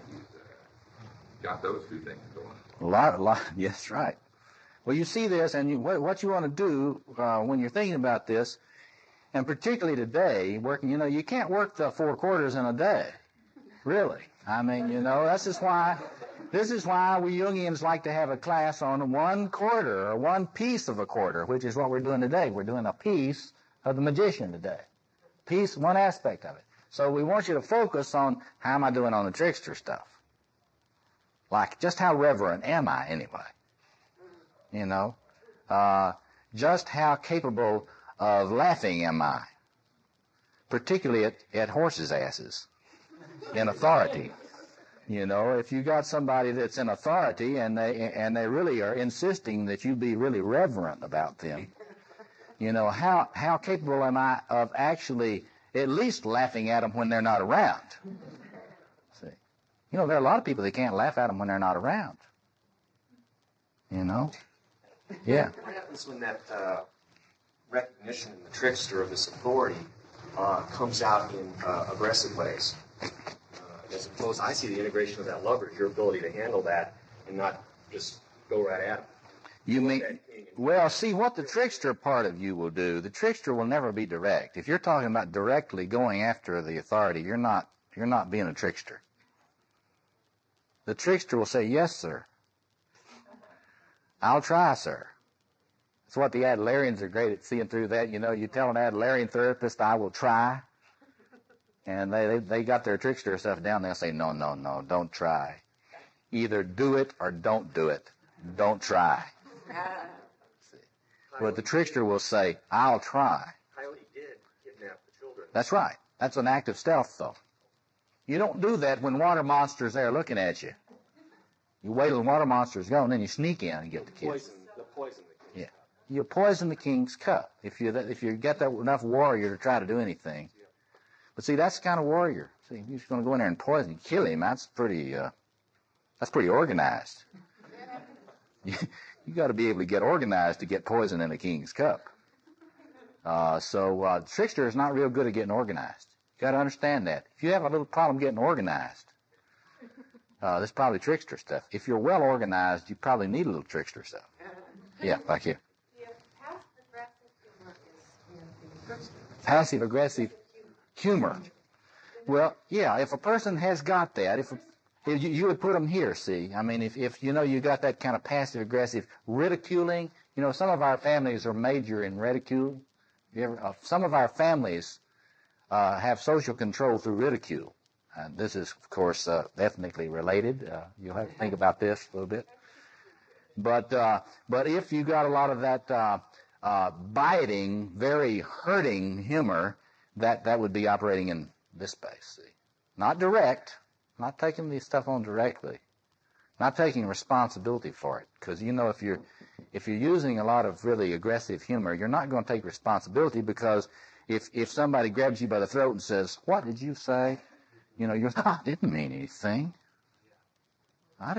got those two things going. A lot. Yes, right. Well, you see this, and what you want to do when you're thinking about this, and particularly today, working, you can't work the 4 quarters in a day, really. I mean, this is why we Jungians like to have a class on 1 quarter or one piece of a quarter, which is what we're doing today. We're doing a piece of the magician today. Piece, one aspect of it. So we want you to focus on how am I doing on the trickster stuff. Like, just how reverent am I anyway? You know? Just how capable of laughing am I? Particularly at horses' asses in authority. You know, if you got somebody that's in authority and they really are insisting that you be really reverent about them, you know, how capable am I of actually at least laughing at them when they're not around? See, you know, there are a lot of people that can't laugh at them when they're not around. You know, yeah. What happens when that recognition in the trickster of this authority comes out in aggressive ways? As opposed, I see the integration of that lover as your ability to handle that and not just go right at him. You mean, well, see, what the trickster part of you will do, the trickster will never be direct. If you're talking about directly going after the authority, you're not being a trickster. The trickster will say, yes, sir. I'll try, sir. That's what the Adlerians are great at seeing through that. You know, you tell an Adlerian therapist, I will try. And they got their trickster stuff down. They'll say, no, no, no, don't try. Either do it or don't do it. Don't try. But the trickster will say, I'll try. Coyote did kidnap the children. That's right. That's an act of stealth, though. You don't do that when water monsters there looking at you. You wait till the water monster's gone, then you sneak in and get the kids. The poison the king. Yeah. You poison the king's cup if you get that enough warrior to try to do anything. But see, that's the kind of warrior. See, you're just going to go in there and poison and kill him. That's pretty organized. You got to be able to get organized to get poison in a king's cup. So trickster is not real good at getting organized. You got to understand that. If you have a little problem getting organized, that's probably trickster stuff. If you're well organized, you probably need a little trickster stuff. Yeah, like here. Passive-aggressive humor. Well, yeah, if a person has got that, if you would put them here, see. I mean, if you know you got that kind of passive-aggressive ridiculing, you know, some of our families are major in ridicule. Some of our families have social control through ridicule. And this is, of course, ethnically related. You'll have to think about this a little bit. But if you got a lot of that biting, very hurting humor, that would be operating in this space. See, not direct, not taking the stuff on directly, not taking responsibility for it. Because you know, if you're using a lot of really aggressive humor, you're not going to take responsibility, because if somebody grabs you by the throat and says, "What did you say?" You know, you're, I didn't mean anything. I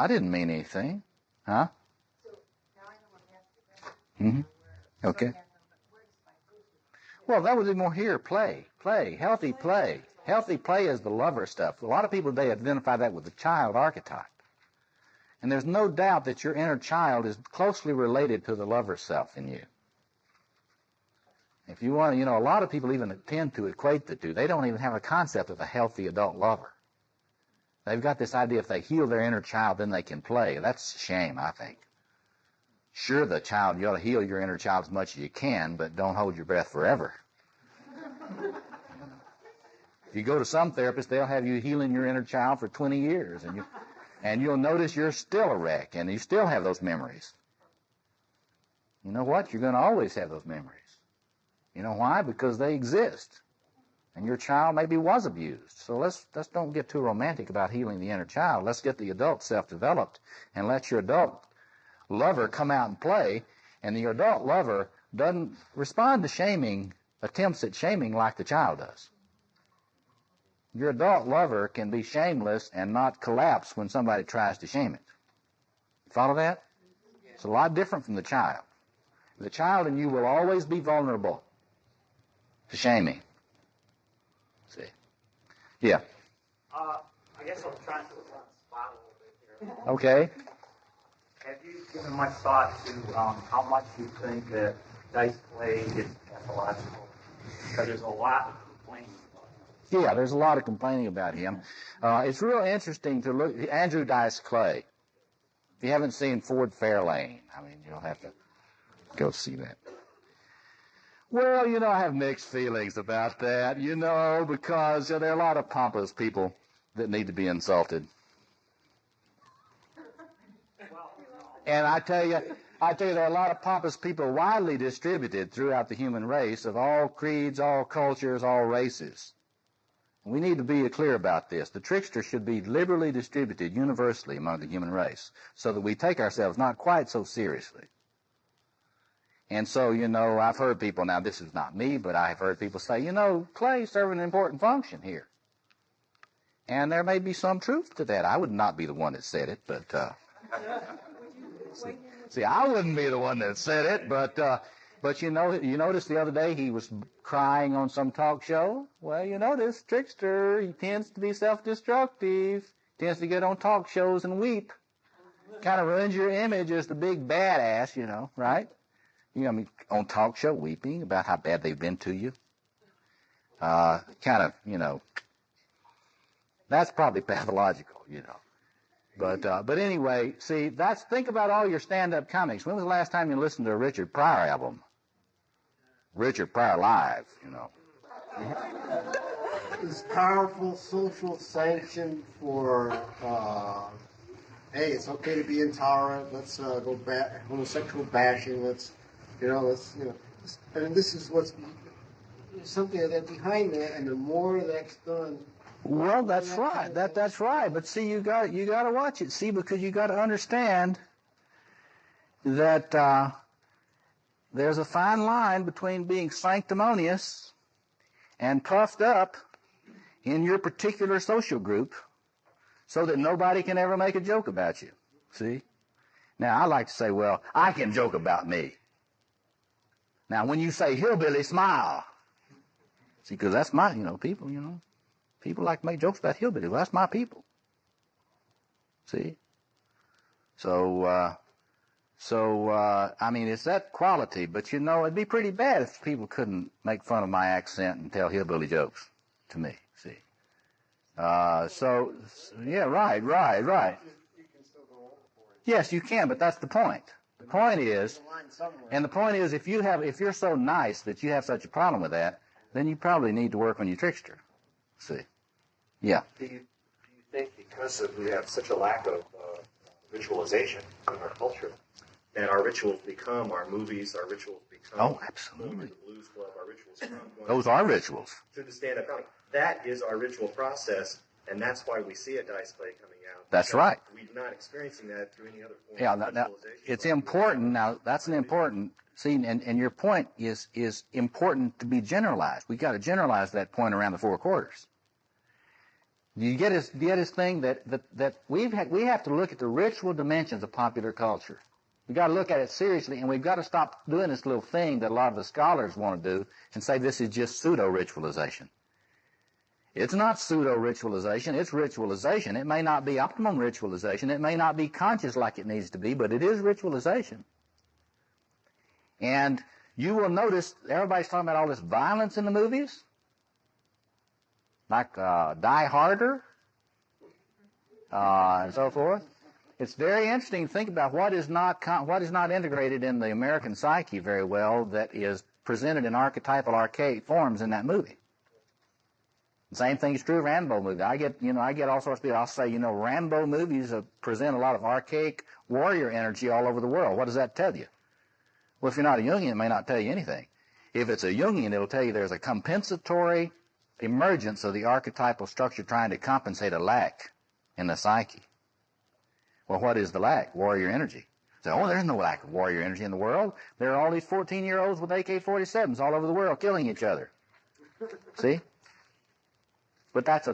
didn't mean anything. Huh? Mm-hmm. Okay. Well, that would be more here. Play, healthy play. Healthy play is the lover stuff. A lot of people today identify that with the child archetype. And there's no doubt that your inner child is closely related to the lover self in you. If you want to, you know, a lot of people even tend to equate the two. They don't even have a concept of a healthy adult lover. They've got this idea if they heal their inner child, then they can play. That's a shame, I think. Sure, you ought to heal your inner child as much as you can, but don't hold your breath forever. If you go to some therapist, they'll have you healing your inner child for 20 years, and you'll notice you're still a wreck, and you still have those memories. You know what? You're going to always have those memories. You know why? Because they exist. And your child maybe was abused. So let's don't get too romantic about healing the inner child. Let's get the adult self developed and let your adult lover come out and play. And the adult lover doesn't respond to shaming, attempts at shaming like the child does. Your adult lover can be shameless and not collapse when somebody tries to shame it. Follow that? It's a lot different from the child. The child in you will always be vulnerable to shaming. See? Yeah. I guess I'm trying to spot a little bit here. Okay. Have you given much thought to how much you think that dice play is pathological? Because there's a lot of complaining about it. Yeah, there's a lot of complaining about him. It's real interesting to look. Andrew Dice Clay. If you haven't seen Ford Fairlane, I mean, you'll have to go see that. Well, I have mixed feelings about that, because there are a lot of pompous people that need to be insulted. And I tell you, there are a lot of pompous people widely distributed throughout the human race of all creeds, all cultures, all races. We need to be clear about this. The trickster should be liberally distributed universally among the human race so that we take ourselves not quite so seriously. And so, I've heard people, now this is not me, but I've heard people say, Clay's serving an important function here. And there may be some truth to that. I would not be the one that said it, but see, I wouldn't be the one that said it, but you notice the other day he was crying on some talk show. Well, this trickster, he tends to be self-destructive, tends to get on talk shows and weep. Kind of ruins your image as the big badass, right? On talk show weeping about how bad they've been to you. That's probably pathological, But anyway, see, think about all your stand-up comics. When was the last time you listened to a Richard Pryor album? Richard Pryor live, This powerful social sanction for, hey, it's okay to be intolerant. Let's go back homosexual bashing. And this is what's something that behind that. And the more that's done. Well, that's right. That's right. But see, you got to watch it. See, because you got to understand that there's a fine line between being sanctimonious and puffed up in your particular social group, so that nobody can ever make a joke about you. See? Now, I like to say, well, I can joke about me. Now, when you say hillbilly, smile. See, because that's my, people, People like to make jokes about hillbilly. Well, that's my people. See? So, I mean, it's that quality, but it'd be pretty bad if people couldn't make fun of my accent and tell hillbilly jokes to me, see? Yeah, right. Yes, you can, but that's the point. The point is, if you're so nice that you have such a problem with that, then you probably need to work on your trickster. See? Yeah. Do you think because we have such a lack of ritualization in our culture, that our rituals become our movies, our rituals become... Oh, absolutely. The Blues Club, our rituals become... Those are rituals. To the stand-up comedy. That is our ritual process, and that's why we see a dice play coming out. That's right. We're not experiencing that through any other form of now, ritualization. it's important. Now, that's an important... See, and your point is important to be generalized. We've got to generalize that point around the four quarters. Do you get his thing that we have to look at the ritual dimensions of popular culture. We've got to look at it seriously, and we've got to stop doing this little thing that a lot of the scholars want to do and say this is just pseudo-ritualization. It's not pseudo-ritualization, it's ritualization. It may not be optimum ritualization, it may not be conscious like it needs to be, but it is ritualization. And you will notice everybody's talking about all this violence in the movies, like Die Harder, and so forth. It's very interesting to think about what is not integrated in the American psyche very well that is presented in archetypal, archaic forms in that movie. The same thing is true of Rambo movies. I get all sorts of people. I'll say, Rambo movies present a lot of archaic warrior energy all over the world. What does that tell you? Well, if you're not a Jungian, it may not tell you anything. If it's a Jungian, it'll tell you there's a compensatory emergence of the archetypal structure trying to compensate a lack in the psyche. Well, what is the lack? Warrior energy. So, there's no lack of warrior energy in the world. There are all these 14-year-olds with AK-47s all over the world killing each other. See? But that's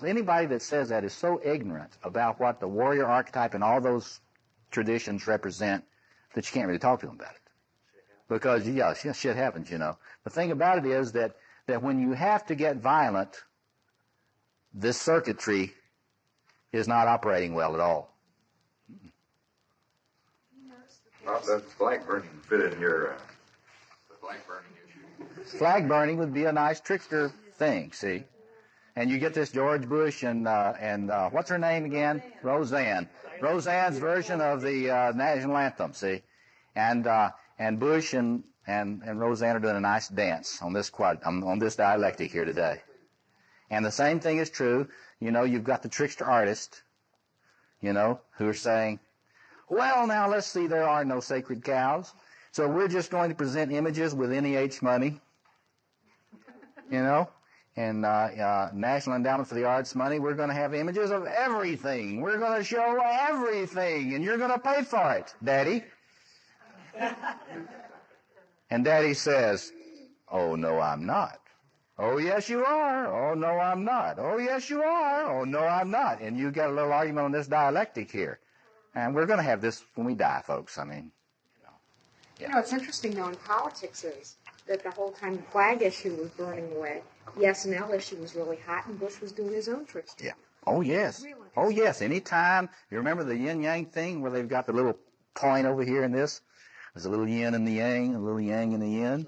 anybody that says that is so ignorant about what the warrior archetype and all those traditions represent that you can't really talk to them about it. Because, shit happens, The thing about it is that when you have to get violent, this circuitry is not operating well at all. How does flag burning fit in your the flag burning issue? Flag burning would be a nice trickster thing, see? And you get this George Bush and what's her name again? Roseanne. Roseanne's version of the national anthem, see? And Bush and and Roseanne are doing a nice dance on this on this dialectic here today. And the same thing is true. You know, you've got the trickster artist, you know, who are saying, well, now let's see, there are no sacred cows, so we're just going to present images with NEH money, you know, and National Endowment for the Arts money. We're going to have images of everything. We're going to show everything, and you're going to pay for it, Daddy. And Daddy says, oh, no, I'm not. Oh, yes, you are. Oh, no, I'm not. Oh, yes, you are. Oh, no, I'm not. And you get a little argument on this dialectic here. And we're going to have this when we die, folks. I mean, you know. Yeah. You know, it's interesting, though, in politics is that the whole time the flag issue was burning away, the SNL issue was really hot, and Bush was doing his own tricks. Yeah. Oh, yes. Oh, yes. Anytime. You remember the yin-yang thing where they've got the little point over here in this? There's a little yin in the yang, a little yang in the yin.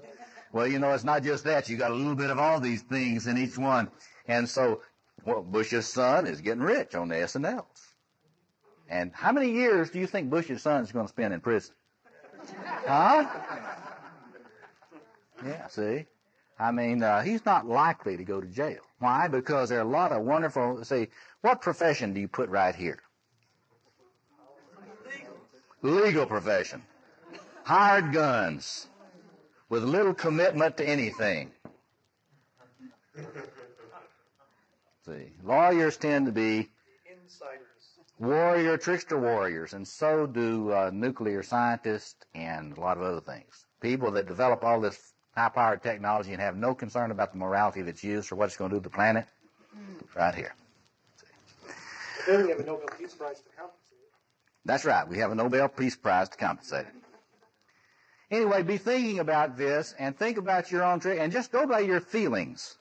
Well, you know, it's not just that. You got a little bit of all these things in each one. And so, well, Bush's son is getting rich on the SNLs. And how many years do you think Bush's son is going to spend in prison? Huh? Yeah, see? I mean, he's not likely to go to jail. Why? Because there are a lot of wonderful, see, what profession do you put right here? Legal profession. Hired guns. With little commitment to anything. See, lawyers tend to be trickster warriors, and so do nuclear scientists and a lot of other things. People that develop all this high-powered technology and have no concern about the morality that's used or what it's going to do to the planet, right here. Then we have a Nobel Peace Prize to compensate. That's right. We have a Nobel Peace Prize to compensate it. Anyway, be thinking about this and think about your own trick and just go by your feelings.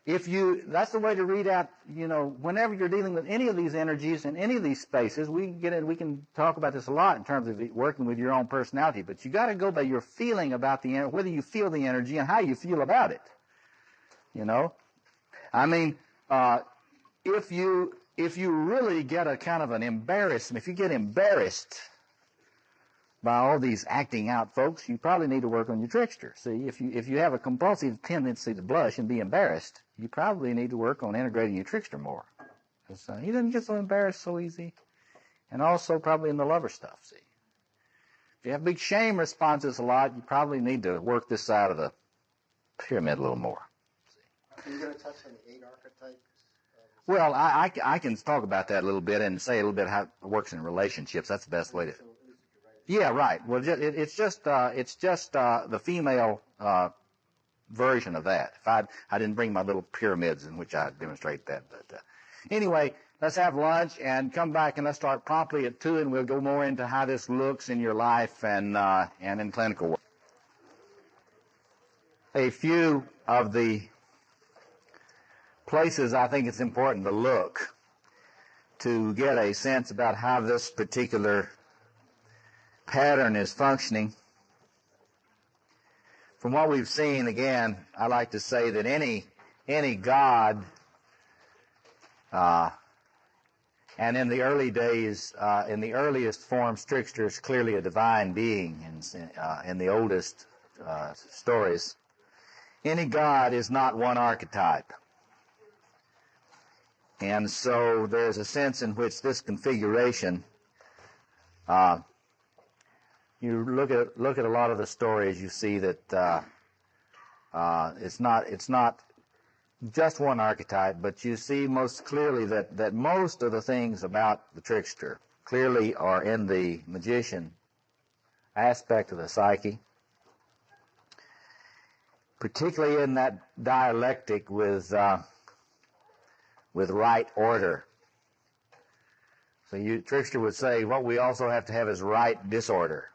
That's the way to read out, you know, whenever you're dealing with any of these energies in any of these spaces, we can talk about this a lot in terms of working with your own personality, but you got to go by your feeling about whether you feel the energy and how you feel about it. You know? I mean, if you really get a kind of an embarrassment, if you get embarrassed by all these acting out folks, you probably need to work on your trickster. See, if you have a compulsive tendency to blush and be embarrassed, you probably need to work on integrating your trickster more. Because he doesn't get so embarrassed so easy. And also probably in the lover stuff, see. If you have big shame responses a lot, you probably need to work this side of the pyramid a little more. Are you going to touch on the 8 archetypes? Well, I can talk about that a little bit and say a little bit how it works in relationships. That's the best way to... Yeah, right. Well, it's just the female version of that. If I didn't bring my little pyramids in which I demonstrate that. But anyway, let's have lunch and come back and let's start promptly at 2, and we'll go more into how this looks in your life and in clinical work. A few of the places I think it's important to look to get a sense about how this particular pattern is functioning. From what we've seen, again, I like to say that any god, and in the early days, in the earliest forms, trickster is clearly a divine being in the oldest stories. Any god is not one archetype. And so there's a sense in which this configuration, you look at a lot of the stories, you see that it's not just one archetype, but you see most clearly that most of the things about the trickster clearly are in the magician aspect of the psyche, particularly in that dialectic with right order. So trickster would say, what we also have to have is right disorder.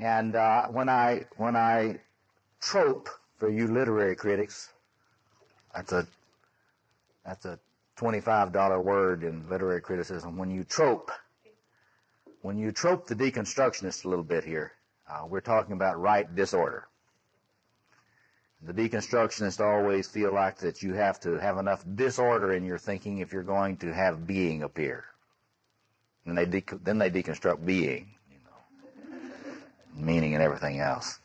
And when I trope, for you literary critics, that's a $25 word in literary criticism. When you trope the deconstructionist a little bit here, we're talking about right disorder. The deconstructionists always feel like that you have to have enough disorder in your thinking if you're going to have being appear. And then they deconstruct being. meaning and everything else.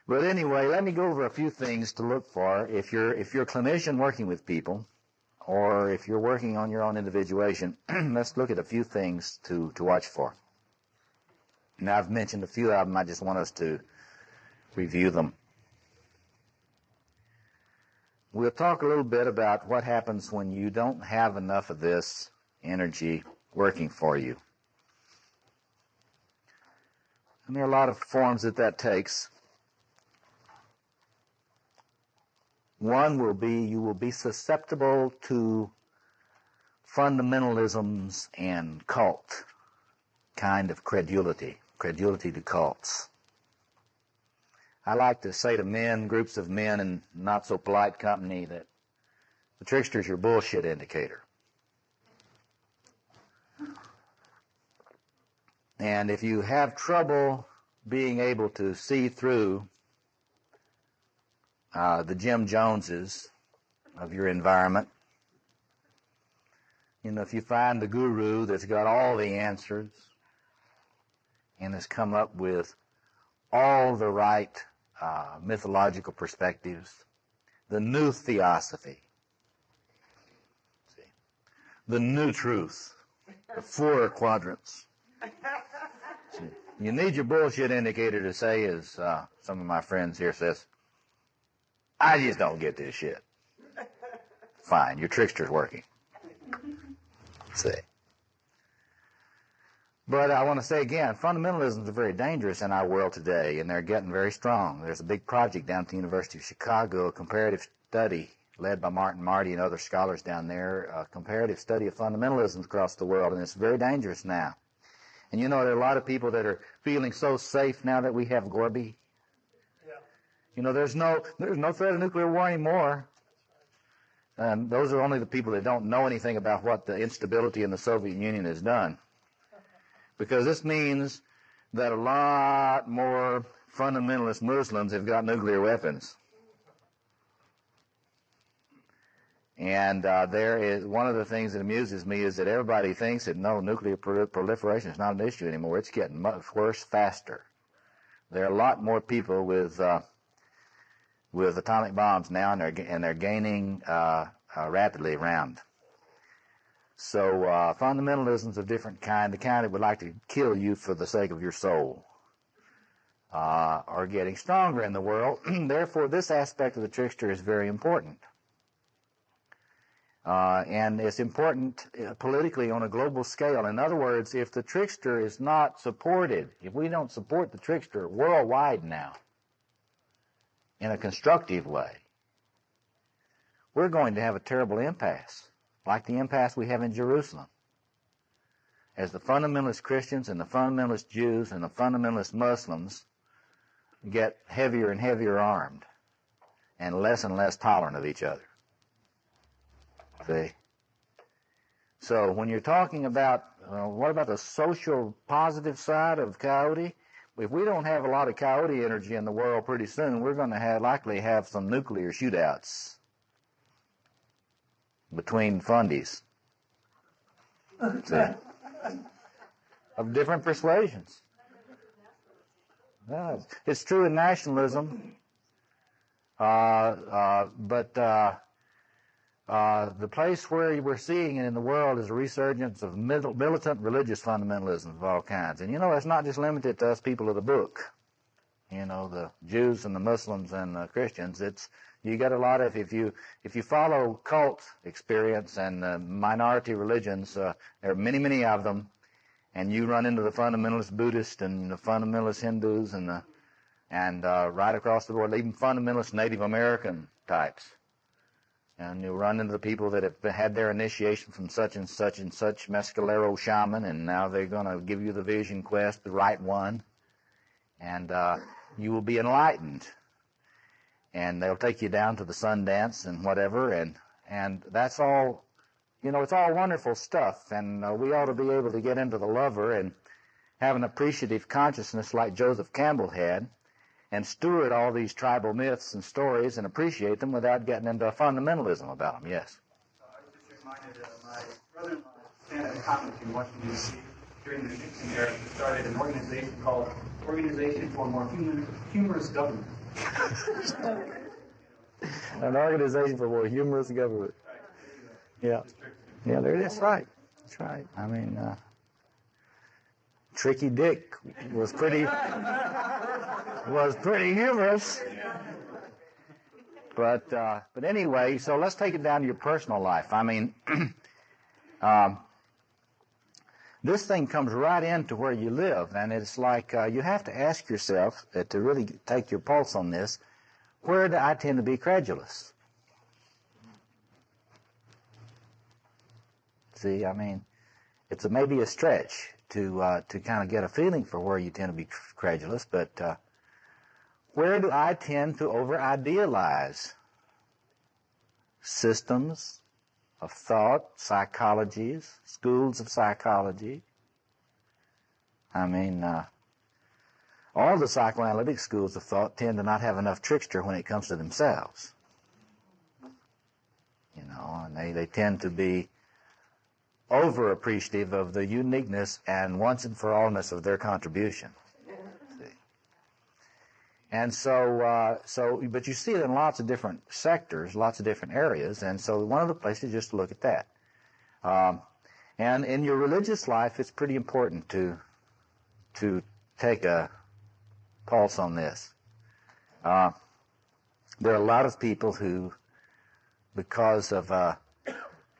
But anyway, let me go over a few things to look for if you're a clinician working with people, or if you're working on your own individuation. Let's look at a few things to watch for. Now, I've mentioned a few of them. I just want us to review them. We'll talk a little bit about what happens when you don't have enough of this energy working for you. And there are a lot of forms that takes. One will be you will be susceptible to fundamentalisms and cult kind of credulity to cults. I like to say to men, groups of men in not so polite company, that the trickster's your bullshit indicator. And if you have trouble being able to see through the Jim Joneses of your environment, if you find the guru that's got all the answers and has come up with all the right mythological perspectives, the new theosophy, the new truth, the 4 quadrants. You need your bullshit indicator to say, as some of my friends here says, I just don't get this shit. Fine, your trickster's working. See. But I want to say again, fundamentalisms are very dangerous in our world today, and they're getting very strong. There's a big project down at the University of Chicago, a comparative study led by Martin Marty and other scholars down there, a comparative study of fundamentalisms across the world, and it's very dangerous now. And there are a lot of people that are feeling so safe now that we have Gorby. Yeah. There's no threat of nuclear war anymore. And those are only the people that don't know anything about what the instability in the Soviet Union has done. Because this means that a lot more fundamentalist Muslims have got nuclear weapons. And there is one of the things that amuses me is that everybody thinks that no, nuclear proliferation is not an issue anymore. It's getting much worse faster. There are a lot more people with atomic bombs now, and they're gaining rapidly around. So fundamentalisms of different kind, the kind that would like to kill you for the sake of your soul, are getting stronger in the world. Therefore, this aspect of the trickster is very important. And it's important politically on a global scale. In other words, if the trickster is not supported, if we don't support the trickster worldwide now in a constructive way, we're going to have a terrible impasse, like the impasse we have in Jerusalem. As the fundamentalist Christians and the fundamentalist Jews and the fundamentalist Muslims get heavier and heavier armed and less tolerant of each other. See? So when you're talking about, what about the social positive side of coyote? If we don't have a lot of coyote energy in the world pretty soon, we're going to likely have some nuclear shootouts between fundies. See? Of different persuasions. Yeah, it's true in nationalism, but the place where we're seeing it in the world is a resurgence of militant religious fundamentalism of all kinds. And it's not just limited to us people of the book. The Jews and the Muslims and the Christians. You get a lot of, if you follow cult experience and minority religions, there are many of them, and you run into the fundamentalist Buddhists and the fundamentalist Hindus and right across the board, even fundamentalist Native American types. And you run into the people that have had their initiation from such and such and such mescalero shaman, and now they're going to give you the vision quest, the right one, and you will be enlightened. And they'll take you down to the Sundance and whatever, and that's all, it's all wonderful stuff, and we ought to be able to get into the lover and have an appreciative consciousness like Joseph Campbell had, and steward all these tribal myths and stories and appreciate them without getting into fundamentalism about them. Yes? I was just reminded of my brother-in-law standing at a conference in Washington, D.C., during the Nixon era, started an organization called Organization for More Humorous Government. An organization for more humorous government. Yeah. Yeah, that's right. That's right. I mean, Tricky Dick was pretty humorous. But anyway, so let's take it down to your personal life. I mean, this thing comes right into where you live, and it's like you have to ask yourself to really take your pulse on this. Where do I tend to be credulous? See, I mean, it's maybe a stretch to kind of get a feeling for where you tend to be credulous, but where do I tend to over-idealize systems of thought, psychologies, schools of psychology? I mean, all the psychoanalytic schools of thought tend to not have enough trickster when it comes to themselves. You know, and they tend to be over-appreciative of the uniqueness and once-and-for-allness of their contribution. See? And so, but you see it in lots of different sectors, lots of different areas, and so one of the places is just to look at that. And in your religious life, it's pretty important to take a pulse on this. There are a lot of people who, because of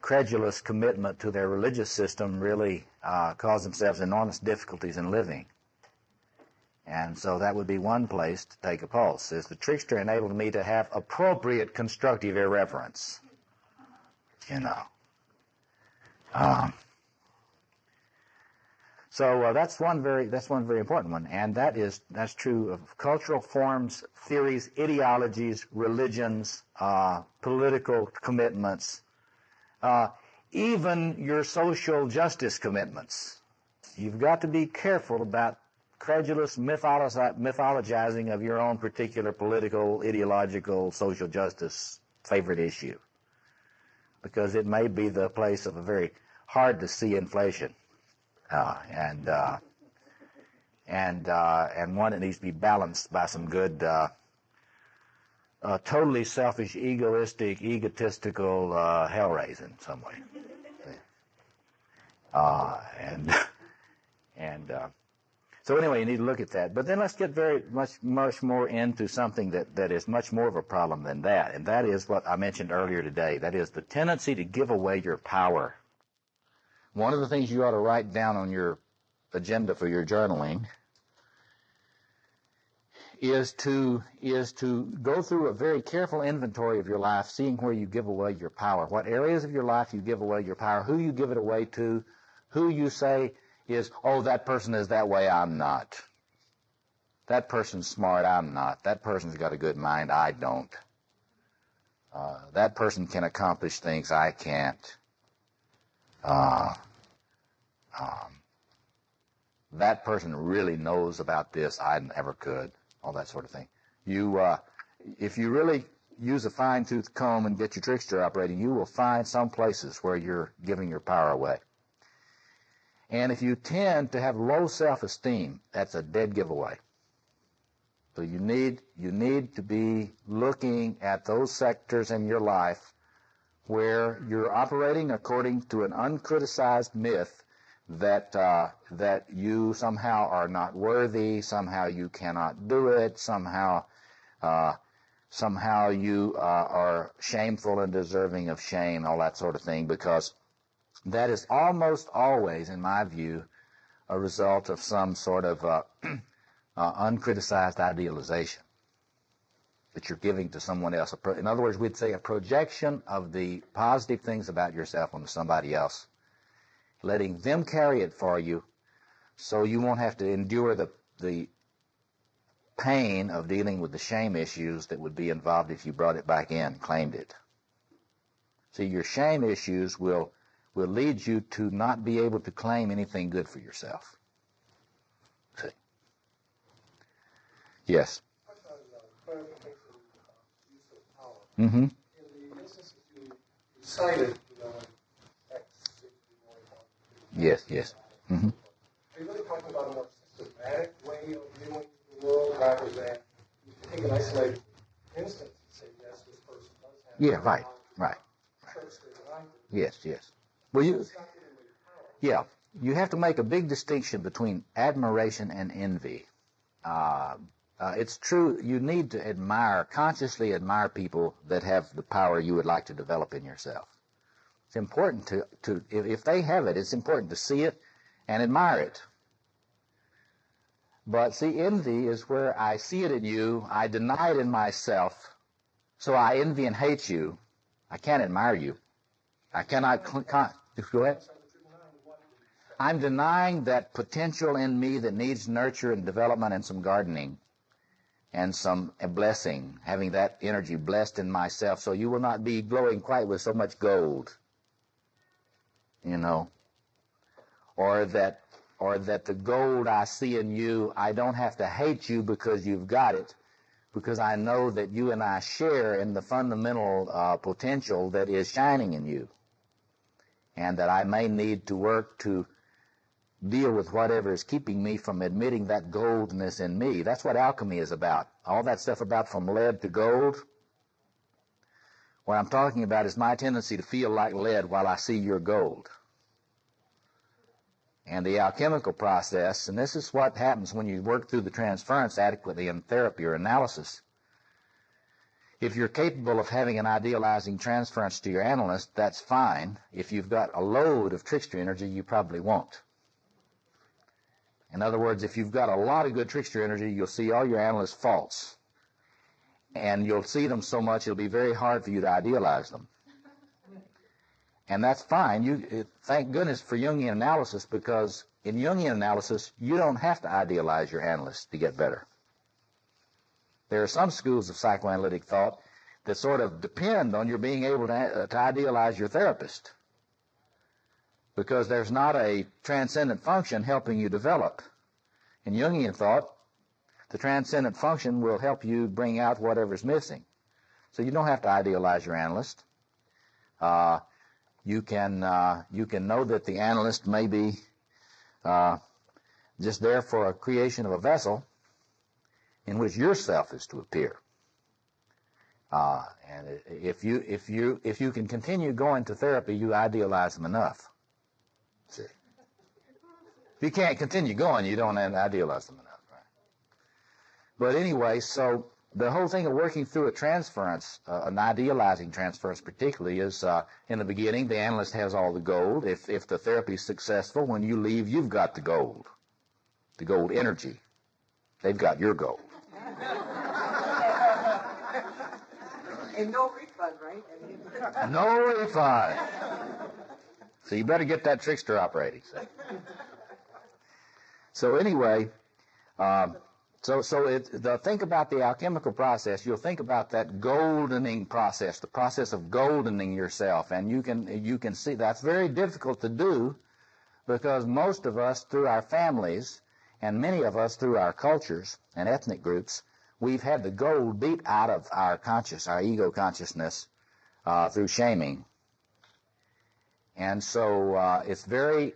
credulous commitment to their religious system, really cause themselves enormous difficulties in living. And so that would be one place to take a pulse. Is the trickster enabled me to have appropriate constructive irreverence? You know. So that's one very important one, and that's true of cultural forms, theories, ideologies, religions, political commitments, even your social justice commitments. You've got to be careful about credulous mythologizing of your own particular political, ideological, social justice favorite issue, because it may be the place of a very hard-to-see inflation, and one that needs to be balanced by some good, totally selfish, egotistical hell-raising some way. So anyway, you need to look at that. But then let's get much more into something that is much more of a problem than that, and that is what I mentioned earlier today. That is the tendency to give away your power. One of the things you ought to write down on your agenda for your journaling is to go through a very careful inventory of your life, seeing where you give away your power, what areas of your life you give away your power, who you give it away to, who you say is, oh, that person is that way, I'm not. That person's smart, I'm not. That person's got a good mind, I don't. That person can accomplish things I can't. That person really knows about this, I never could. All that sort of thing. If you really use a fine-tooth comb and get your trickster operating, you will find some places where you're giving your power away. And if you tend to have low self-esteem, that's a dead giveaway. So you need to be looking at those sectors in your life where you're operating according to an uncriticized myth that you somehow are not worthy, somehow you cannot do it, somehow you are shameful and deserving of shame, all that sort of thing, because that is almost always, in my view, a result of some sort of uncriticized idealization that you're giving to someone else. In other words, we'd say a projection of the positive things about yourself onto somebody else, letting them carry it for you so you won't have to endure the pain of dealing with the shame issues that would be involved if you brought it back in, claimed it. See, your shame issues will lead you to not be able to claim anything good for yourself. See? Yes? Mm-hmm. In the instances you cited, Yes. Mm-hmm. about a more systematic way of viewing the world rather than you take an isolated instance and say, yes, this person does have. Yeah, right. Yes. Well, you have to make a big distinction between admiration and envy. It's true, you need to consciously admire people that have the power you would like to develop in yourself. It's important if they have it, it's important to see it and admire it. But see, envy is where I see it in you, I deny it in myself, so I envy and hate you. I can't admire you. I cannot, go ahead. I'm denying that potential in me that needs nurture and development and some gardening and some blessing, having that energy blessed in myself, so you will not be glowing quite with so much gold, or that the gold I see in you, I don't have to hate you because you've got it, because I know that you and I share in the fundamental potential that is shining in you, and that I may need to work to deal with whatever is keeping me from admitting that goldness in me. That's what alchemy is about. All that stuff about from lead to gold, what I'm talking about is my tendency to feel like lead while I see your gold. And the alchemical process, and this is what happens when you work through the transference adequately in therapy or analysis. If you're capable of having an idealizing transference to your analyst, that's fine. If you've got a load of trickster energy, you probably won't. In other words, if you've got a lot of good trickster energy, you'll see all your analyst's faults. And you'll see them so much, it'll be very hard for you to idealize them. And that's fine. Thank goodness for Jungian analysis, because in Jungian analysis, you don't have to idealize your analyst to get better. There are some schools of psychoanalytic thought that sort of depend on your being able to idealize your therapist, because there's not a transcendent function helping you develop. In Jungian thought, the transcendent function will help you bring out whatever's missing. So you don't have to idealize your analyst. You can know that the analyst may be just there for a creation of a vessel in which yourself is to appear. And if you can continue going to therapy, you idealize them enough. See, if you can't continue going, you don't idealize them enough, right? But anyway, so the whole thing of working through a transference, an idealizing transference particularly, is in the beginning, the analyst has all the gold. If the therapy is successful, when you leave, you've got the gold energy. They've got your gold. And no refund, right? No refund. So you better get that trickster operating. So anyway, think about the alchemical process. You'll think about that goldening process, the process of goldening yourself, and you can see that's very difficult to do, because most of us through our families, and many of us through our cultures and ethnic groups, we've had the gold beat out of our ego consciousness through shaming. And so it's very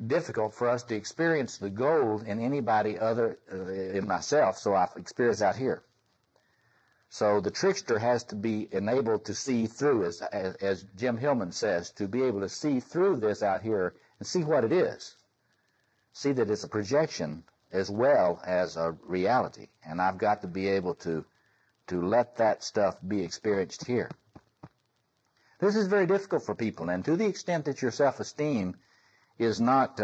difficult for us to experience the gold in anybody other in myself, so I've experienced out here. So the trickster has to be enabled to see through, as Jim Hillman says, to be able to see through this out here and see what it is. See that it's a projection as well as a reality. And I've got to be able to let that stuff be experienced here. This is very difficult for people, and to the extent that your self-esteem is not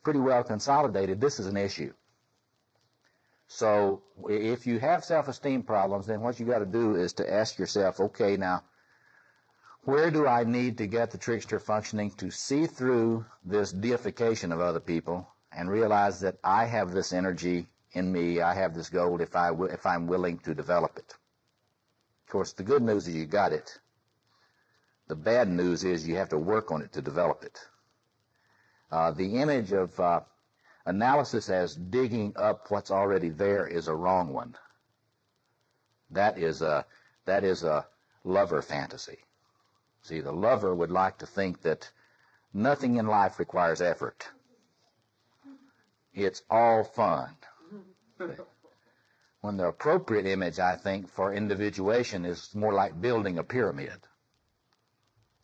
pretty well consolidated, this is an issue. So if you have self-esteem problems, then what you got to do is to ask yourself, okay, now, where do I need to get the trickster functioning to see through this deification of other people and realize that I have this energy in me, I have this gold if I'm willing to develop it? Of course, the good news is you got it. The bad news is you have to work on it to develop it. The image of analysis as digging up what's already there is a wrong one. That is a lover fantasy. See, the lover would like to think that nothing in life requires effort. it's all fun. When the appropriate image, I think, for individuation is more like building a pyramid,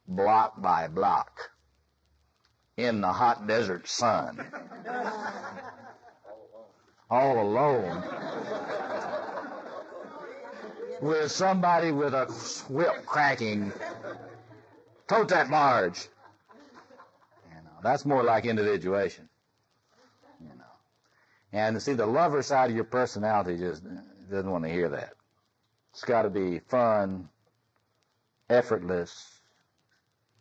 block by block, in the hot desert sun, all alone, with somebody with a whip cracking, tote that barge. That's more like individuation. And see, the lover side of your personality just doesn't want to hear that. It's got to be fun, effortless,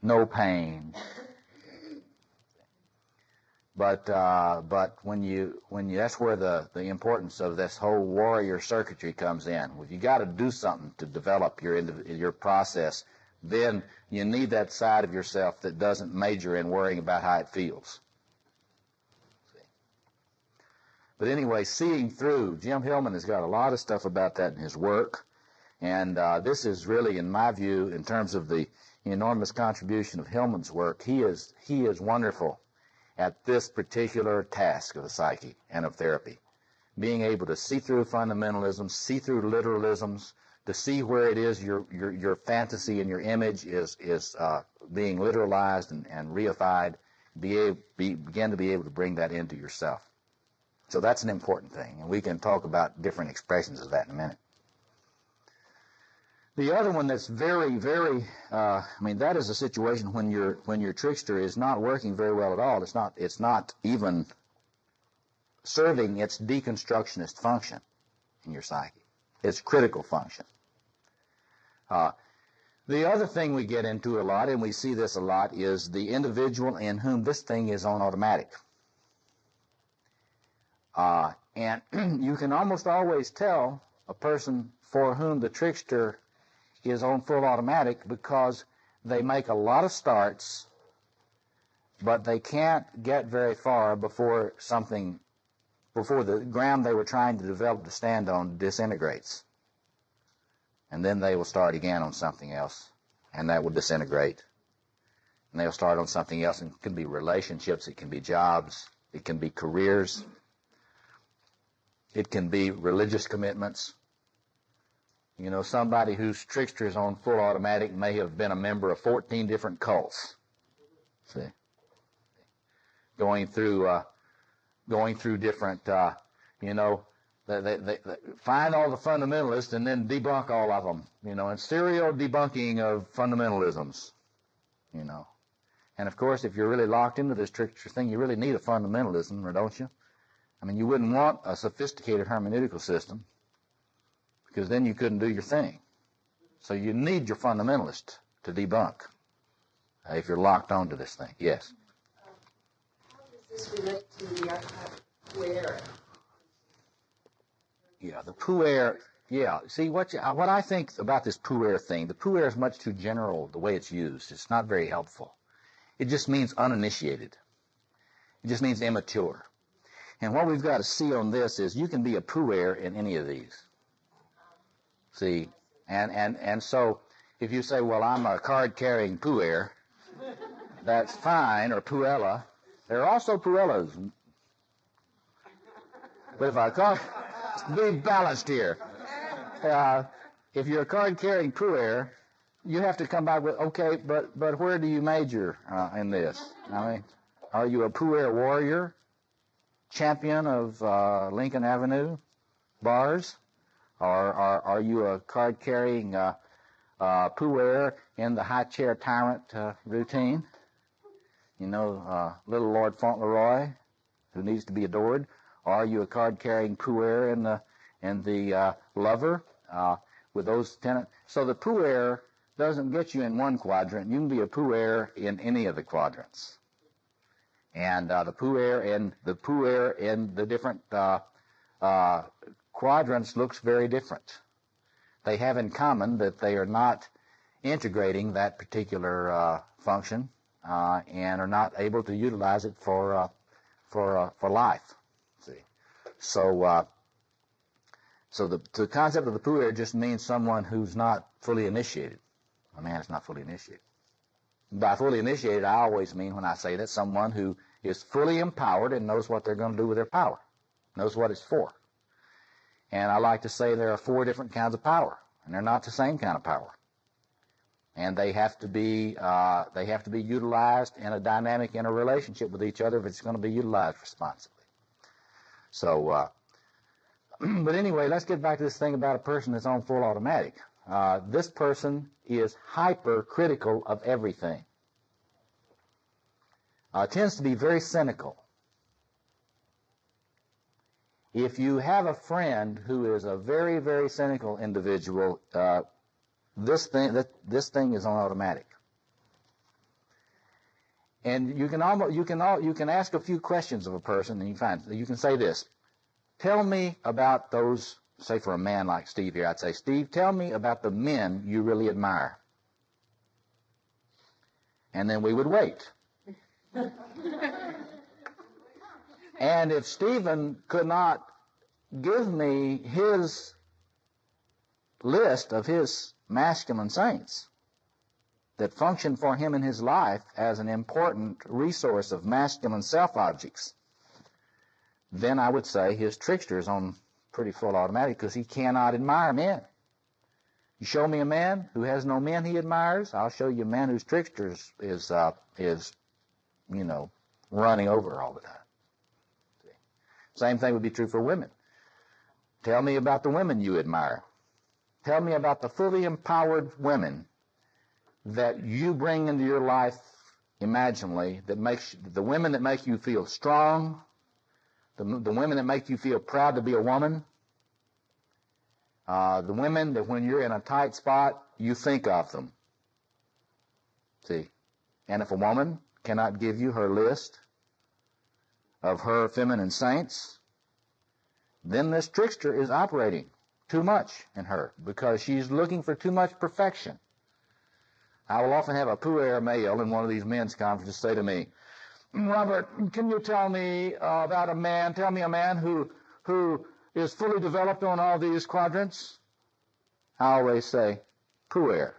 no pain. But when you that's where the importance of this whole warrior circuitry comes in. If you got to do something to develop your process, then you need that side of yourself that doesn't major in worrying about how it feels. But anyway, seeing through, Jim Hillman has got a lot of stuff about that in his work. And this is really, in my view, in terms of the enormous contribution of Hillman's work, he is wonderful at this particular task of the psyche and of therapy. Being able to see through fundamentalisms, see through literalisms, to see where it is your fantasy and your image is being literalized and reified, begin to be able to bring that into yourself. So that's an important thing, and we can talk about different expressions of that in a minute. The other one that's very, very, that is a situation when your trickster is not working very well at all. It's not even serving its deconstructionist function in your psyche. Its critical function. The other thing we get into a lot, and we see this a lot, is the individual in whom this thing is on automatic. And you can almost always tell a person for whom the trickster is on full automatic because they make a lot of starts, but they can't get very far before the ground they were trying to develop to stand on disintegrates. And then they will start again on something else, and that will disintegrate. And they'll start on something else, and it can be relationships, it can be jobs, it can be careers, it can be religious commitments. You know, somebody whose trickster is on full automatic may have been a member of 14 different cults. See? Going through different, they find all the fundamentalists and then debunk all of them, and serial debunking of fundamentalisms, And of course, if you're really locked into this trickster thing, you really need a fundamentalism, or don't you? You wouldn't want a sophisticated hermeneutical system, because then you couldn't do your thing. So you need your fundamentalist to debunk if you're locked onto this thing. Yes? How does this relate to the archetype puer? Yeah, the puer. Yeah, see, what I think about this puer thing, the puer is much too general the way it's used. It's not very helpful. It just means uninitiated. It just means immature. And what we've got to see on this is you can be a puer in any of these. See, and so if you say, well, I'm a card-carrying puer, that's fine, or puella. There are also puellas. But if I call, be balanced here. If you're a card-carrying puer, you have to come back with, okay, but where do you major in this? Are you a puer warrior, champion of Lincoln Avenue bars? Or are you a card-carrying puer in the high chair tyrant routine? Little Lord Fauntleroy, who needs to be adored. Or are you a card-carrying puer in the lover with those tenants? So the puer doesn't get you in one quadrant. You can be a puer in any of the quadrants. And the puer in the different quadrants looks very different. They have in common that they are not integrating that particular function and are not able to utilize it for life. See, so the concept of the puer just means someone who's not fully initiated. A man is not fully initiated. By fully initiated, I always mean when I say that someone who is fully empowered and knows what they're going to do with their power, knows what it's for. And I like to say there are 4 different kinds of power, and they're not the same kind of power. And they have to be utilized in a dynamic interrelationship with each other if it's going to be utilized responsibly. So, but anyway, let's get back to this thing about a person that's on full automatic. This person is hypercritical of everything. Tends to be very cynical. If you have a friend who is a very, very cynical individual, this thing is on automatic. And you can ask a few questions of a person, and you can say this: tell me about those. Say for a man like Steve here, I'd say, Steve, tell me about the men you really admire. And then we would wait. And if Stephen could not give me his list of his masculine saints that function for him in his life as an important resource of masculine self-objects, then I would say his trickster is on pretty full automatic, because he cannot admire men. You show me a man who has no men he admires, I'll show you a man whose trickster is running over all the time. See? Same thing would be true for women. Tell me about the women you admire. Tell me about the fully empowered women that you bring into your life imaginally, the women that make you feel strong, the women that make you feel proud to be a woman, the women that when you're in a tight spot, you think of them. See? And if a woman cannot give you her list of her feminine saints, then this trickster is operating too much in her, because she's looking for too much perfection. I will often have a puer male in one of these men's conferences say to me, Robert, can you tell me about a man, tell me a man who is fully developed on all these quadrants? I always say, puer.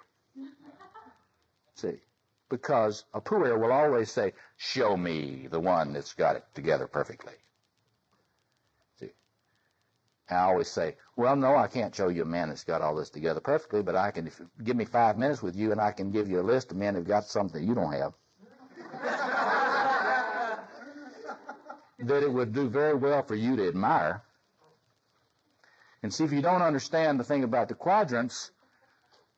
See, because a puer will always say, show me the one that's got it together perfectly. See, I always say, well, no, I can't show you a man that's got all this together perfectly, but I can, if you give me 5 minutes with you, and I can give you a list of men who've got something you don't have. That it would do very well for you to admire. And see, if you don't understand the thing about the quadrants,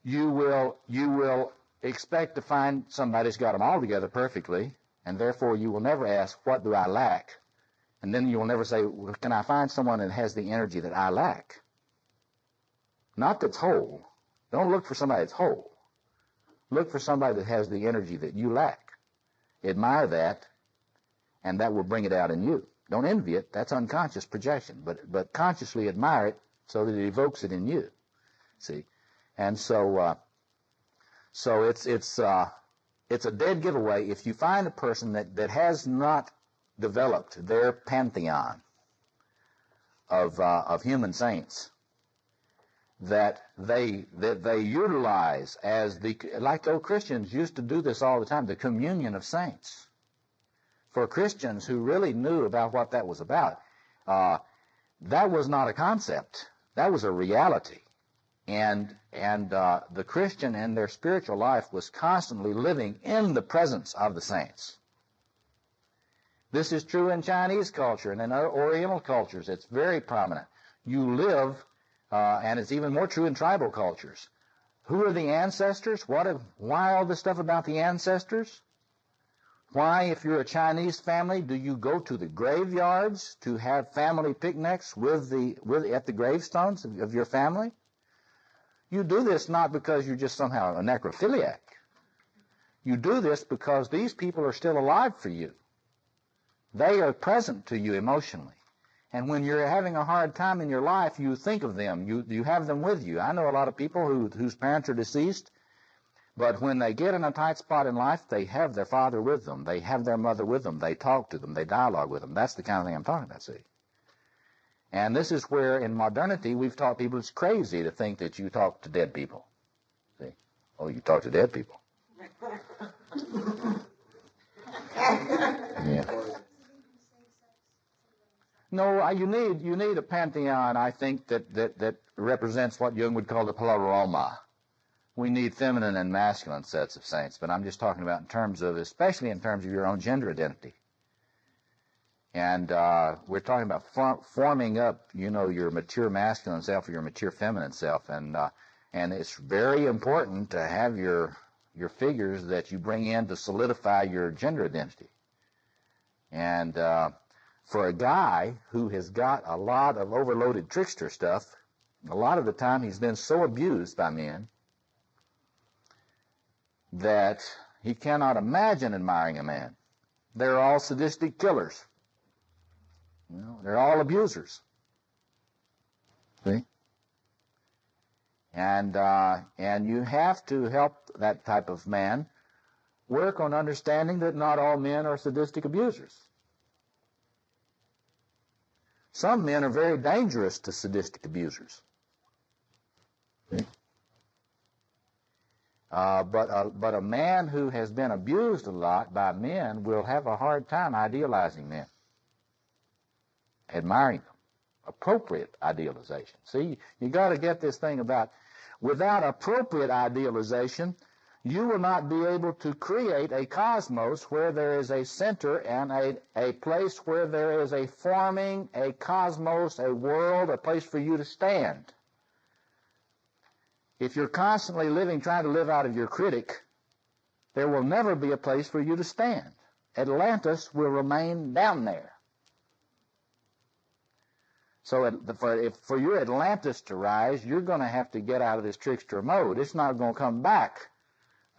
you will expect to find somebody that's got them all together perfectly, and therefore you will never ask, what do I lack? And then you will never say, well, can I find someone that has the energy that I lack? Not that's whole. Don't look for somebody that's whole. Look for somebody that has the energy that you lack. Admire that, and that will bring it out in you. Don't envy it. That's unconscious projection. But consciously admire it so that it evokes it in you. See? And so it's a dead giveaway if you find a person that has not developed their pantheon of human saints, that they utilize as like the old Christians used to do this all the time, the communion of saints. For Christians who really knew about what that was about, that was not a concept. That was a reality. And the Christian in their spiritual life was constantly living in the presence of the saints. This is true in Chinese culture and in other Oriental cultures. It's very prominent. You live, and it's even more true in tribal cultures. Who are the ancestors? Why all this stuff about the ancestors? Why, if you're a Chinese family, do you go to the graveyards to have family picnics at the gravestones of your family? You do this not because you're just somehow a necrophiliac. You do this because these people are still alive for you. They are present to you emotionally. And when you're having a hard time in your life, you think of them. You have them with you. I know a lot of people whose parents are deceased, but when they get in a tight spot in life, they have their father with them. They have their mother with them. They talk to them. They dialogue with them. That's the kind of thing I'm talking about, see. And this is where, in modernity, we've taught people it's crazy to think that you talk to dead people. See? Oh, you talk to dead people. Yeah. No, you need a pantheon, I think, that represents what Jung would call the pleroma. We need feminine and masculine sets of saints, but I'm just talking about in terms of, especially in terms of your own gender identity. And we're talking about forming up, your mature masculine self or your mature feminine self, and it's very important to have your figures that you bring in to solidify your gender identity. And for a guy who has got a lot of overloaded trickster stuff, a lot of the time he's been so abused by men that he cannot imagine admiring a man. They're all sadistic killers. They're all abusers. See? And you have to help that type of man work on understanding that not all men are sadistic abusers. Some men are very dangerous to sadistic abusers. See? But a man who has been abused a lot by men will have a hard time idealizing men, admiring them. Appropriate idealization. See, you got to get this thing about, without appropriate idealization, you will not be able to create a cosmos where there is a center and a place where there is a forming, a cosmos, a world, a place for you to stand. If you're constantly trying to live out of your critic, there will never be a place for you to stand. Atlantis will remain down there. So for your Atlantis to rise, you're going to have to get out of this trickster mode. It's not going to come back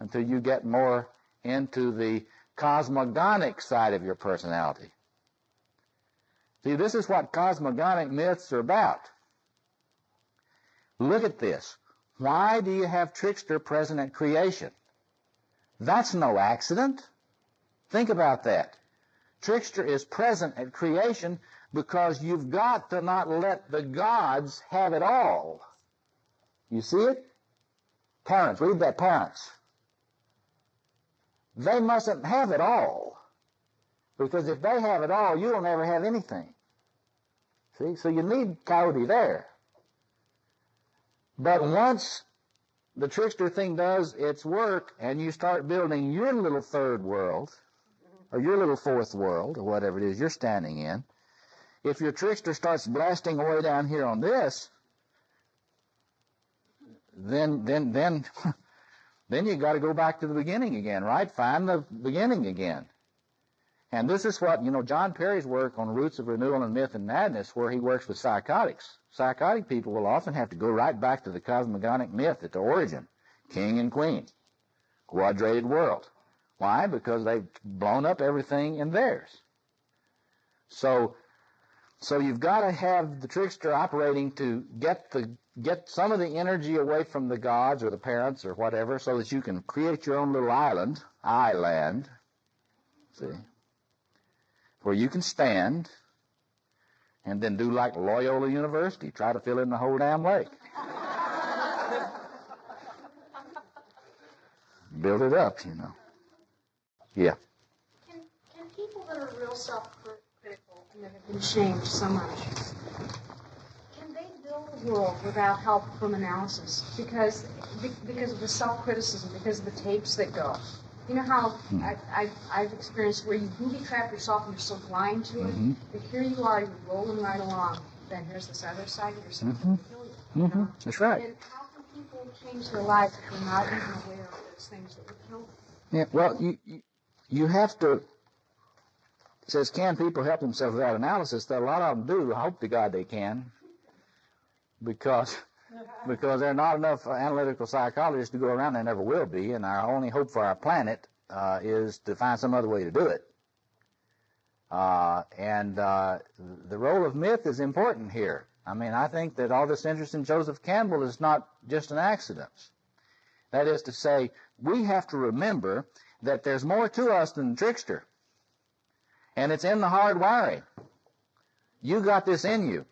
until you get more into the cosmogonic side of your personality. See, this is what cosmogonic myths are about. Look at this. Why do you have trickster present at creation? That's no accident. Think about that. Trickster is present at creation because you've got to not let the gods have it all. You see it? Parents, read that, parents. They mustn't have it all. Because if they have it all, you'll never have anything. See? So you need Coyote there. But once the trickster thing does its work and you start building your little third world, or your little fourth world, or whatever it is you're standing in, if your trickster starts blasting away down here on this, then you got to go back to the beginning again, right? Find the beginning again. And this is what, John Perry's work on Roots of Renewal and Myth and Madness, where he works with psychotics. Psychotic people will often have to go right back to the cosmogonic myth at the origin. King and queen. Quadrated world. Why? Because they've blown up everything in theirs. So you've got to have the trickster operating to get some of the energy away from the gods or the parents or whatever, so that you can create your own little island, see, where you can stand and then do like Loyola University, try to fill in the whole damn lake. Build it up, Yeah. Can people that are real self-critical and that have been shamed so much, can they build a world without help from analysis? Because of the self-criticism, because of the tapes that go. You know how I've experienced where you booby-trap yourself and you're so blind to it, that here you are, you're rolling right along, then here's this other side of yourself that will kill you. That's right. And how can people change their lives if they're not even aware of those things that would kill them? Yeah, well, you have to, it says, can people help themselves without analysis? A lot of them do. I hope to God they can, because there are not enough analytical psychologists to go around. There never will be, and our only hope for our planet is to find some other way to do it. And the role of myth is important here. I mean, I think that all this interest in Joseph Campbell is not just an accident. That is to say, we have to remember that there's more to us than the trickster. And it's in the hard wiring. You got this in you.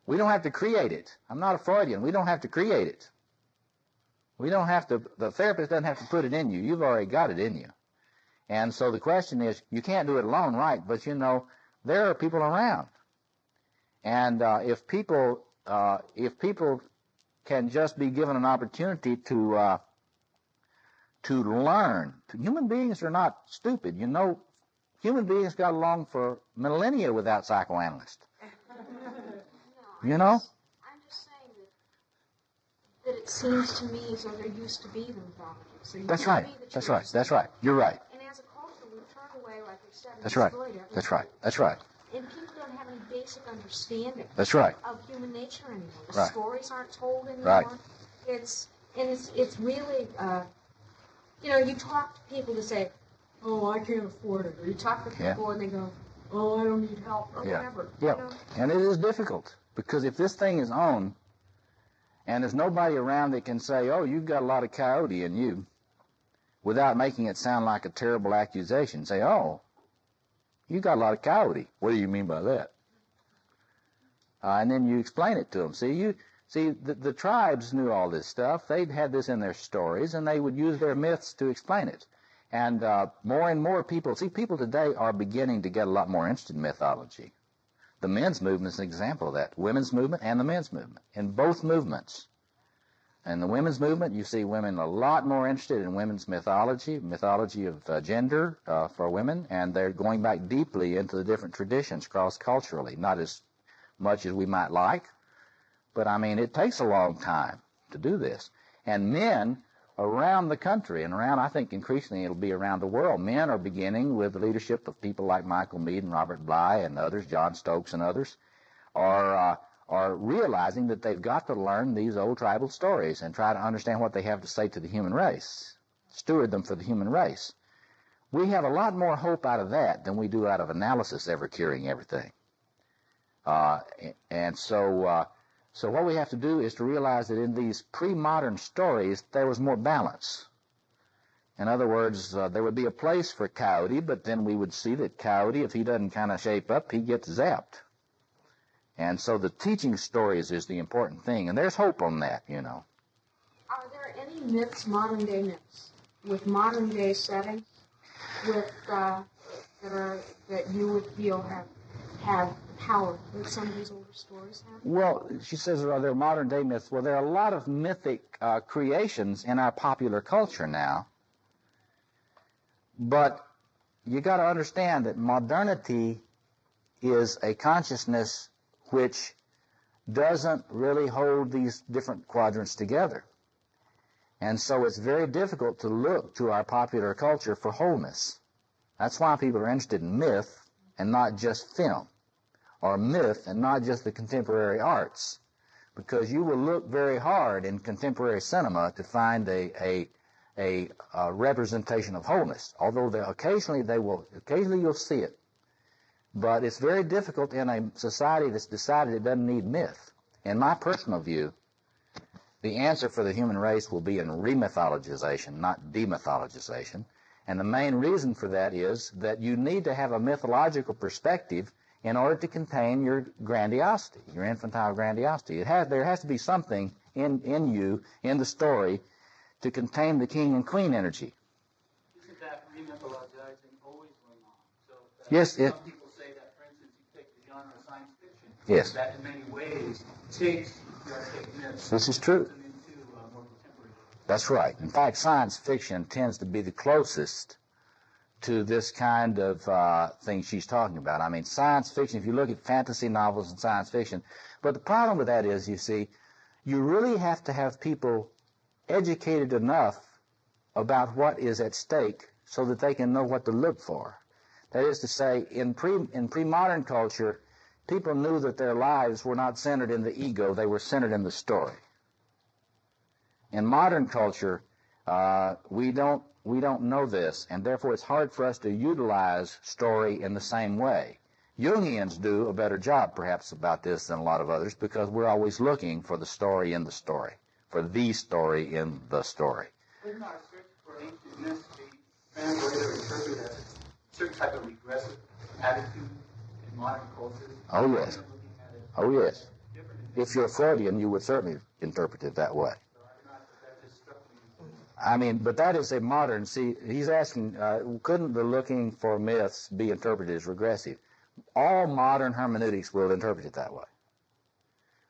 We don't have to create it. I'm not a Freudian. We don't have to create it. We don't have to, the therapist doesn't have to put it in you. You've already got it in you. And so the question is, you can't do it alone, right? But there are people around. And if people can just be given an opportunity to learn, human beings are not stupid. You know, human beings got along for millennia without psychoanalysts. You know? I'm just saying that it seems to me as though there used to be the mythology. That's right. That's right. That's right. You're right. And as a culture, we've turned away, like you said, and That's right. destroyed everything. That's right. That's right. And people don't have any basic understanding That's right. of human nature anymore. The Right. stories aren't told anymore. Right. It's really, you talk to people to say, oh, I can't afford it. Or you talk to people and they go, oh, I don't need help, or whatever. Yeah. You know? And it is difficult, because if this thing is on and there's nobody around that can say, oh, you've got a lot of coyote in you, without making it sound like a terrible accusation, say, oh, you got a lot of coyote. What do you mean by that? And then you explain it to them. The tribes knew all this stuff. They'd had this in their stories, and they would use their myths to explain it. And more and more people today are beginning to get a lot more interested in mythology. The men's movement is an example of that. Women's movement and the men's movement. In both movements. In the women's movement, you see women a lot more interested in women's mythology of gender for women, and they're going back deeply into the different traditions cross-culturally, not as much as we might like, but I mean, it takes a long time to do this. And men around the country, and I think increasingly it'll be around the world, men are beginning, with the leadership of people like Michael Meade and Robert Bly and others, John Stokes and others, are realizing that they've got to learn these old tribal stories and try to understand what they have to say to the human race, steward them for the human race. We have a lot more hope out of that than we do out of analysis ever curing everything. So what we have to do is to realize that in these pre-modern stories, there was more balance. In other words, there would be a place for Coyote, but then we would see that Coyote, if he doesn't kind of shape up, he gets zapped. And so the teaching stories is the important thing, and there's hope on that, you know. Are there any myths, modern-day myths, with modern-day settings, that you would feel have power that some of these older stories have? Well, she says, are there modern-day myths? Well, there are a lot of mythic creations in our popular culture now, but you got to understand that modernity is a consciousness which doesn't really hold these different quadrants together. And so it's very difficult to look to our popular culture for wholeness. That's why people are interested in myth and not just film, or myth and not just the contemporary arts, because you will look very hard in contemporary cinema to find a representation of wholeness, although occasionally you'll see it. But it's very difficult in a society that's decided it doesn't need myth. In my personal view, the answer for the human race will be in remythologization, not demythologization. And the main reason for that is that you need to have a mythological perspective in order to contain your grandiosity, your infantile grandiosity. There has to be something in you, in the story, to contain the king and queen energy. Isn't that remythologizing always going on? So yes, some people say that, for instance, you take the genre of science fiction, yes, that in many ways takes the archaic myths. This is true. Into more contemporary. That's right. In fact, science fiction tends to be the closest to this kind of thing she's talking about. I mean, science fiction, if you look at fantasy novels and science fiction, but the problem with that is, you see, you really have to have people educated enough about what is at stake so that they can know what to look for. That is to say, in pre-modern culture, people knew that their lives were not centered in the ego, they were centered in the story. In modern culture, we don't know this, and therefore it's hard for us to utilize story in the same way. Jungians do a better job, perhaps, about this than a lot of others, because we're always looking for the story in the story, for the story in the story. Wouldn't our search for ancient myths be translated or interpreted as a certain type of regressive attitude in modern culture? Oh, yes. Oh, yes. If you're Freudian, you would certainly interpret it that way. I mean, but that is a modern, see, he's asking, couldn't the looking for myths be interpreted as regressive? all modern hermeneutics will interpret it that way.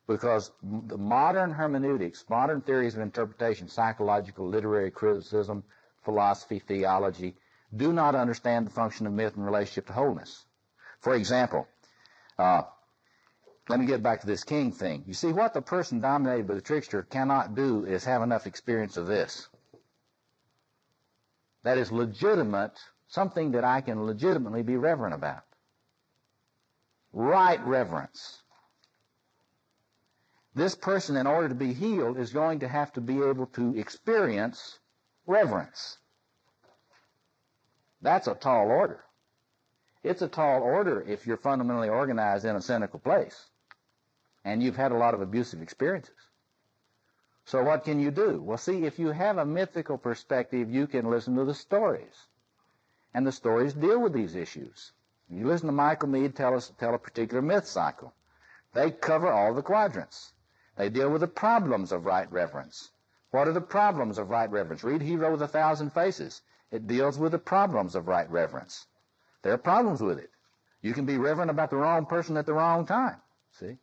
Because the modern hermeneutics, modern theories of interpretation, psychological, literary criticism, philosophy, theology, do not understand the function of myth in relationship to wholeness. For example, let me get back to this king thing. You see, what the person dominated by the trickster cannot do is have enough experience of this. That is legitimate, something that I can legitimately be reverent about. Right reverence. This person, in order to be healed, is going to have to be able to experience reverence. That's a tall order. It's a tall order if you're fundamentally organized in a cynical place and you've had a lot of abusive experiences. So what can you do? Well, see, if you have a mythical perspective, you can listen to the stories. And the stories deal with these issues. You listen to Michael Meade tell a particular myth cycle. They cover all the quadrants. They deal with the problems of right reverence. What are the problems of right reverence? Read Hero with 1,000 Faces. It deals with the problems of right reverence. There are problems with it. You can be reverent about the wrong person at the wrong time. See?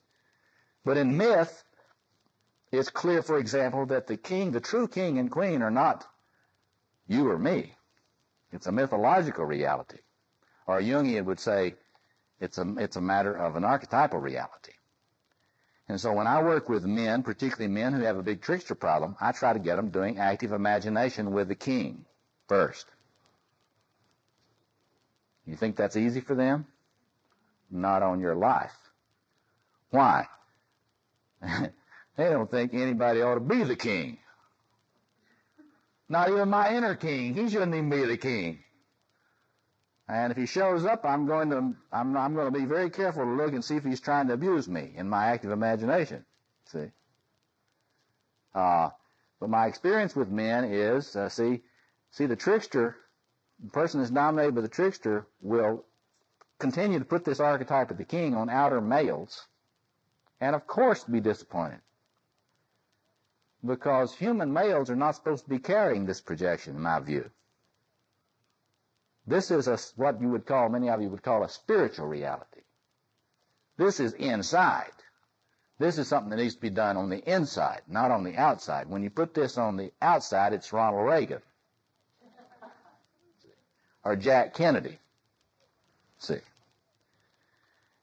But in myth, it's clear, for example, that the king, the true king and queen, are not you or me. It's a mythological reality. Or Jungian would say it's a matter of an archetypal reality. And so when I work with men, particularly men who have a big trickster problem, I try to get them doing active imagination with the king first. You think that's easy for them? Not on your life. Why? They don't think anybody ought to be the king. Not even my inner king. He shouldn't even be the king. And if he shows up, I'm going to be very careful to look and see if he's trying to abuse me in my active imagination. See? But my experience with men is, see, the trickster, the person that's dominated by the trickster will continue to put this archetype of the king on outer males, and of course be disappointed. Because human males are not supposed to be carrying this projection, in my view. This is what you would call, many of you would call, a spiritual reality. This is inside. This is something that needs to be done on the inside, not on the outside. When you put this on the outside, it's Ronald Reagan. Or Jack Kennedy. See?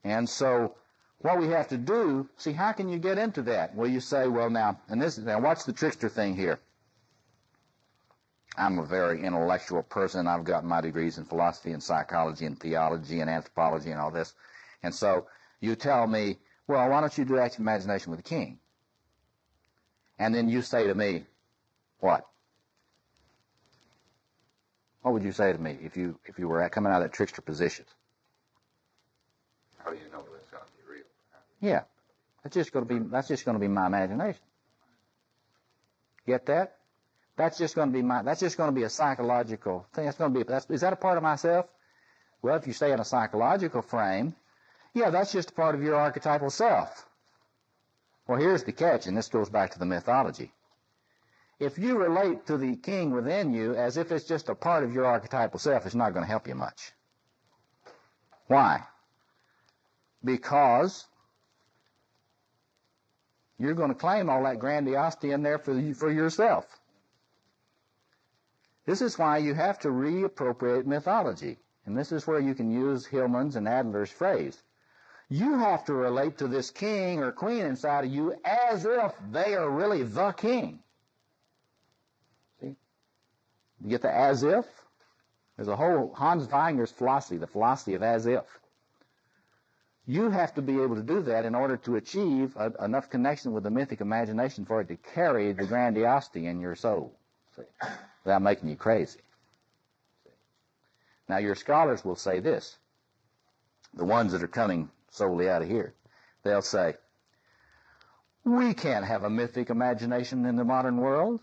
And so what we have to do, see, how can you get into that? Well, you say, well, now what's the trickster thing here? I'm a very intellectual person. I've got my degrees in philosophy and psychology and theology and anthropology and all this. And so you tell me, well, why don't you do active imagination with the king? And then you say to me, what? What would you say to me if you were coming out of that trickster position? How do you know that's going to be real? Yeah, that's just going to be my imagination. Get that? That's just going to be a psychological thing. Is that a part of myself? Well, if you stay in a psychological frame, yeah, that's just a part of your archetypal self. Well, here's the catch, and this goes back to the mythology. If you relate to the king within you as if it's just a part of your archetypal self, it's not going to help you much. Why? Because you're going to claim all that grandiosity in there for yourself. This is why you have to reappropriate mythology. And this is where you can use Hillman's and Adler's phrase. You have to relate to this king or queen inside of you as if they are really the king. See? You get the as if? There's a whole Hans Weinger's philosophy, the philosophy of as if. You have to be able to do that in order to achieve enough connection with the mythic imagination for it to carry the grandiosity in your soul. See? Without making you crazy. See? Now, your scholars will say this, the ones that are coming solely out of here. They'll say, we can't have a mythic imagination in the modern world.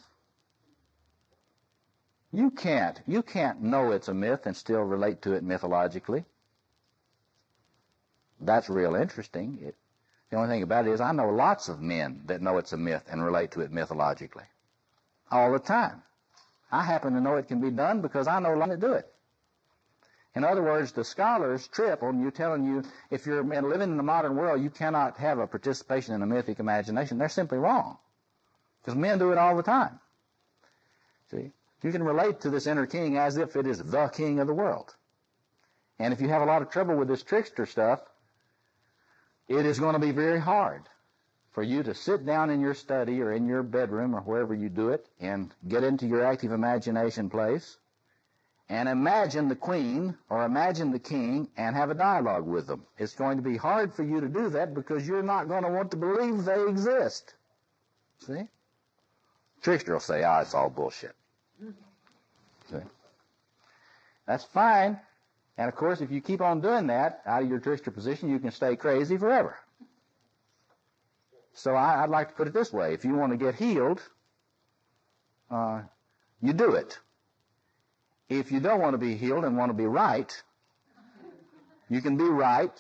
You can't know it's a myth and still relate to it mythologically. That's real interesting. The only thing about it is I know lots of men that know it's a myth and relate to it mythologically. All the time. I happen to know it can be done because I know how to do it. In other words, the scholars trip on you telling you if you're living in the modern world, you cannot have a participation in a mythic imagination. They're simply wrong. Because men do it all the time. See? You can relate to this inner king as if it is the king of the world. And if you have a lot of trouble with this trickster stuff, it is going to be very hard for you to sit down in your study or in your bedroom or wherever you do it and get into your active imagination place and imagine the queen or imagine the king and have a dialogue with them. It's going to be hard for you to do that because you're not going to want to believe they exist. See? Trickster will say, it's all bullshit. See? That's fine. And of course, if you keep on doing that out of your trickster position, you can stay crazy forever. So I'd like to put it this way. If you want to get healed, you do it. If you don't want to be healed and want to be right, you can be right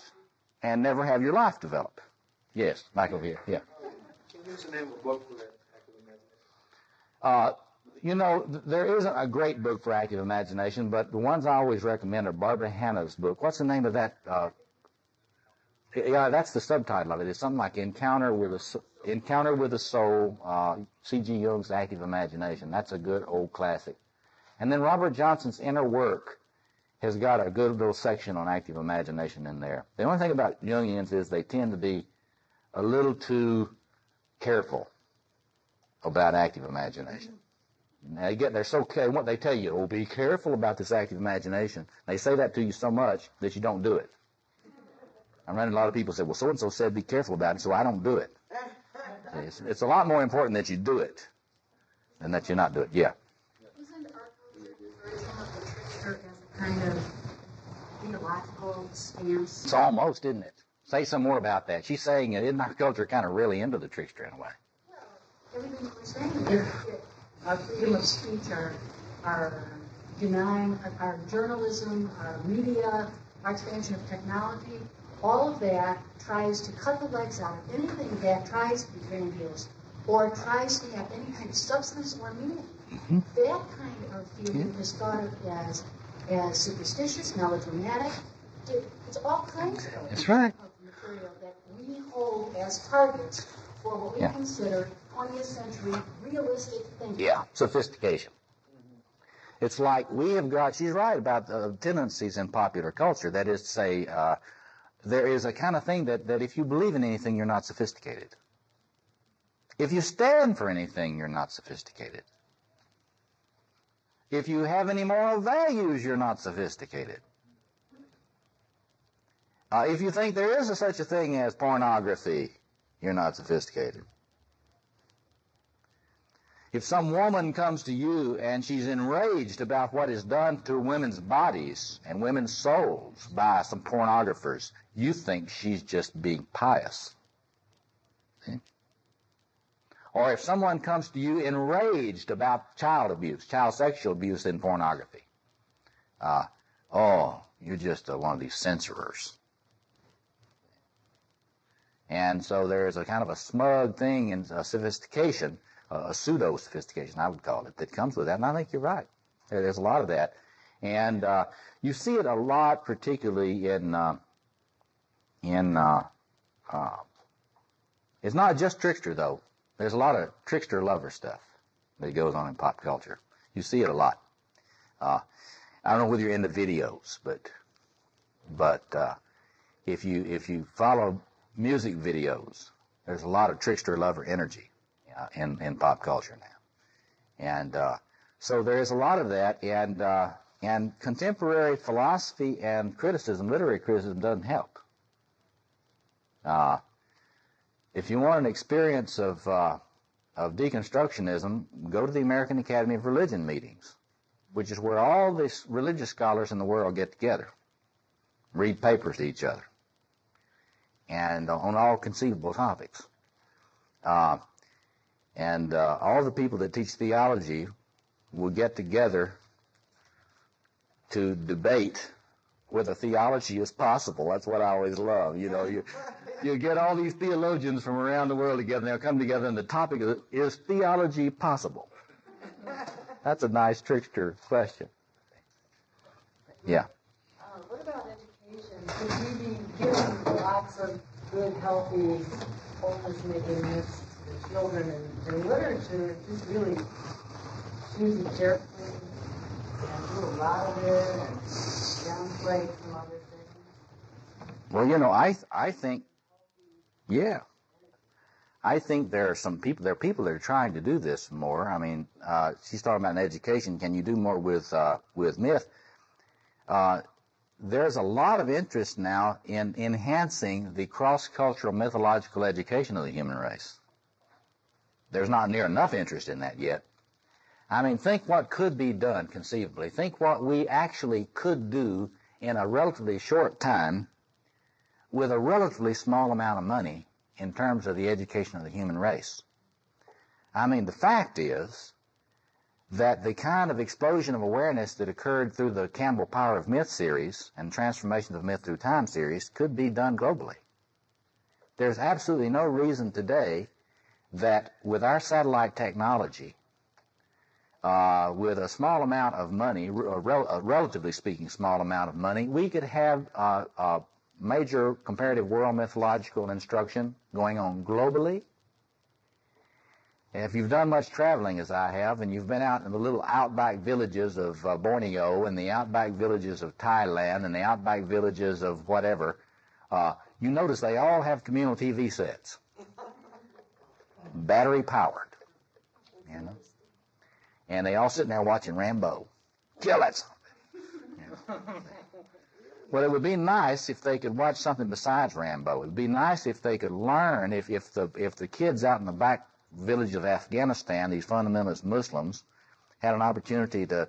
and never have your life develop. Yes, Michael here. Yeah. Can you use the name of a book for that active imagination? There isn't a great book for active imagination, but the ones I always recommend are Barbara Hanna's book. What's the name of that? Yeah, that's the subtitle of it. It's something like Encounter with the Soul, C.G. Jung's Active Imagination. That's a good old classic. And then Robert Johnson's Inner Work has got a good little section on active imagination in there. The only thing about Jungians is they tend to be a little too careful about active imagination. They're so what they tell you, be careful about this active imagination. They say that to you so much that you don't do it. I'm running a lot of people say, well, so-and-so said be careful about it, so I don't do it. It's a lot more important that you do it than that you not do it. Yeah. Isn't our culture version of the trickster as a kind of theological stance? It's almost, isn't it? Say some more about that. She's saying, isn't our culture kind of really into the trickster in a way? Well, everything we're saying, our freedom of speech, our denying, our journalism, our media, our expansion of technology, all of that tries to cut the legs out of anything that tries to be grandiose or tries to have any kind of substance or meaning. Mm-hmm. That kind of feeling is thought of as superstitious, melodramatic. It's all kinds of material that we hold as targets for what we consider 20th century realistic thinking. Yeah, sophistication. It's like we have got, she's right about the tendencies in popular culture. That is to say, there is a kind of thing that if you believe in anything, you're not sophisticated. If you stand for anything, you're not sophisticated. If you have any moral values, you're not sophisticated. If you think there is such a thing as pornography, you're not sophisticated. If some woman comes to you and she's enraged about what is done to women's bodies and women's souls by some pornographers, you think she's just being pious. See? Or if someone comes to you enraged about child abuse, child sexual abuse in pornography, you're just one of these censorers. And so there's a kind of a smug thing in sophistication, a pseudo-sophistication, I would call it, that comes with that. And I think you're right. There's a lot of that. And you see it a lot, particularly in it's not just trickster, though. There's a lot of trickster lover stuff that goes on in pop culture. You see it a lot. I don't know whether you're into videos, but if you follow music videos, there's a lot of trickster lover energy in pop culture now, and so there's a lot of that, and contemporary philosophy and criticism, literary criticism, doesn't help. If you want an experience of deconstructionism, go to the American Academy of Religion meetings, which is where all the religious scholars in the world get together, read papers to each other, and on all conceivable topics. And all the people that teach theology will get together to debate whether theology is possible. That's what I always love. You know, you get all these theologians from around the world together, and they'll come together, and the topic is theology possible? That's a nice trickster question. Yeah. should we be giving lots of good, healthy, wholeness-making myths to the children in literature? Just really choose it carefully and do a lot of it and downplay some other things? Well, you know, I think, yeah. I think there are people that are trying to do this more. I mean, she's talking about in education. Can you do more with myth? There's a lot of interest now in enhancing the cross-cultural mythological education of the human race. There's not near enough interest in that yet. I mean, think what could be done conceivably. Think what we actually could do in a relatively short time with a relatively small amount of money in terms of the education of the human race. I mean, the fact is that the kind of explosion of awareness that occurred through the Campbell Power of Myth series and Transformation of Myth Through Time series could be done globally. There's absolutely no reason today that with our satellite technology, with a small amount of money, a relatively speaking small amount of money, we could have major comparative world mythological instruction going on globally. If you've done much traveling, as I have, and you've been out in the little outback villages of Borneo and the outback villages of Thailand and the outback villages of whatever, you notice they all have communal TV sets, battery powered, you know, and they all sitting there watching Rambo. Kill that son of a bitch. You know? Well, it would be nice if they could watch something besides Rambo. It would be nice if they could learn, if the kids out in the back village of Afghanistan, these fundamentalist Muslims, had an opportunity to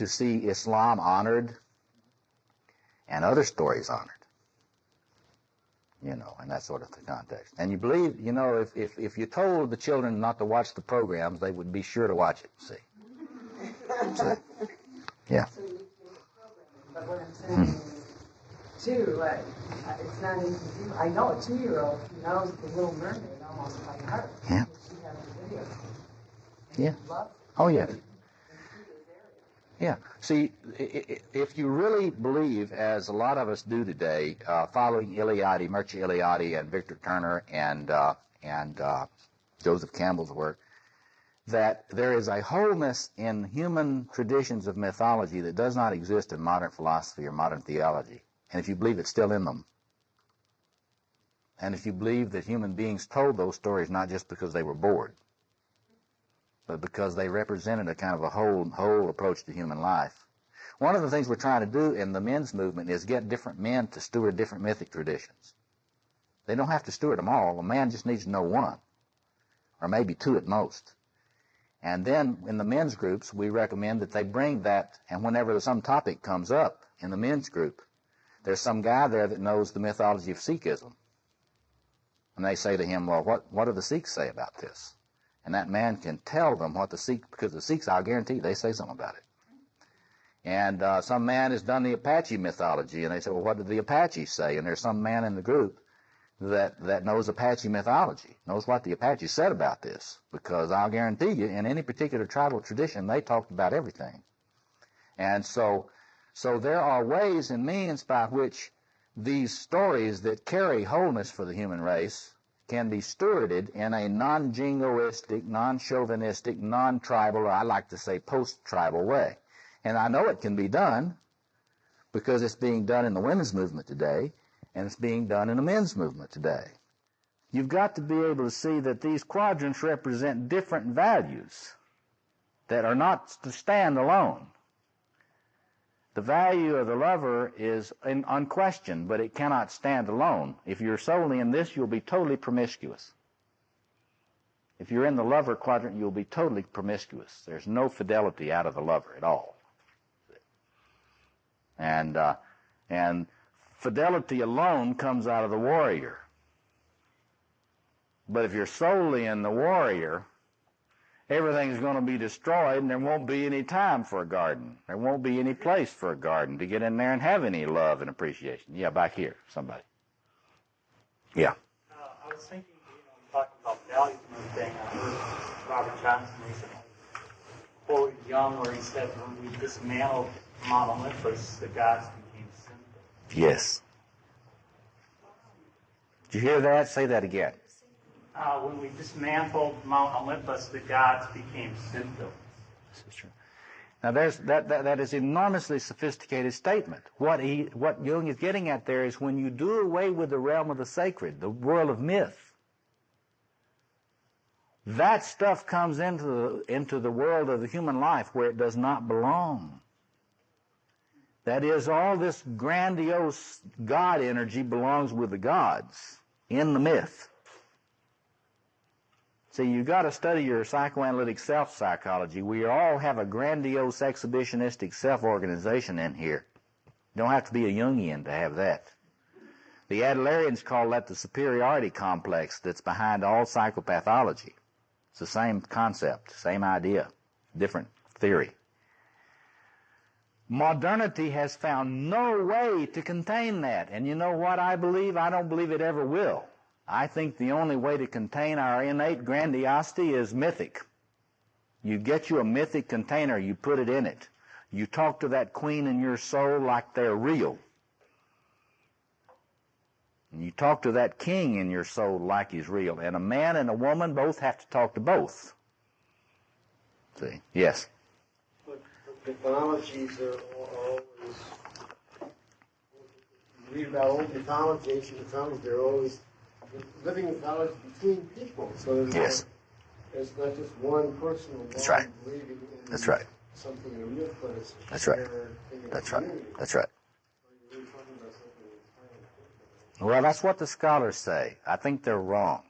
see Islam honored and other stories honored, you know, in that sort of context. And you believe, you know, if you told the children not to watch the programs, they would be sure to watch it, see. So, yeah. But what I'm saying is, too, like, it's not easy to do. I know a 2-year-old who knows The Little Mermaid almost by heart. Yeah. She has the video. Yeah. Oh, yeah. Yeah. See, if you really believe, as a lot of us do today, following Eliade, Mircea Eliade, and Victor Turner, and Joseph Campbell's work, that there is a wholeness in human traditions of mythology that does not exist in modern philosophy or modern theology. And if you believe it's still in them, and if you believe that human beings told those stories not just because they were bored, but because they represented a kind of a whole approach to human life. One of the things we're trying to do in the men's movement is get different men to steward different mythic traditions. They don't have to steward them all. A man just needs to know one, or maybe two at most. And then in the men's groups, we recommend that they bring that, and whenever some topic comes up in the men's group, there's some guy there that knows the mythology of Sikhism. And they say to him, well, what do the Sikhs say about this? And that man can tell them what the Sikhs, because the Sikhs, I'll guarantee, they say something about it. And some man has done the Apache mythology, and they say, well, what did the Apaches say? And there's some man in the group that knows Apache mythology, knows what the Apaches said about this, because I'll guarantee you, in any particular tribal tradition, they talked about everything. And so there are ways and means by which these stories that carry wholeness for the human race can be stewarded in a non-jingoistic, non-chauvinistic, non-tribal, or I like to say post-tribal way. And I know it can be done because it's being done in the women's movement today, and it's being done in the men's movement today. You've got to be able to see that these quadrants represent different values that are not to stand alone. The value of the lover is unquestioned, but it cannot stand alone. If you're solely in this, you'll be totally promiscuous. If you're in the lover quadrant, you'll be totally promiscuous. There's no fidelity out of the lover at all. And fidelity alone comes out of the warrior. But if you're solely in the warrior, everything's going to be destroyed, and there won't be any time for a garden. There won't be any place for a garden to get in there and have any love and appreciation. Yeah, back here, somebody. Yeah. I was thinking, talking about values and everything. I heard Robert Johnson recently quoted Jung where he said, when we dismantled monoliths, the gods became simple. Yes. Did you hear that? Say that again. When we dismantled Mount Olympus, the gods became symptoms. This is true. Now, that is an enormously sophisticated statement. What Jung is getting at there is when you do away with the realm of the sacred, the world of myth, that stuff comes into the world of the human life where it does not belong. That is, all this grandiose God energy belongs with the gods in the myth. See, you've got to study your psychoanalytic self-psychology. We all have a grandiose, exhibitionistic self-organization in here. You don't have to be a Jungian to have that. The Adlerians call that the superiority complex that's behind all psychopathology. It's the same concept, same idea, different theory. Modernity has found no way to contain that. And you know what I believe? I don't believe it ever will. I think the only way to contain our innate grandiosity is mythic. You get you a mythic container, you put it in it. You talk to that queen in your soul like they're real. And you talk to that king in your soul like he's real. And a man and a woman both have to talk to both. See? Yes? But mythologies are always, you read about old mythology, ancient mythologies, they're always living mythology between people. So there's not just one person That's right. believing in That's right. something in a myth, but it's That's right. thing in That's the right. community. That's right. So you're really talking about something entirely different. Well, that's what the scholars say. I think they're wrong.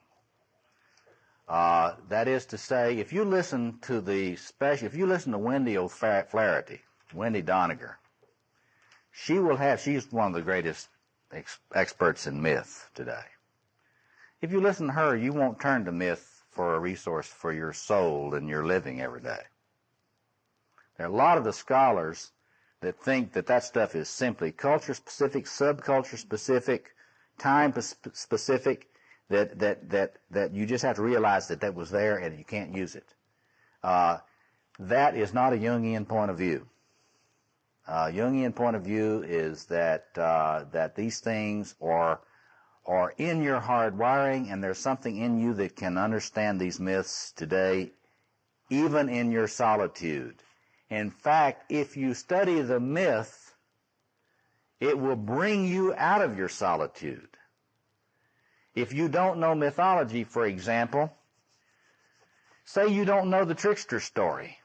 That is to say, if you listen to Wendy O'Flaherty, Wendy Doniger, she's one of the greatest experts in myth today. If you listen to her, you won't turn to myth for a resource for your soul and your living every day. There are a lot of the scholars that think that stuff is simply culture-specific, subculture-specific, time-specific, that you just have to realize that was there and you can't use it. That is not a Jungian point of view. Jungian point of view is that these things are in your hardwiring, and there's something in you that can understand these myths today, even in your solitude. In fact, if you study the myth, it will bring you out of your solitude. If you don't know mythology, for example, say you don't know the trickster story,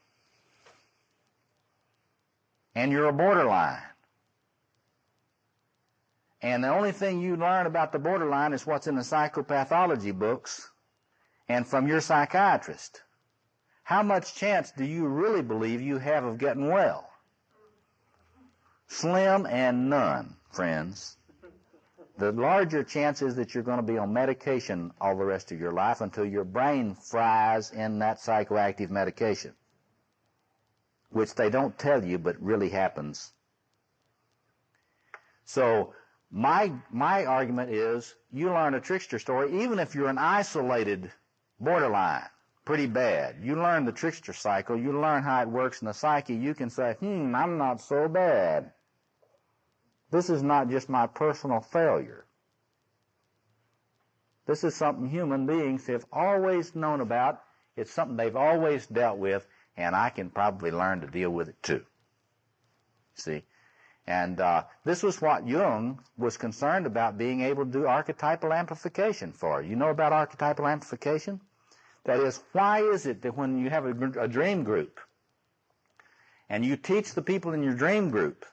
and you're a borderline, and the only thing you learn about the borderline is what's in the psychopathology books and from your psychiatrist. How much chance do you really believe you have of getting well? Slim and none, friends. The larger chance is that you're going to be on medication all the rest of your life until your brain fries in that psychoactive medication, which they don't tell you but really happens. So my argument is you learn a trickster story, even if you're an isolated borderline, pretty bad. You learn the trickster cycle, you learn how it works in the psyche, you can say, I'm not so bad. This is not just my personal failure. This is something human beings have always known about. It's something they've always dealt with, and I can probably learn to deal with it too. See? And this was what Jung was concerned about being able to do archetypal amplification for. You know about archetypal amplification? That is, why is it that when you have a dream group and you teach the people in your dream group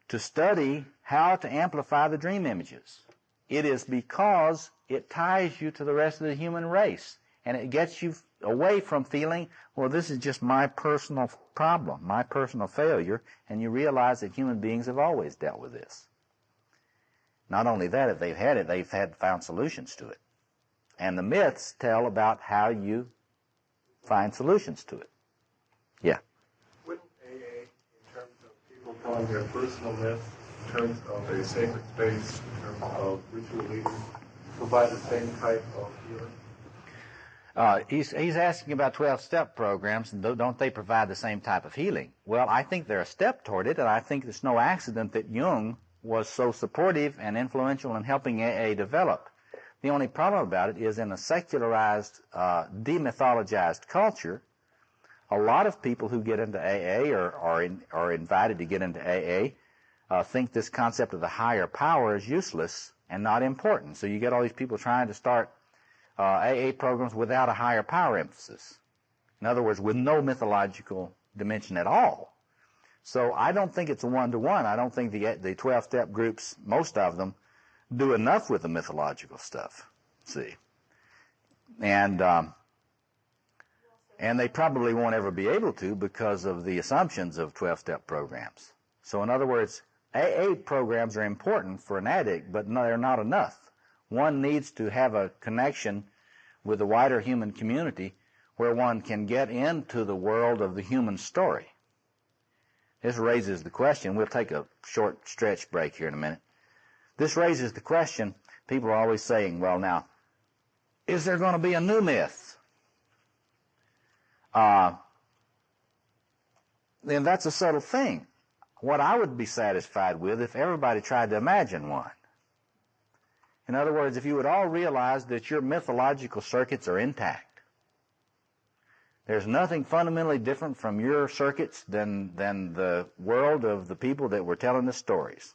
to study how to amplify the dream images, it is because it ties you to the rest of the human race, and it gets you away from feeling, well, this is just my personal problem, my personal failure, and you realize that human beings have always dealt with this. Not only that, if they've had it, they've found solutions to it. And the myths tell about how you find solutions to it. Yeah. Wouldn't AA, in terms of people telling their personal myths, in terms of a sacred space, in terms of ritual leaders, provide the same type of healing? He's asking about 12-step programs, and don't they provide the same type of healing? Well, I think they're a step toward it, and I think it's no accident that Jung was so supportive and influential in helping AA develop. The only problem about it is in a secularized, demythologized culture, a lot of people who get into AA or are invited to get into AA think this concept of the higher power is useless and not important. So you get all these people trying to start AA programs without a higher power emphasis. In other words, with no mythological dimension at all. So I don't think it's a one-to-one. I don't think the 12-step groups, most of them, do enough with the mythological stuff. See, and they probably won't ever be able to because of the assumptions of 12-step programs. So in other words, AA programs are important for an addict, but no, they're not enough. One needs to have a connection with the wider human community where one can get into the world of the human story. This raises the question, we'll take a short stretch break here in a minute. This raises the question, people are always saying, well now, is there going to be a new myth? Then that's a subtle thing. What I would be satisfied with if everybody tried to imagine one. In other words, if you would all realize that your mythological circuits are intact. There's nothing fundamentally different from your circuits than the world of the people that were telling the stories.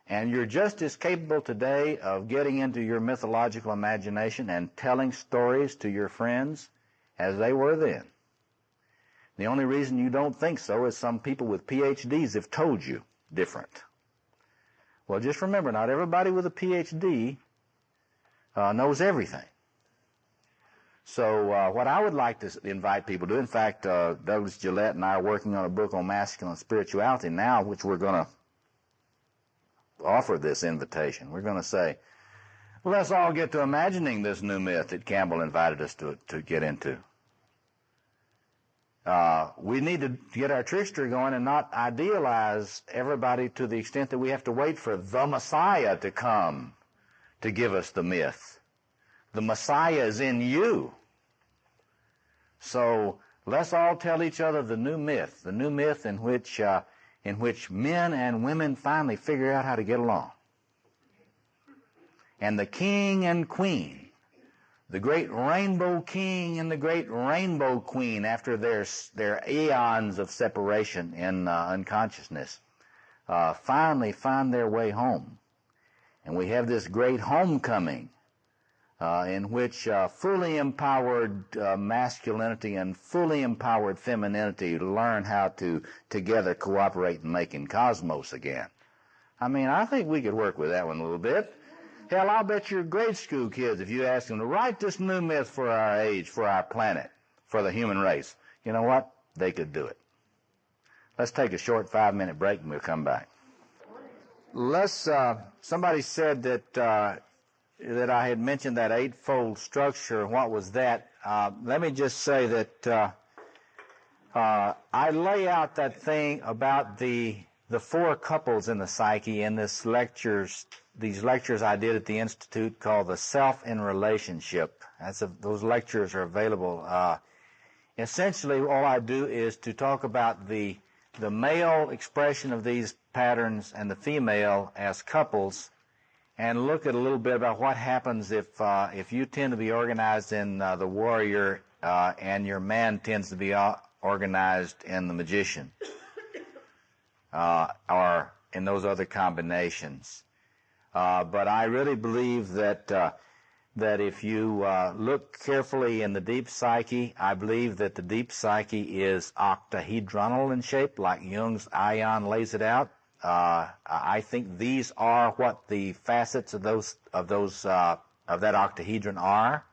And you're just as capable today of getting into your mythological imagination and telling stories to your friends as they were then. The only reason you don't think so is some people with PhDs have told you different. Well, just remember, not everybody with a PhD knows everything. So what I would like to invite people to, in fact, Douglas Gillette and I are working on a book on masculine spirituality now, which we're going to offer this invitation. We're going to say, well, let's all get to imagining this new myth that Campbell invited us to get into. We need to get our trickster going and not idealize everybody to the extent that we have to wait for the Messiah to come to give us the myth. The Messiah is in you. So let's all tell each other the new myth in which men and women finally figure out how to get along. And the king and queen, the great rainbow king and the great rainbow queen, after their eons of separation in unconsciousness, finally find their way home. And we have this great homecoming in which fully empowered masculinity and fully empowered femininity learn how to together cooperate in making cosmos again. I mean, I think we could work with that one a little bit. Hell, I'll bet your grade school kids, if you ask them to write this new myth for our age, for our planet, for the human race, you know what? They could do it. Let's take a short 5-minute break and we'll come back. Somebody said that I had mentioned that eightfold structure. What was that? Let me just say that I lay out that thing about the four couples in the psyche in these lectures I did at the Institute called The Self in Relationship. Those lectures are available. Essentially, all I do is to talk about the male expression of these patterns and the female as couples, and look at a little bit about what happens if you tend to be organized in the warrior and your man tends to be organized in the magician, or in those other combinations. But I really believe that if you look carefully in the deep psyche, I believe that the deep psyche is octahedronal in shape, like Jung's ion lays it out. I think these are what the facets of that octahedron are,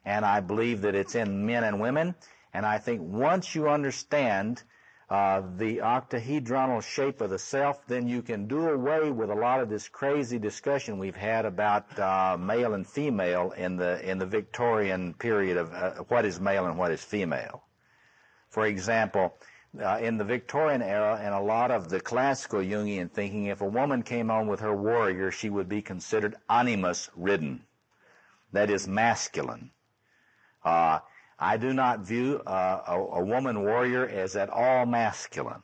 and I believe that it's in men and women. And I think once you understand the octahedronal shape of the self, then you can do away with a lot of this crazy discussion we've had about male and female in the Victorian period of what is male and what is female. For example, in the Victorian era and a lot of the classical Jungian thinking, if a woman came on with her warrior, she would be considered animus-ridden, that is masculine. I do not view a woman warrior as at all masculine.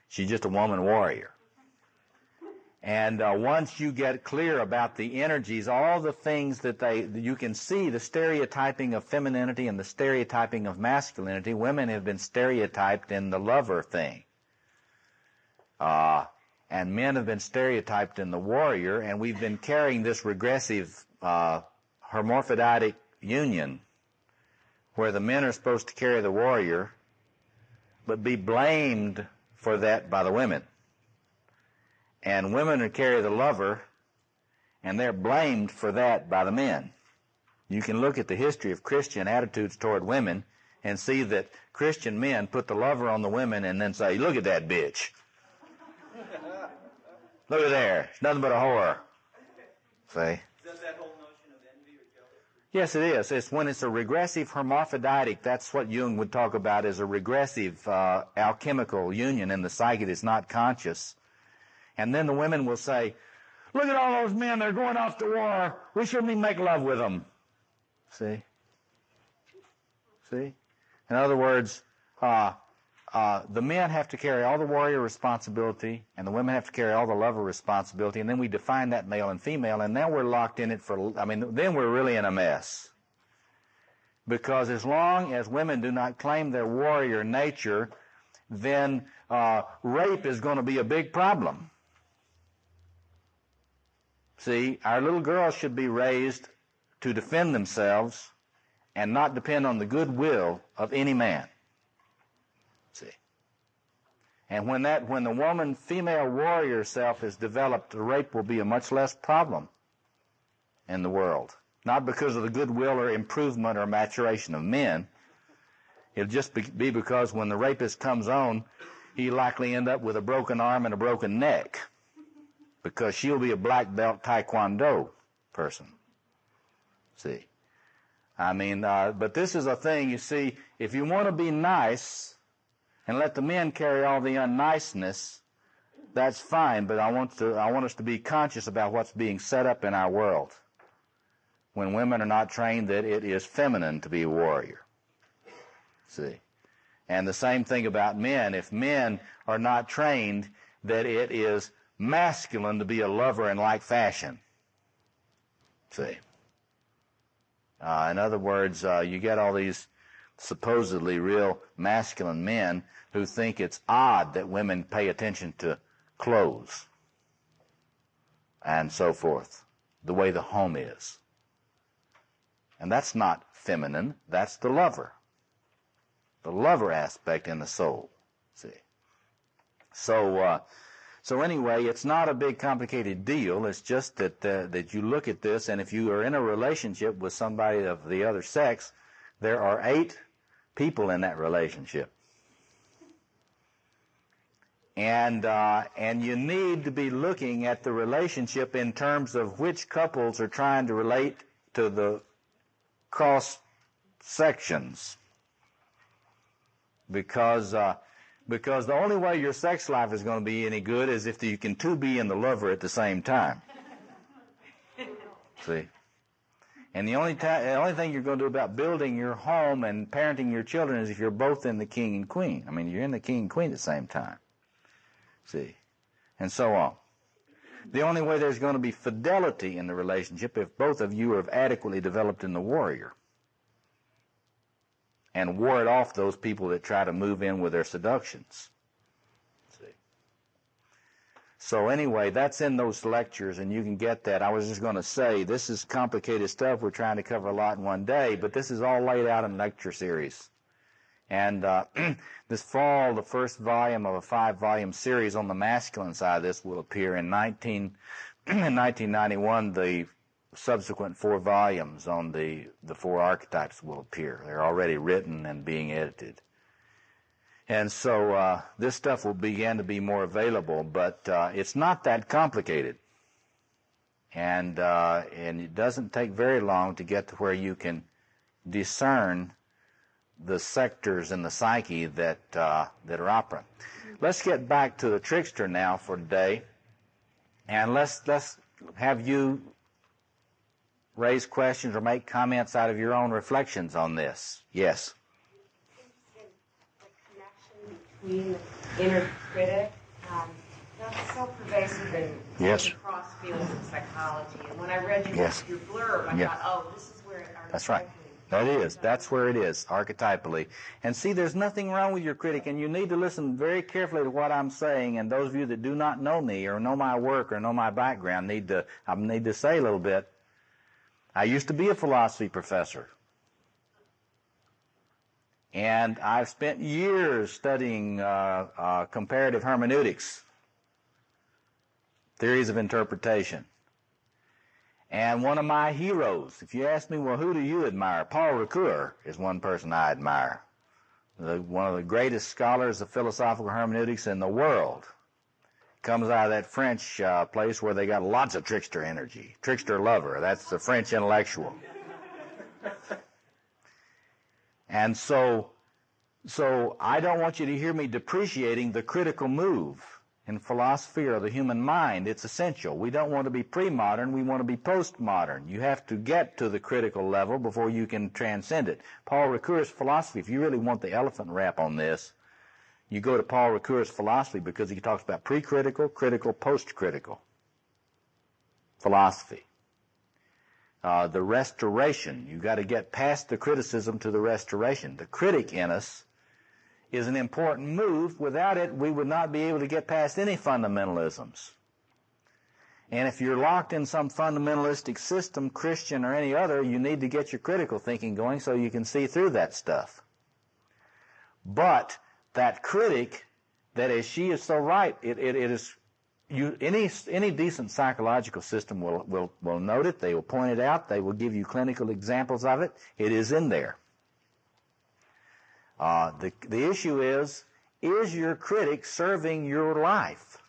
She's just a woman warrior. And once you get clear about the energies, all the things that you can see the stereotyping of femininity and the stereotyping of masculinity. Women have been stereotyped in the lover thing. And men have been stereotyped in the warrior, and we've been carrying this regressive hermaphroditic union where the men are supposed to carry the warrior but be blamed for that by the women. And women are carry the lover, and they're blamed for that by the men. You can look at the history of Christian attitudes toward women and see that Christian men put the lover on the women and then say, look at that bitch. Look at there. It's nothing but a whore. See? Is that whole notion of envy or jealousy? Yes, it is. It's when it's a regressive hermaphroditic. That's what Jung would talk about as a regressive alchemical union in the psyche that's not conscious. And then the women will say, look at all those men, they're going off to war. We shouldn't even make love with them. See? See? In other words, the men have to carry all the warrior responsibility, and the women have to carry all the lover responsibility, and then we define that male and female, and then we're locked in it then we're really in a mess. Because as long as women do not claim their warrior nature, then rape is going to be a big problem. See, our little girls should be raised to defend themselves and not depend on the goodwill of any man. See. And when the woman, female warrior self is developed, the rape will be a much less problem in the world. Not because of the goodwill or improvement or maturation of men. It'll just be because when the rapist comes on, he'll likely end up with a broken arm and a broken neck. Because she'll be a black belt taekwondo person. See. But this is a thing, you see, if you want to be nice and let the men carry all the unniceness, that's fine, but I want us to be conscious about what's being set up in our world when women are not trained that it is feminine to be a warrior. See. And the same thing about men. If men are not trained that it is masculine to be a lover in like fashion. See. In other words, you get all these supposedly real masculine men who think it's odd that women pay attention to clothes and so forth, the way the home is. And that's not feminine, that's the lover aspect in the soul. See. So anyway, it's not a big complicated deal. It's just that you look at this, and if you are in a relationship with somebody of the other sex, there are 8 people in that relationship. And you need to be looking at the relationship in terms of which couples are trying to relate to the cross sections. Because the only way your sex life is going to be any good is if you can two be in the lover at the same time. See? And the only thing you're going to do about building your home and parenting your children is if you're both in the king and queen. You're in the king and queen at the same time. See? And so on. The only way there's going to be fidelity in the relationship if both of you are adequately developed in the warrior and ward off those people that try to move in with their seductions. See? So anyway, that's in those lectures, and you can get that. I was just going to say, this is complicated stuff. We're trying to cover a lot in one day, but this is all laid out in lecture series. And this fall, the first volume of a 5-volume series on the masculine side of this will appear in 1991. The subsequent 4 volumes on the 4 archetypes will appear. They're already written and being edited. And so this stuff will begin to be more available, but it's not that complicated. And it doesn't take very long to get to where you can discern the sectors in the psyche that are operant. Let's get back to the trickster now for today, and let's have you raise questions or make comments out of your own reflections on this. Yes. The connection between the inner critic, that's so pervasive in Yes. across fields of psychology. And when I read your, Yes. your blurb, I Yeah. thought, oh, this is where it That's right. That is. That's where it is, archetypally. And see, there's nothing wrong with your critic, and you need to listen very carefully to what I'm saying, and those of you that do not know me or know my work or know my background need to say a little bit. I used to be a philosophy professor. And I've spent years studying comparative hermeneutics, theories of interpretation. And one of my heroes, if you ask me, well, who do you admire? Paul Ricoeur is one person I admire. One of the greatest scholars of philosophical hermeneutics in the world. Comes out of that French place where they got lots of trickster energy. Trickster lover, that's the French intellectual. And so I don't want you to hear me depreciating the critical move in philosophy or the human mind. It's essential. We don't want to be pre-modern, we want to be post-modern. You have to get to the critical level before you can transcend it. Paul Ricoeur's philosophy, if you really want the elephant wrap on this, you go to Paul Ricoeur's philosophy because he talks about pre-critical, critical, post-critical philosophy. The restoration, you've got to get past the criticism to the restoration. The critic in us is an important move. Without it, we would not be able to get past any fundamentalisms. And if you're locked in some fundamentalistic system, Christian or any other, you need to get your critical thinking going so you can see through that stuff. But that critic, that is, she is so right, it is, any decent psychological system will note it, they will point it out, they will give you clinical examples of it. It is in there. The issue is your critic serving your life?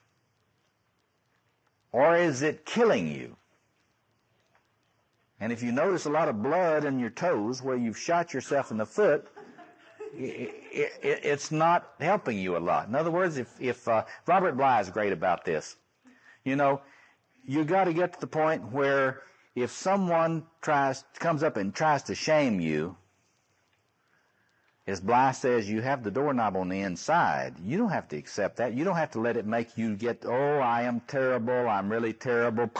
Or is it killing you? And if you notice a lot of blood in your toes where you've shot yourself in the foot, it's not helping you a lot. In other words, if Robert Bly is great about this. You know, you got to get to the point where if someone comes up and tries to shame you, as Bly says, you have the doorknob on the inside. You don't have to accept that. You don't have to let it make you get, oh, I am terrible, I'm really terrible.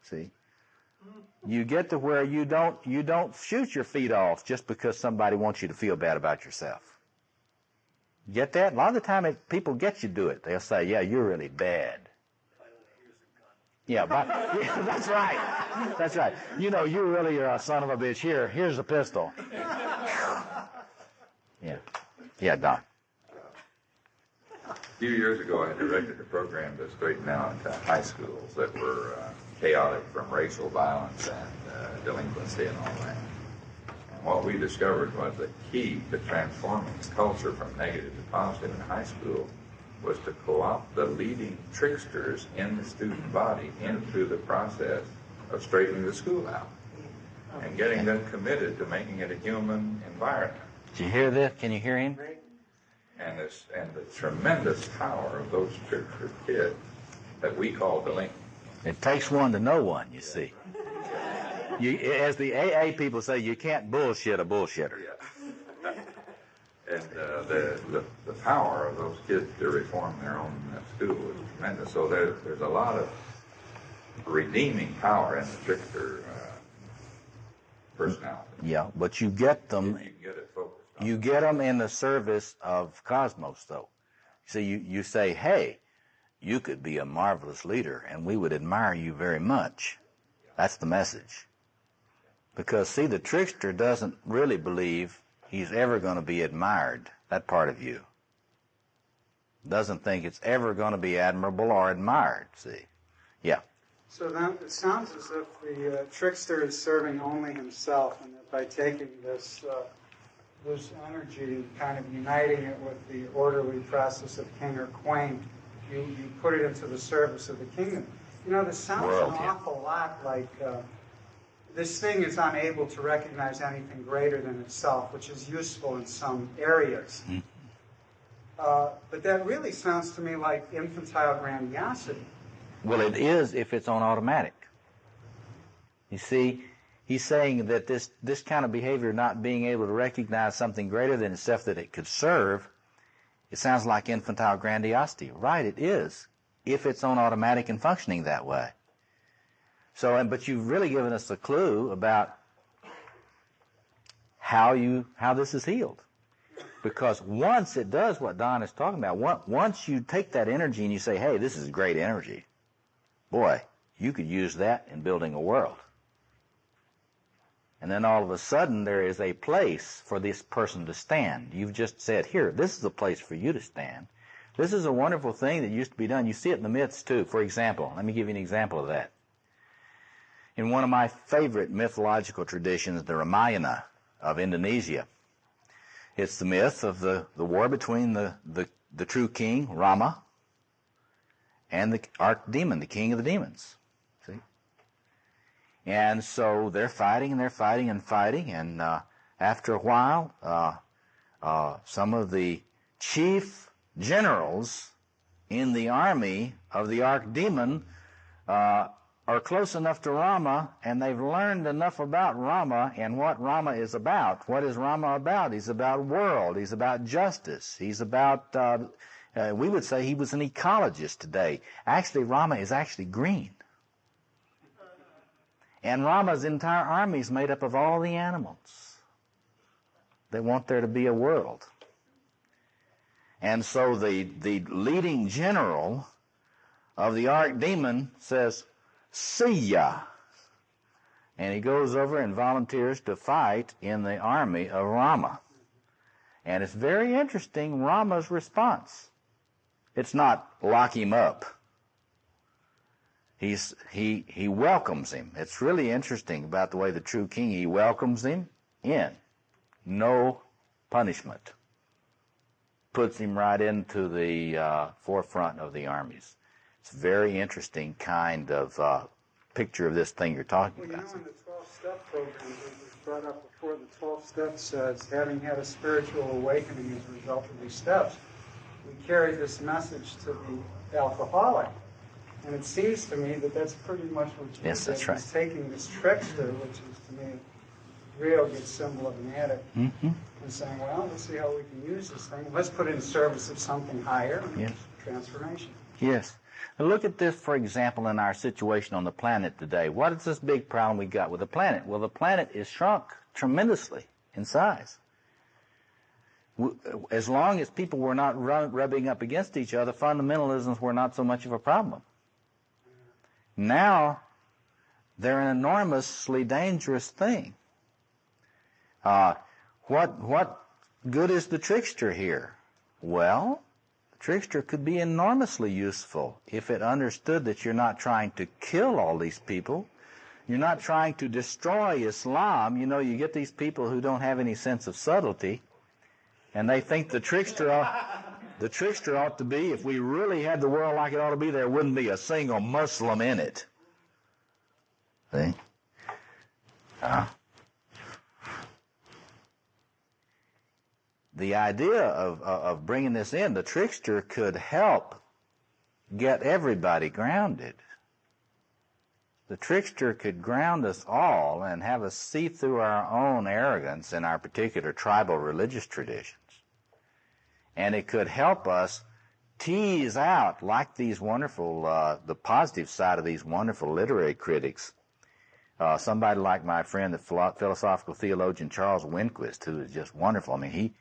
See? You get to where you don't shoot your feet off just because somebody wants you to feel bad about yourself. Get that? A lot of the time people get you to do it. They'll say, yeah, you're really bad. Yeah, that's right. That's right. You know, you really are a son of a bitch. Here's a pistol. Yeah. Yeah, Don. A few years ago, I directed a program to straighten out high schools that were chaotic from racial violence and delinquency and all that. And what we discovered was the key to transforming the culture from negative to positive in high school was to co-opt the leading tricksters in the student body into the process of straightening the school out and getting them committed to making it a human environment. Did you hear this? Can you hear him? And the tremendous power of those trickster kids that we call delinquents. It takes one to know one, you see. As the AA people say, you can't bullshit a bullshitter. Yeah. And the power of those kids to reform their own school is tremendous. So there's a lot of redeeming power in the trickster personality. Yeah, but you get them. If you can get it focused on. You get them in the service of cosmos, though. See, you say, hey, you could be a marvelous leader, and we would admire you very much. That's the message. Because, see, the trickster doesn't really believe he's ever going to be admired, that part of you. Doesn't think it's ever going to be admirable or admired, see. Yeah. So then it sounds as if the trickster is serving only himself, and that by taking this energy, kind of uniting it with the orderly process of king or queen, you put it into the service of the kingdom. You know, this sounds an awful lot like this thing is unable to recognize anything greater than itself, which is useful in some areas. Mm-hmm. But that really sounds to me like infantile grandiosity. Well, it is if it's on automatic. You see, he's saying that this kind of behavior, not being able to recognize something greater than itself that it could serve, It sounds like infantile grandiosity. Right, it is, if it's on automatic and functioning that way. So, but you've really given us a clue about how this is healed. Because once it does what Don is talking about, once you take that energy and you say, hey, this is great energy, boy, you could use that in building a world. And then all of a sudden there is a place for this person to stand. You've just said, here, this is a place for you to stand. This is a wonderful thing that used to be done. You see it in the myths too. For example, let me give you an example of that. In one of my favorite mythological traditions, the Ramayana of Indonesia, it's the myth of the war between the true king, Rama, and the archdemon, the king of the demons. See? And so they're fighting and they're fighting and fighting, and after a while, some of the chief generals in the army of the archdemon are close enough to Rama, and they've learned enough about Rama and what Rama is about. What is Rama about? He's about world. He's about justice. He's about, we would say he was an ecologist today. Actually, Rama is actually green. And Rama's entire army is made up of all the animals. They want there to be a world. And so the leading general of the archdemon says, see ya. And he goes over and volunteers to fight in the army of Rama. And it's very interesting, Rama's response. It's not lock him up. He welcomes him. It's really interesting about the way the true king, he welcomes him in. No punishment. Puts him right into the forefront of the armies. It's a very interesting kind of picture of this thing you're talking about. Well, in the 12-step program, it was brought up before, the 12 steps says, having had a spiritual awakening as a result of these steps, we carry this message to the alcoholic. And it seems to me that that's pretty much what you Yes, that's right. He's taking this trickster, which is to me a real good symbol of an addict, and saying, well, let's see how we can use this thing. Let's put it in service of something higher, Yes. Transformation. Yes. Now look at this, for example, in our situation on the planet today. What is this big problem we got with the planet? Well, the planet is shrunk tremendously in size. As long as people were not rubbing up against each other, fundamentalisms were not so much of a problem. Now, they're an enormously dangerous thing. What good is the trickster here? Well, the trickster could be enormously useful if it understood that you're not trying to kill all these people. You're not trying to destroy Islam. You know, you get these people who don't have any sense of subtlety, and they think the trickster ought to be, if we really had the world like it ought to be, there wouldn't be a single Muslim in it. See? The idea of bringing this in, the trickster could help get everybody grounded. The trickster could ground us all and have us see through our own arrogance in our particular tribal religious traditions. And it could help us tease out, like these wonderful, the positive side of these wonderful literary critics. Somebody like my friend, the philosophical theologian Charles Winquist, who is just wonderful. I mean, he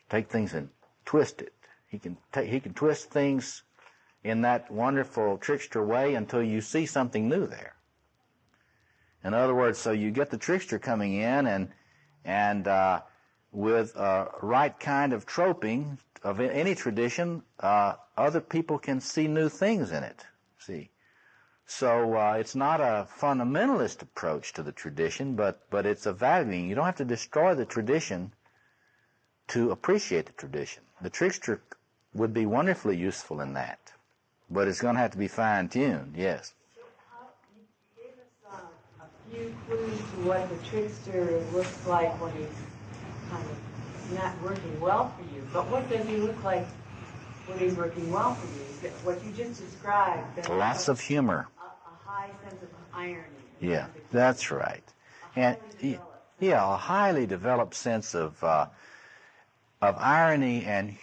take things and twist it. He can twist things in that wonderful trickster way until you see something new there. In other words, so you get the trickster coming in and with right kind of troping of any tradition, other people can see new things in it. See, so it's not a fundamentalist approach to the tradition, but it's a valuing. You don't have to destroy the tradition to appreciate the tradition. The trickster would be wonderfully useful in that, but it's going to have to be fine-tuned. Yes. You gave us a few clues to what the trickster looks like when he's kind of not working well for you. But what does he look like when he's working well for you? What you just described. Lots of humor. A high sense of irony. Yeah, that's right. And yeah, a highly developed sense of irony and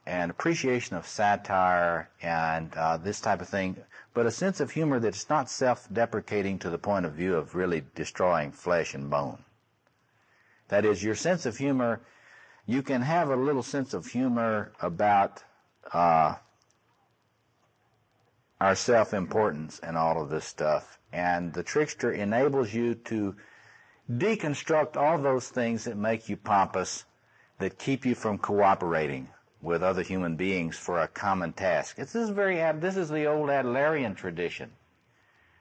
appreciation of satire and this type of thing, but a sense of humor that's not self-deprecating to the point of view of really destroying flesh and bone. That is, your sense of humor, you can have a little sense of humor about our self-importance and all of this stuff, and the trickster enables you to deconstruct all those things that make you pompous, that keep you from cooperating with other human beings for a common task. This is the old Adlerian tradition.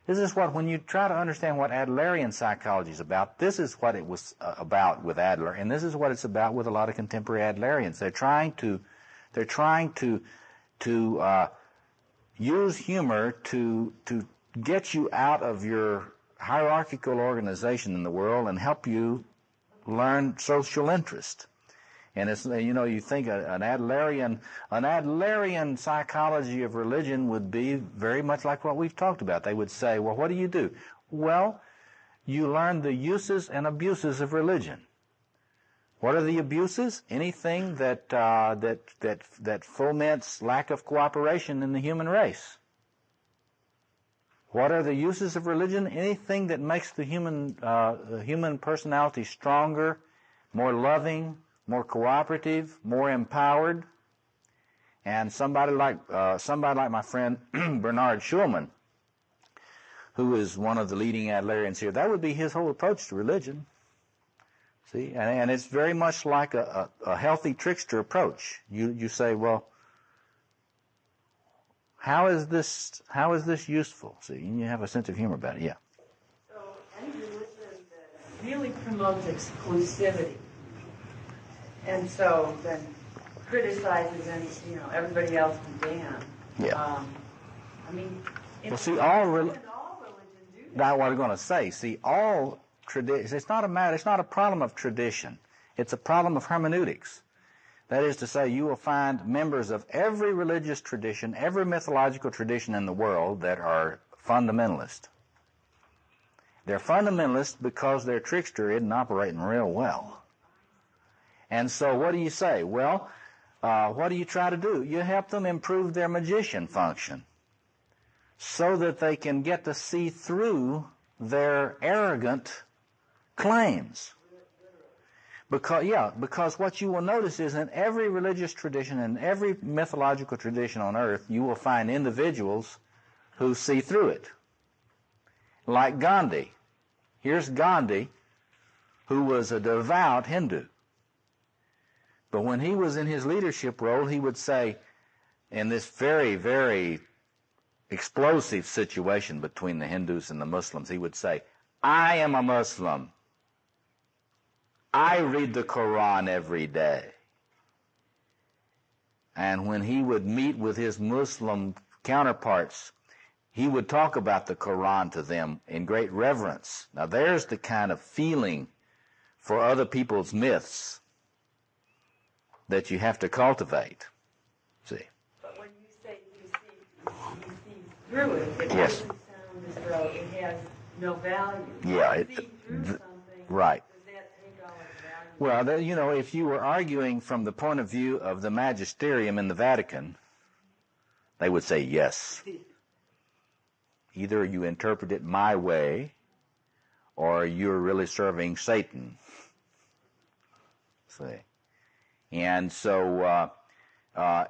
This is what, when you try to understand what Adlerian psychology is about, this is what it was about with Adler, and this is what it's about with a lot of contemporary Adlerians. They're trying to use humor to get you out of your hierarchical organization in the world and help you learn social interest. And it's, you think an Adlerian psychology of religion would be very much like what we've talked about. They would say, well, what do? Well, you learn the uses and abuses of religion. What are the abuses? Anything that foments lack of cooperation in the human race. What are the uses of religion? Anything that makes the human personality stronger, more loving, more cooperative, more empowered. And somebody like my friend Bernard Schulman, who is one of the leading Adlerians here, that would be his whole approach to religion. See, and it's very much like a healthy trickster approach. You say, well, how is this useful? See, and you have a sense of humor about it. Yeah. So anti-religion really promotes exclusivity, and so then criticizes everybody else can damn. Yeah. Well, see, all religion do that. That's what I'm going to say. See, all tradition. It's not a problem of tradition. It's a problem of hermeneutics. That is to say, you will find members of every religious tradition, every mythological tradition in the world that are fundamentalist. They're fundamentalist because their trickster isn't operating real well. And so what do you say? Well, what do you try to do? You help them improve their magician function so that they can get to see through their claims. Because what you will notice is in every religious tradition, in every mythological tradition on earth, you will find individuals who see through it. Like Gandhi. Here's Gandhi, who was a devout Hindu. But when he was in his leadership role, he would say, in this very, very explosive situation between the Hindus and the Muslims, he would say, I am a Muslim. I read the Quran every day. And when he would meet with his Muslim counterparts, he would talk about the Quran to them in great reverence. Now there's the kind of feeling for other people's myths that you have to cultivate. See? But when you say you see through it, it Yes. doesn't sound as though it has no value. Yeah. You see through something. Right. Does that take all its value? Well, if you were arguing from the point of view of the magisterium in the Vatican, they would say yes. Either you interpret it my way, or you're really serving Satan. See? And so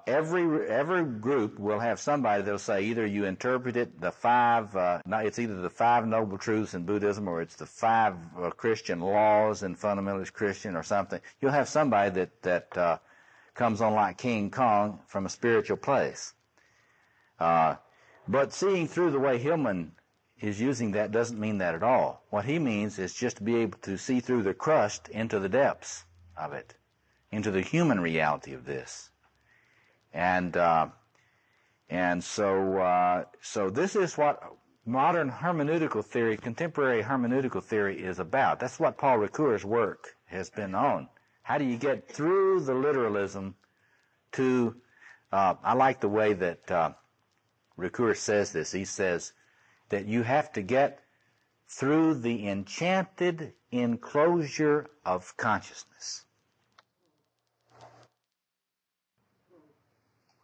every group will have somebody that'll say either you interpret it it's either the 5 noble truths in Buddhism or it's the 5 Christian laws in fundamentalist Christian or something. You'll have somebody that comes on like King Kong from a spiritual place. But seeing through the way Hillman is using that doesn't mean that at all. What he means is just to be able to see through the crust into the depths of it, into the human reality of this. And so this is what modern hermeneutical theory, contemporary hermeneutical theory is about. That's what Paul Ricoeur's work has been on. How do you get through the literalism to, I like the way that Ricoeur says this. He says that you have to get through the enchanted enclosure of consciousness.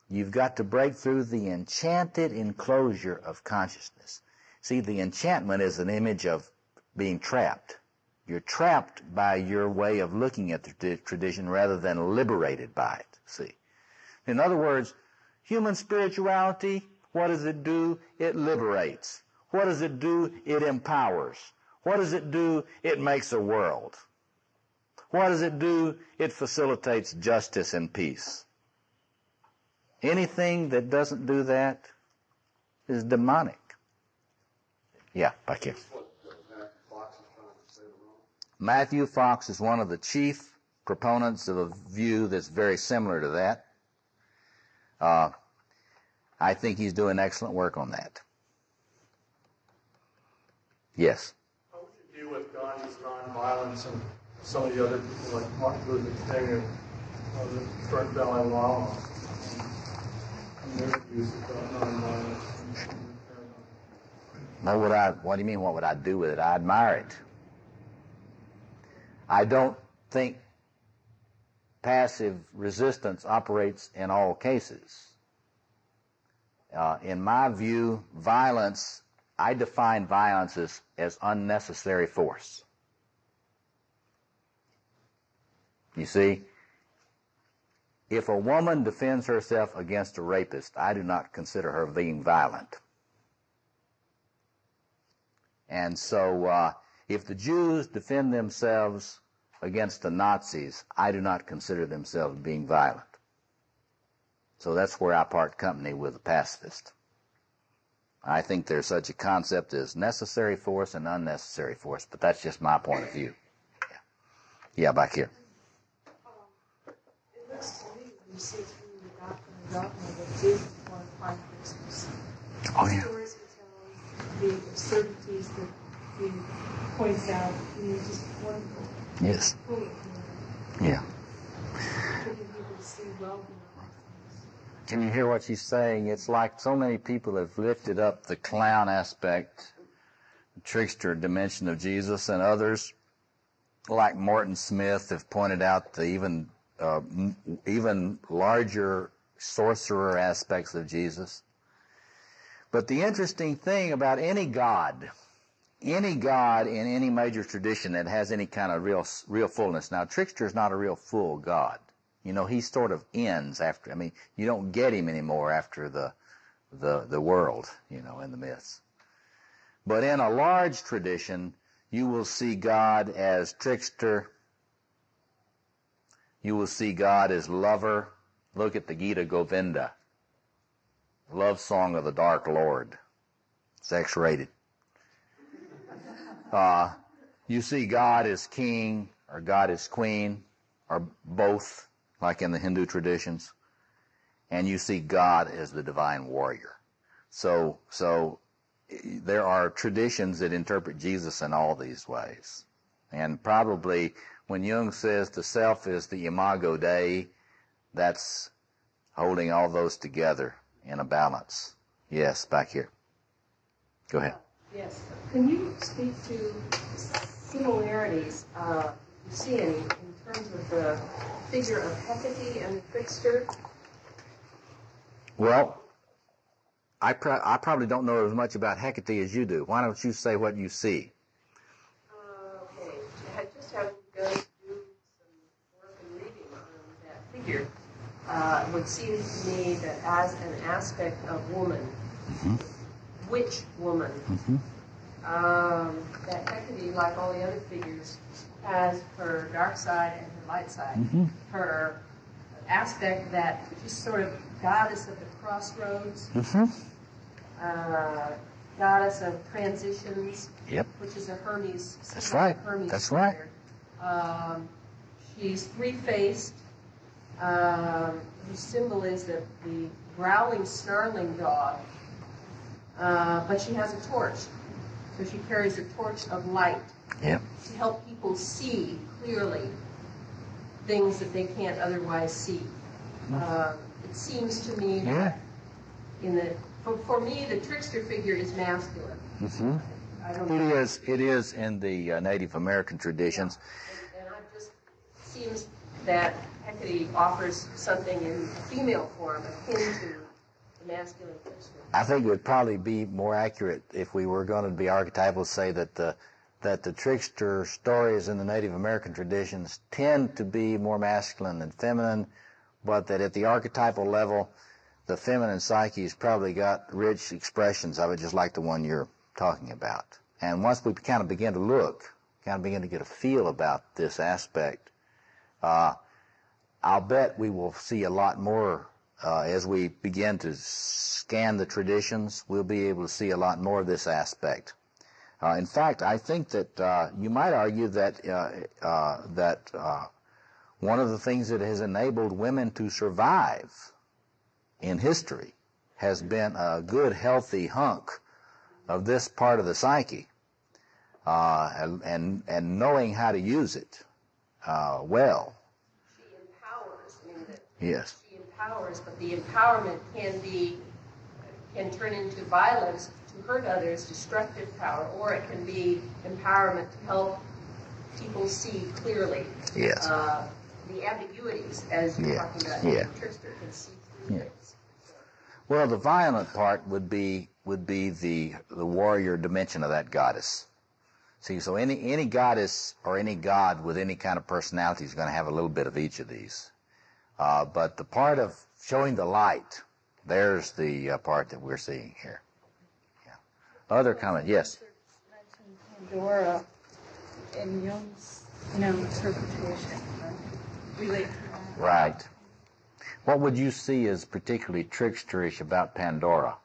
You've got to break through the enchanted enclosure of consciousness. See, the enchantment is an image of being trapped. You're trapped by your way of looking at the tradition rather than liberated by it, see. In other words, human spirituality, what does it do? It liberates. What does it do? It empowers. What does it do? It makes a world. What does it do? It facilitates justice and peace. Anything that doesn't do that is demonic. Yeah, back here. Matthew Fox is one of the chief proponents of a view that's very similar to that. I think he's doing excellent work on that. Yes? How would you deal with Gandhi's nonviolence and some of the other people like Martin Luther King and the current Dalai Lama and their views about nonviolence? What do you mean, what would I do with it? I admire it. I don't think passive resistance operates in all cases. In my view, violence, I define violence as unnecessary force. You see, if a woman defends herself against a rapist, I do not consider her being violent. And so if the Jews defend themselves against the Nazis, I do not consider themselves being violent. So that's where I part company with the pacifist. I think there's such a concept as necessary force and unnecessary force, but that's just my point of view. Yeah, back here. It looks to me, when you see through the doctrine of dogma, that Jesus qualified Christmas. Oh, yeah. Stories we tell, the absurdities that he points out, just wonderful. Yes. Full of humor. Yeah. Getting people to see well beyond things. Can you hear what she's saying? It's like so many people have lifted up the clown aspect, the trickster dimension of Jesus, and others, like Morton Smith, have pointed out the even larger sorcerer aspects of Jesus. But the interesting thing about any god in any major tradition that has any kind of real fullness. Now, Trickster is not a real full god. You know, he sort of ends after. I mean, you don't get him anymore after the world, you know, in the myths. But in a large tradition, you will see God as trickster. You will see God as lover. Look at the Gita Govinda, love song of the Dark Lord. It's X-rated. You see God as king or God as queen or both, like in the Hindu traditions. And you see God as the divine warrior. So there are traditions that interpret Jesus in all these ways. And probably when Jung says the self is the imago Dei, that's holding all those together in a balance. Yes, back here. Go ahead. Yes. Can you speak to similarities you see any in terms of the figure of Hecate and the trickster? Well, I probably don't know as much about Hecate as you do. Why don't you say what you see? Okay. I just haven't begun to do some work and reading on that figure. It would seem to me that as an aspect of woman, which woman, that Hecate, like all the other figures, has her dark side and her light side. Her aspect that just sort of goddess of the crossroads, goddess of transitions, which is a Hermes. That's right. Hermes That's right. She's three-faced. Her symbol is the growling, snarling dog. But she has a torch. So she carries a torch of light to help people see clearly things that they can't otherwise see. It seems to me that for me, the trickster figure is masculine. I don't know. It is in the Native American traditions. And it just seems that Hecate offers something in female form akin to the masculine trickster. I think it would probably be more accurate if we were going to be archetypal to say that the trickster stories in the Native American traditions tend to be more masculine than feminine, but that at the archetypal level, the feminine psyche has probably got rich expressions of it, just like the one you're talking about. And once we kind of begin to look, kind of begin to get a feel about this aspect, I'll bet we will see a lot more as we begin to scan the traditions. We'll be able to see a lot more of this aspect. In fact, I think that you might argue that one of the things that has enabled women to survive in history has been a good, healthy hunk of this part of the psyche, and knowing how to use it well. She empowers. Yes. She empowers, but the empowerment can turn into violence to hurt others, destructive power, or it can be empowerment to help people see clearly. Yes. The ambiguities, as you're talking about, the trickster can see through things. Well, the violent part would be the warrior dimension of that goddess. See, so any goddess or any god with any kind of personality is going to have a little bit of each of these. But the part of showing the light, there's the part that we're seeing here. Yeah. Other comment? Yes. Pandora in Jung's, interpretation, relate to that. Right. What would you see as particularly tricksterish about Pandora?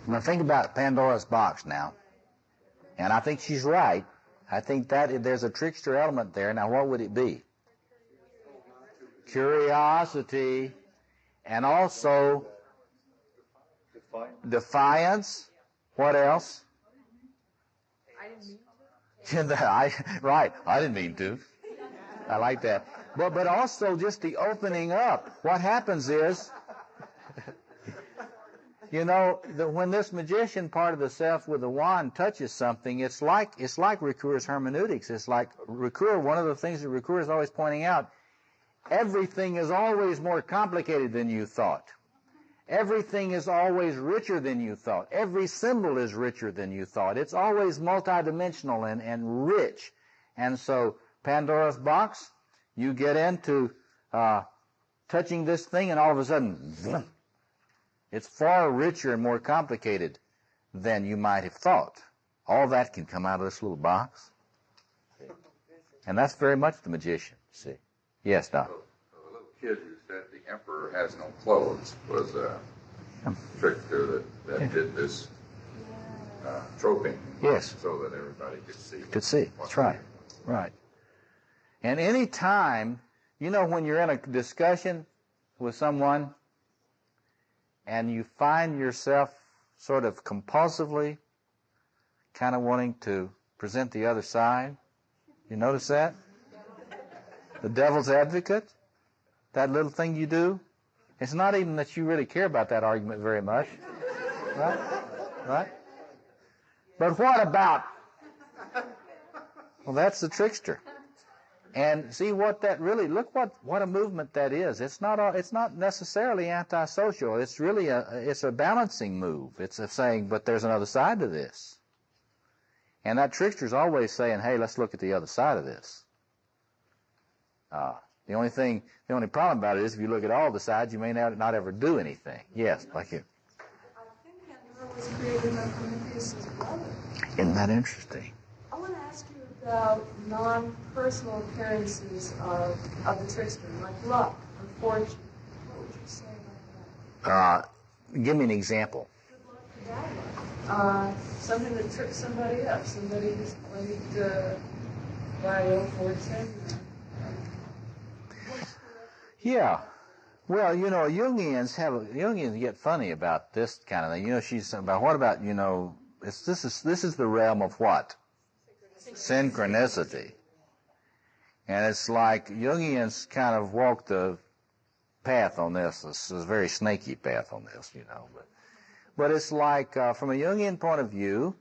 Now think about Pandora's box now. And I think she's right. I think that there's a trickster element there. Now what would it be? Curiosity. And also defiance. What else? Right, I didn't mean to. I like that. But also just the opening up. What happens is, when this magician part of the self with the wand touches something, it's like Ricoeur's hermeneutics. It's like Ricoeur, one of the things that Ricoeur is always pointing out, everything is always more complicated than you thought. Everything is always richer than you thought. Every symbol is richer than you thought. It's always multidimensional and rich. And so Pandora's box, you get into touching this thing, and all of a sudden, it's far richer and more complicated than you might have thought. All that can come out of this little box. And that's very much the magician, see. Yes, Doc. The little kid who said the emperor has no clothes was a trickster that did this troping. Yes. So that everybody could see. That's right. Right. And any time, when you're in a discussion with someone and you find yourself sort of compulsively kind of wanting to present the other side, you notice that? The devil's advocate, that little thing you do, it's not even that you really care about that argument very much, right? Right? But what about? Well, that's the trickster. And see what that really, look what a movement that is. It's not necessarily antisocial. It's really it's a balancing move. It's a saying, but there's another side to this. And that trickster's always saying, hey, let's look at the other side of this. The only problem about it is if you look at all the sides, you may not ever do anything. Yes, like you. I think Pandora was created by Prometheus' brother. Isn't that interesting? I want to ask you about non-personal appearances of the trickster, like luck or fortune. What would you say about that? Give me an example. Good luck or bad luck. Something that trips somebody up. Somebody who's played violin, fortune. Yeah. Well, Jungians get funny about this kind of thing. She's about, what about, this is the realm of what? Synchronicity. And it's like Jungians kind of walk the path on this. This is a very snaky path on this, But it's like, from a Jungian point of view,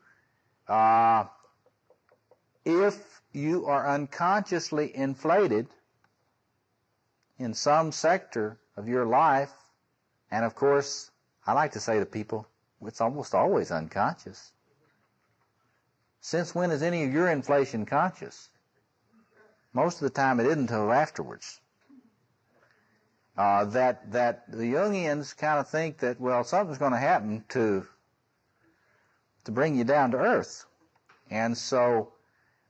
if you are unconsciously inflated in some sector of your life, and of course, I like to say to people, it's almost always unconscious. Since when is any of your inflation conscious? Most of the time it isn't until afterwards. That the Jungians kind of think that, well, something's going to happen to bring you down to earth. And so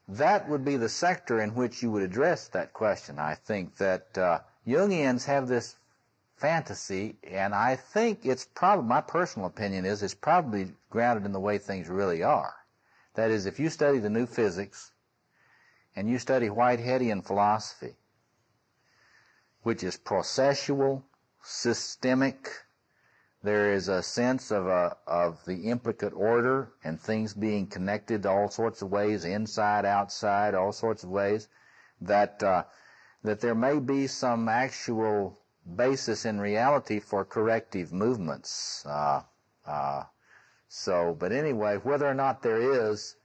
that would be the sector in which you would address that question. I think that Jungians have this fantasy, and I think it's probably, my personal opinion is, it's probably grounded in the way things really are. That is, if you study the new physics and you study Whiteheadian philosophy, which is processual, systemic, there is a sense of the implicate order and things being connected all sorts of ways, inside, outside, all sorts of ways, that there may be some actual basis in reality for corrective movements. But anyway, whether or not there is,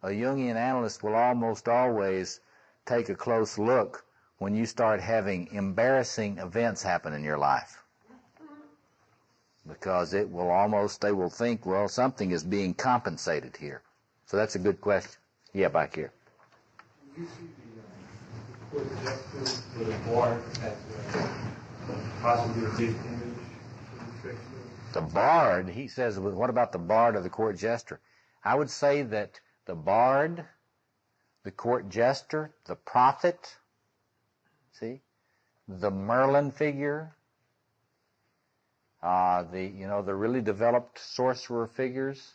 a Jungian analyst will almost always take a close look when you start having embarrassing events happen in your life. Because they will think, well, something is being compensated here. So that's a good question. Yeah, back here. Do you see the court justice with the board as possibly a big image for the Trickster? The bard, he says, what about the bard or the court jester? I would say that the bard, the court jester, the prophet, see, the Merlin figure, the really developed sorcerer figures.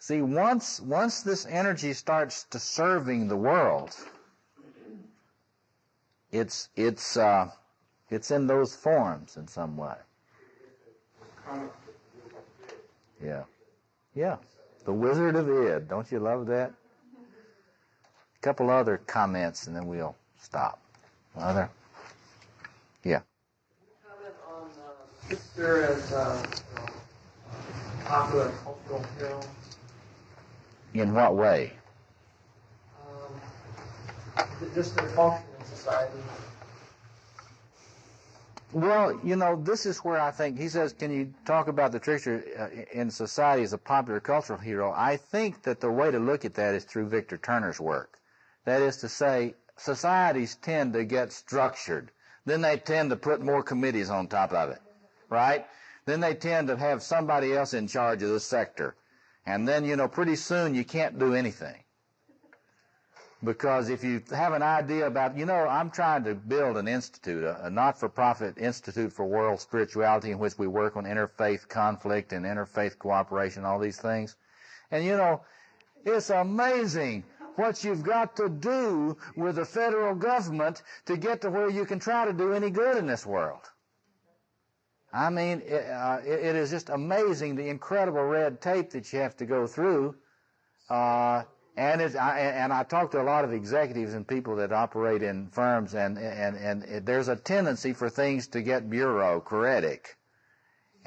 See, once this energy starts to serving the world, it's in those forms in some way. Yeah. Yeah. The Wizard of Id. Don't you love that? A couple other comments and then we'll stop. Other? Yeah. Comment on Trickster as popular cultural hero. In what way? Just their function in society. Well, this is where I think, he says, can you talk about the Trickster in society as a popular cultural hero? I think that the way to look at that is through Victor Turner's work. That is to say, societies tend to get structured. Then they tend to put more committees on top of it, right? Then they tend to have somebody else in charge of the sector. And then, pretty soon you can't do anything. Because if you have an idea about, I'm trying to build an institute, a not-for-profit institute for world spirituality in which we work on interfaith conflict and interfaith cooperation, all these things. And, it's amazing what you've got to do with the federal government to get to where you can try to do any good in this world. I mean, it is just amazing the incredible red tape that you have to go through. And I talk to a lot of executives and people that operate in firms, and there's a tendency for things to get bureaucratic.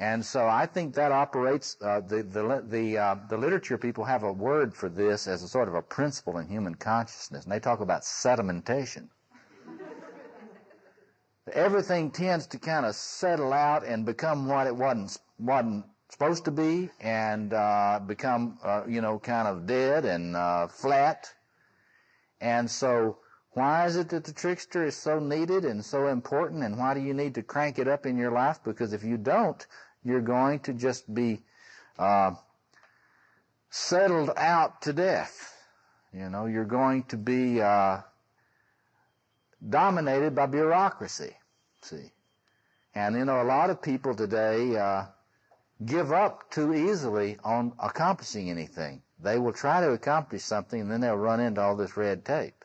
And so I think that operates, the literature people have a word for this as a sort of a principle in human consciousness, and they talk about sedimentation. Everything tends to kind of settle out and become what it wasn't supposed to be, and become, kind of dead and flat. And so why is it that the Trickster is so needed and so important, and why do you need to crank it up in your life? Because if you don't, you're going to just be settled out to death. You're going to be dominated by bureaucracy, see. And, a lot of people today give up too easily on accomplishing anything. They will try to accomplish something, and then they'll run into all this red tape.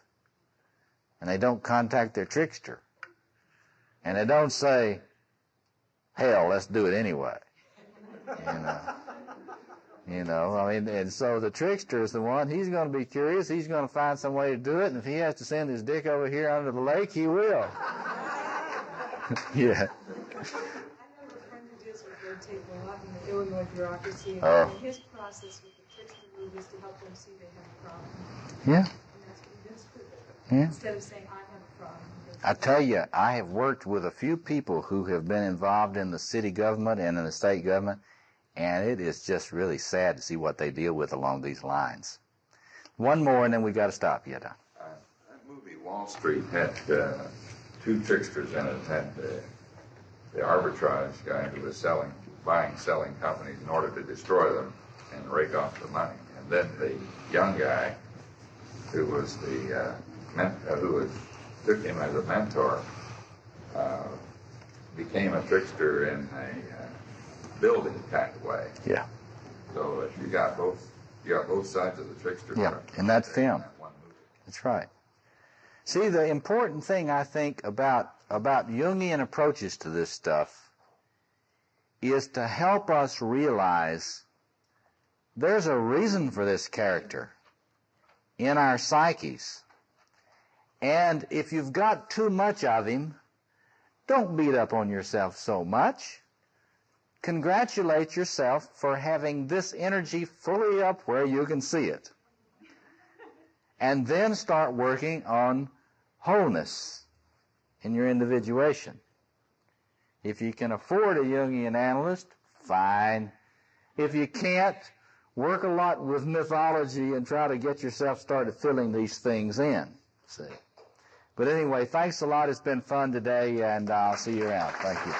And they don't contact their Trickster. And they don't say, hell, let's do it anyway. And so the Trickster is the one, he's going to be curious, he's going to find some way to do it, and if he has to send his dick over here under the lake, he will. Yeah. Tape a lot in the Illinois bureaucracy, and his process with the Trickster is to help them see they have a problem. Yeah. And that's what he does with it. Yeah. Instead of saying, I have a problem. I tell you, I have worked with a few people who have been involved in the city government and in the state government, and it is just really sad to see what they deal with along these lines. One more, and then we got to stop. Yeah, Don. That movie Wall Street had two tricksters in it. It had the arbitrage guy who was buying, selling companies in order to destroy them and rake off the money, and then the young guy who was took him as a mentor, became a trickster in a building kind of way. Yeah. So you got both sides of the trickster. Yeah, and that's film. That's right. See, the important thing I think about Jungian approaches to this stuff is to help us realize there's a reason for this character in our psyches. And if you've got too much of him, don't beat up on yourself so much. Congratulate yourself for having this energy fully up where you can see it. And then start working on wholeness in your individuation. If you can afford a Jungian analyst, fine. If you can't, work a lot with mythology and try to get yourself started filling these things in. See. But anyway, thanks a lot. It's been fun today, and I'll see you around. Thank you.